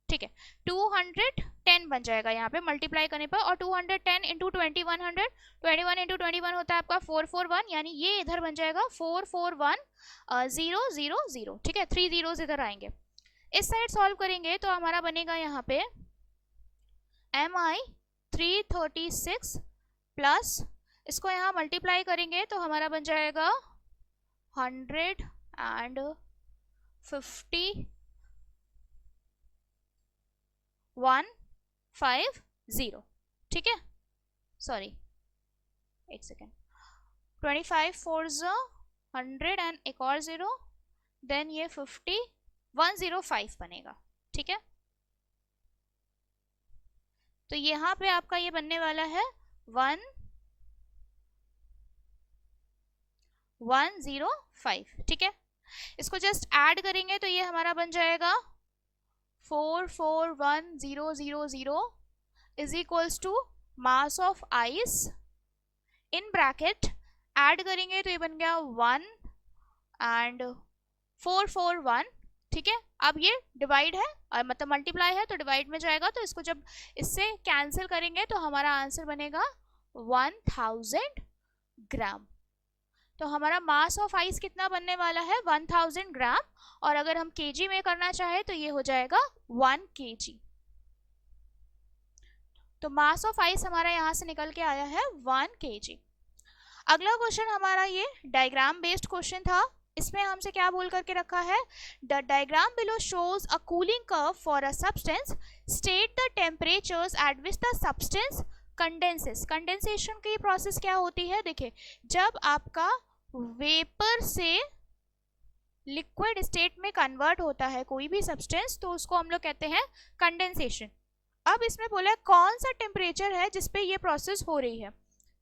ठीक है 210 बन जाएगा यहाँ पे मल्टीप्लाई करने पर। और 210 इंटू 2100, 21 इंटू 21 होता है आपका 441, यानी ये इधर बन जाएगा 441000, ठीक है। 3 zeros इधर आएंगे। इस साइड सॉल्व करेंगे तो हमारा बनेगा यहाँ पे mi 336 प्लस इसको यहाँ मल्टीप्लाई करेंगे तो हमारा बन जाएगा 150 150, ठीक है, सॉरी एक सेकेंड, 25 4 100 एंड एक और 0, देन ये 50 105 बनेगा, ठीक है। तो यहाँ पे आपका ये बनने वाला है 1105, ठीक है। इसको जस्ट ऐड करेंगे तो ये हमारा बन जाएगा 441,000 is equals to mass of ice in bracket, add करेंगे तो ये बन गया 1 एंड 441, ठीक है। अब ये डिवाइड है और मतलब मल्टीप्लाई है तो डिवाइड में जाएगा, तो इसको जब इससे कैंसिल करेंगे तो हमारा आंसर बनेगा 1000 ग्राम। तो हमारा मास ऑफ आइस कितना बनने वाला है 1000 ग्राम, और अगर हम केजी में करना चाहे तो ये हो जाएगा 1 केजी। तो मास ऑफ आइस हमारा यहाँ से निकल के आया है 1 केजी। अगला क्वेश्चन हमारा ये डायग्राम बेस्ड क्वेश्चन था। इसमें हमसे क्या बोल करके रखा है, the diagram below shows a cooling curve for a substance, state the temperatures eight which the substance condenses. Condensation की प्रोसेस क्या होती है, देखिए जब आपका वेपर से लिक्विड स्टेट में कन्वर्ट होता है कोई भी सब्सटेंस तो उसको हम लोग कहते हैं कंडेंसेशन। अब इसमें बोला है कौन सा टेम्परेचर है जिसपे ये प्रोसेस हो रही है।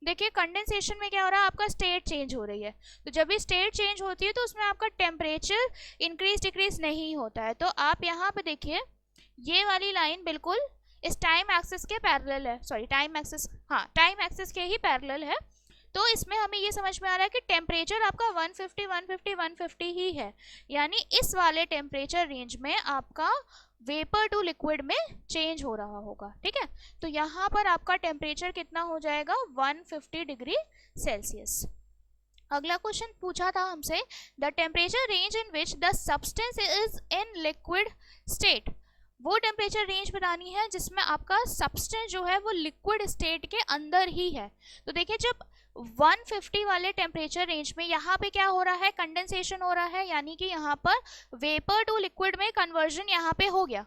देखिए कंडेंसेशन में क्या हो रहा है, आपका स्टेट चेंज हो रही है, तो जब भी स्टेट चेंज होती है तो उसमें आपका टेम्परेचर इंक्रीज डिक्रीज नहीं होता है। तो आप यहाँ पे देखिए ये वाली लाइन बिल्कुल इस टाइम एक्सिस के पैरेलल है, सॉरी टाइम एक्सिस, हाँ टाइम एक्सिस के ही पैरेलल है। तो इसमें हमें ये समझ में आ रहा है कि टेम्परेचर आपका 150 ही है, यानी इस वाले टेम्परेचर रेंज में आपका वेपर टू लिक्विड में चेंज हो रहा होगा, ठीक है। तो यहाँ पर आपका टेम्परेचर कितना हो जाएगा 150 डिग्री सेल्सियस। अगला क्वेश्चन पूछा था हमसे, the temperature range in which the substance is in liquid state. वो टेम्परेचर रेंज बतानी है जिसमें आपका सब्सटेंस जो है वो लिक्विड स्टेट के अंदर ही है। तो देखिए जब 150 वाले टेम्परेचर रेंज में यहाँ पे क्या हो रहा है, कंडेंसेशन हो रहा है, यानी कि यहाँ पर वेपर टू लिक्विड में कन्वर्जन यहाँ पे हो गया।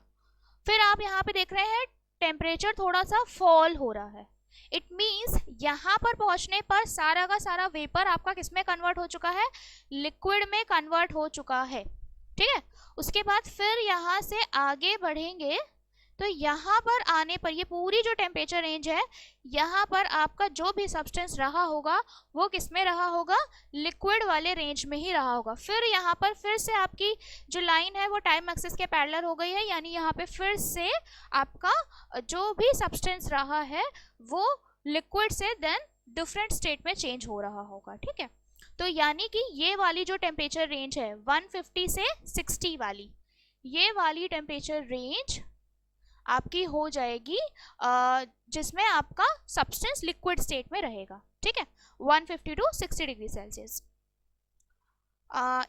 फिर आप यहाँ पे देख रहे हैं टेम्परेचर थोड़ा सा फॉल हो रहा है, इट मीन्स यहाँ पर पहुंचने पर सारा का सारा वेपर आपका किस में कन्वर्ट हो चुका है, लिक्विड में कन्वर्ट हो चुका है, ठीक है। उसके बाद फिर यहाँ से आगे बढ़ेंगे तो यहाँ पर आने पर ये पूरी जो टेम्परेचर रेंज है यहाँ पर आपका जो भी सब्सटेंस रहा होगा वो किस में रहा होगा, लिक्विड वाले रेंज में ही रहा होगा। फिर यहाँ पर फिर से आपकी जो लाइन है वो टाइम एक्सिस के पैरेलल हो गई है, यानी यहाँ पे फिर से आपका जो भी सब्सटेंस रहा है वो लिक्विड से देन डिफरेंट स्टेट में चेंज हो रहा होगा, ठीक है। तो यानी कि ये वाली जो टेम्परेचर रेंज है 150 से 60 वाली, ये वाली टेम्परेचर रेंज आपकी हो जाएगी जिसमें आपका सब्सटेंस लिक्विड स्टेट में रहेगा, ठीक है, 150 टू 60 डिग्री सेल्सियस।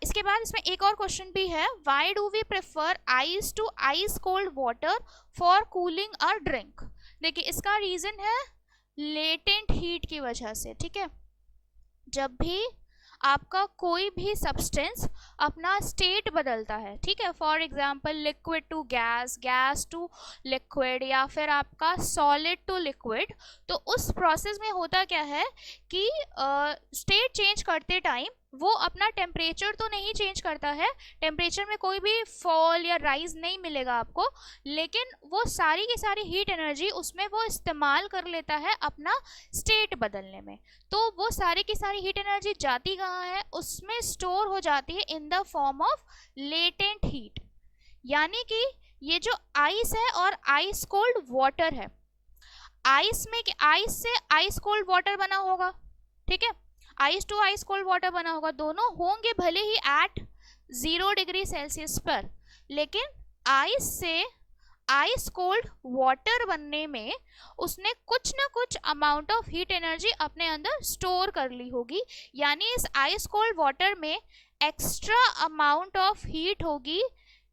इसके बाद इसमें एक और क्वेश्चन भी है, why do we prefer ice to ice cold water for cooling a drink. देखिए इसका रीजन है लेटेंट हीट की वजह से, ठीक है। जब भी आपका कोई भी सब्सटेंस अपना स्टेट बदलता है, ठीक है, for example liquid to gas, gas to liquid, या फिर आपका सॉलिड टू लिक्विड, तो उस प्रोसेस में होता क्या है कि स्टेट चेंज करते टाइम वो अपना टेम्परेचर तो नहीं चेंज करता है, टेम्परेचर में कोई भी फॉल या राइज नहीं मिलेगा आपको, लेकिन वो सारी की सारी हीट एनर्जी उसमें वो इस्तेमाल कर लेता है अपना स्टेट बदलने में। तो वो सारी की सारी हीट एनर्जी जाती कहाँ है, उसमें स्टोर हो जाती है in the form of latent heat. यानी कि ये जो आइस है और आइस कोल्ड वाटर है, आइस में आइस से आइस कोल्ड वाटर बना होगा, ठीक है, ice to ice cold water बना होगा, दोनों होंगे भले ही एट 0 डिग्री सेल्सियस पर, लेकिन आइस से आइस कोल्ड वाटर बनने में उसने कुछ ना कुछ अमाउंट ऑफ हीट एनर्जी अपने अंदर स्टोर कर ली होगी, यानी इस आइस कोल्ड वाटर में एक्स्ट्रा अमाउंट ऑफ हीट होगी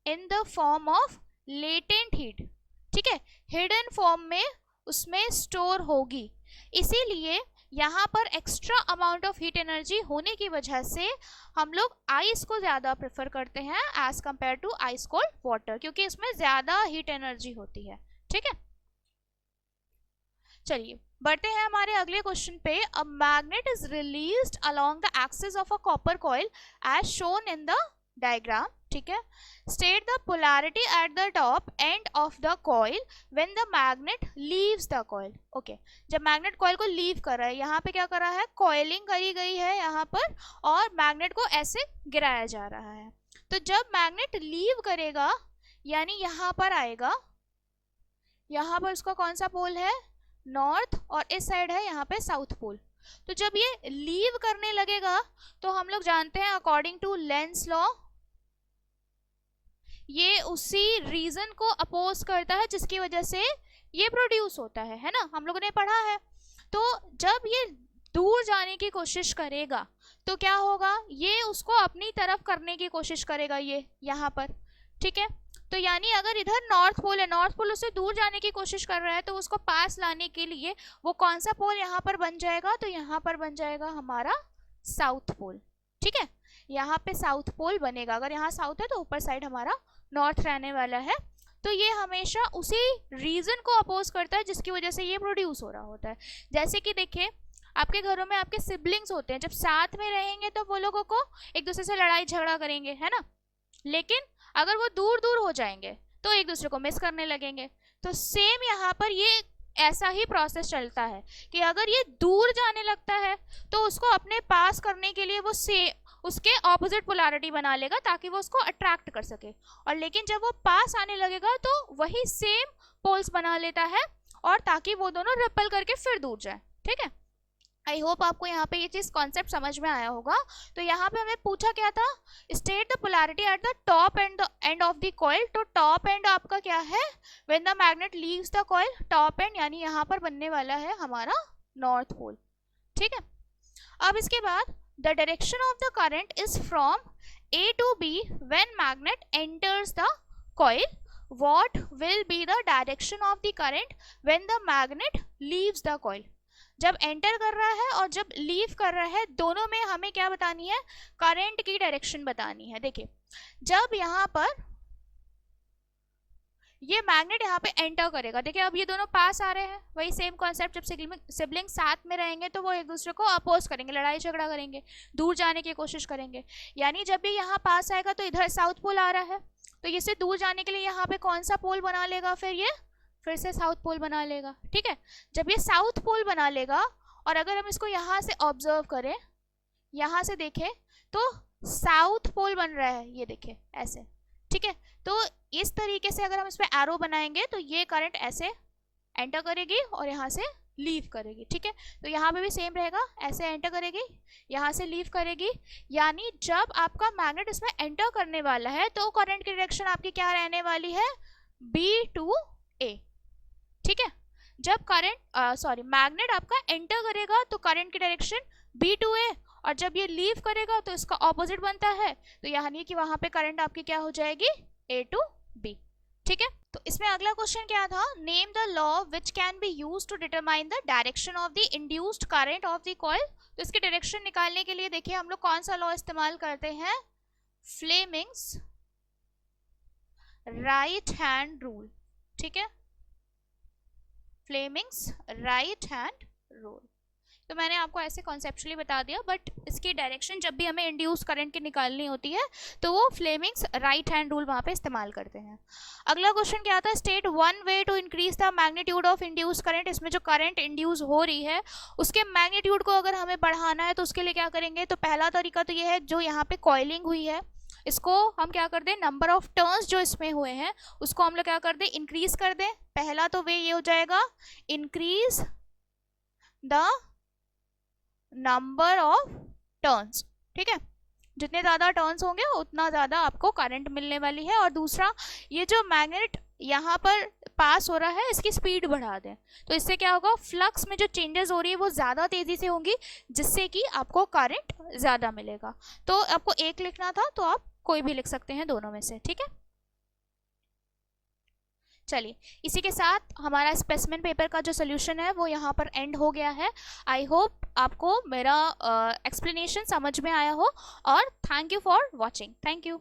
इन the form of latent heat, ठीक है, हिडन फॉर्म में उसमें स्टोर होगी। इसीलिए यहाँ पर extra amount of heat energy होने की वजह से हम लोग आइस को ज़्यादा प्रेफर करते हैं as compare to ice cold water, क्योंकि इसमें ज़्यादा हीट एनर्जी होती है। ठीक है, चलिए बढ़ते हैं हमारे अगले क्वेश्चन पे। A magnet is released along the axis of a copper coil as shown in the diagram. ठीक है, state the polarity at the top end of the coil when the magnet leaves the coil. Okay, जब magnet coil को leave कर रहा है, यहाँ पे क्या कर रहा है, कॉइलिंग करी गई है यहाँ पर और मैग्नेट को ऐसे गिराया जा रहा है। तो जब मैग्नेट लीव करेगा यानी यहाँ पर आएगा, यहाँ पर उसका कौन सा पोल है, नॉर्थ, और इस साइड है यहाँ पे साउथ पोल। तो जब ये लीव करने लगेगा तो हम लोग जानते हैं अकॉर्डिंग टू लेंस लॉ ये उसी रीजन को अपोज करता है जिसकी वजह से ये प्रोड्यूस होता है ना, हम लोगों ने पढ़ा है। तो जब ये दूर जाने की कोशिश करेगा तो क्या होगा, ये उसको अपनी तरफ करने की कोशिश करेगा, ये यहाँ पर। ठीक है, तो यानी अगर इधर नॉर्थ पोल है, नॉर्थ पोल उससे दूर जाने की कोशिश कर रहा है, तो उसको पास लाने के लिए वो कौन सा पोल यहाँ पर बन जाएगा, तो यहाँ पर बन जाएगा हमारा साउथ पोल। ठीक है, यहाँ पे साउथ पोल बनेगा। अगर यहाँ साउथ है तो ऊपर साइड हमारा नॉर्थ रहने वाला है। तो ये हमेशा उसी रीजन को अपोज करता है जिसकी वजह से ये प्रोड्यूस हो रहा होता है। जैसे कि देखिए, आपके घरों में आपके सिबलिंग्स होते हैं, जब साथ में रहेंगे तो वो लोगों को एक दूसरे से लड़ाई झगड़ा करेंगे, है ना, लेकिन अगर वो दूर दूर हो जाएंगे तो एक दूसरे को मिस करने लगेंगे। तो सेम यहाँ पर ये ऐसा ही प्रोसेस चलता है कि अगर ये दूर जाने लगता है तो उसको अपने पास करने के लिए वो उसके ऑपोजिट पोलैरिटी बना लेगा ताकि वो उसको अट्रैक्ट कर सके, और लेकिन जब वो पास आने लगेगा तो वही सेम पोल्स बना लेता है और ताकि वो दोनों रिपल करके फिर दूर जाए। ठीक है, आई होप आपको यहाँ पे ये चीज कॉन्सेप्ट समझ में आया होगा। तो यहाँ पे हमें पूछा क्या था, state the polarity at the top end of the coil. तो टॉप एंड आपका क्या है, when the magnet leaves the coil, top and यानी यहाँ पर बनने वाला है हमारा नॉर्थ पोल। ठीक है, अब इसके बाद the direction of the current is from A to B when magnet enters the coil, what will be the direction of the current when the magnet leaves the coil. जब enter कर रहा है और जब लीव कर रहा है, दोनों में हमें क्या बतानी है, करंट की डायरेक्शन बतानी है। देखिए, जब यहाँ पर ये मैग्नेट यहाँ पे एंटर करेगा, देखिए अब ये दोनों पास आ रहे हैं, वही सेम कॉन्सेप्ट, जब सिबलिंग साथ में रहेंगे तो वो एक दूसरे को अपोज करेंगे, लड़ाई झगड़ा करेंगे, दूर जाने की कोशिश करेंगे। यानी जब भी यहाँ पास आएगा तो इधर साउथ पोल आ रहा है, तो इससे दूर जाने के लिए यहाँ पे कौन सा पोल बना लेगा, फिर से साउथ पोल बना लेगा। ठीक है, जब ये साउथ पोल बना लेगा और अगर हम इसको यहाँ से ऑब्जर्व करें, यहाँ से देखें तो साउथ पोल बन रहा है, ये देखिए ऐसे। ठीक है, तो इस तरीके से अगर हम इस पर एरो बनाएंगे तो ये करंट ऐसे एंटर करेगी और यहाँ से लीव करेगी। ठीक है, तो यहाँ पे भी सेम रहेगा, ऐसे एंटर करेगी, यहाँ से लीव करेगी। यानी जब आपका मैग्नेट इसमें एंटर करने वाला है तो करंट की डायरेक्शन आपकी क्या रहने वाली है, B to A। ठीक है, जब मैग्नेट आपका एंटर करेगा तो करंट की डायरेक्शन B to A, और जब ये लीव करेगा तो इसका ऑपोजिट बनता है, तो यानी कि वहां पे करंट आपकी क्या हो जाएगी, A to B। ठीक है, तो इसमें अगला क्वेश्चन क्या था, name the law which can be used to determine the direction of the induced current of the coil. तो इसकी डायरेक्शन निकालने के लिए देखिए हम लोग कौन सा लॉ इस्तेमाल करते हैं, फ्लेमिंग्स राइट हैंड रूल। ठीक है, फ्लेमिंग्स राइट हैंड रूल। तो मैंने आपको ऐसे कॉन्सेप्चुअली बता दिया, बट इसकी डायरेक्शन जब भी हमें इंड्यूस करंट की निकालनी होती है तो वो फ्लेमिंग्स राइट हैंड रूल वहाँ पे इस्तेमाल करते हैं। अगला क्वेश्चन क्या था, state one way to increase the magnitude of induce current. इसमें जो करंट इंड्यूस हो रही है उसके मैग्नीट्यूड को अगर हमें बढ़ाना है तो उसके लिए क्या करेंगे, तो पहला तरीका तो ये है, जो यहाँ पे कॉइलिंग हुई है इसको हम क्या कर दें, नंबर ऑफ टर्न्स जो इसमें हुए हैं उसको हम लोग क्या कर दें, इंक्रीज कर दें। पहला तो वे ये हो जाएगा, increase the number of turns. ठीक है, जितने ज़्यादा टर्न्स होंगे उतना ज़्यादा आपको करंट मिलने वाली है। और दूसरा, ये जो मैग्नेट यहाँ पर पास हो रहा है इसकी स्पीड बढ़ा दें, तो इससे क्या होगा, फ्लक्स में जो चेंजेस हो रही है वो ज़्यादा तेज़ी से होंगी, जिससे कि आपको करंट ज़्यादा मिलेगा। तो आपको एक लिखना था तो आप कोई भी लिख सकते हैं दोनों में से। ठीक है, चलिए, इसी के साथ हमारा स्पेसिमेन पेपर का जो सोल्यूशन है वो यहाँ पर एंड हो गया है। आई होप आपको मेरा एक्सप्लेनेशन समझ में आया हो, और thank you for watching. Thank you.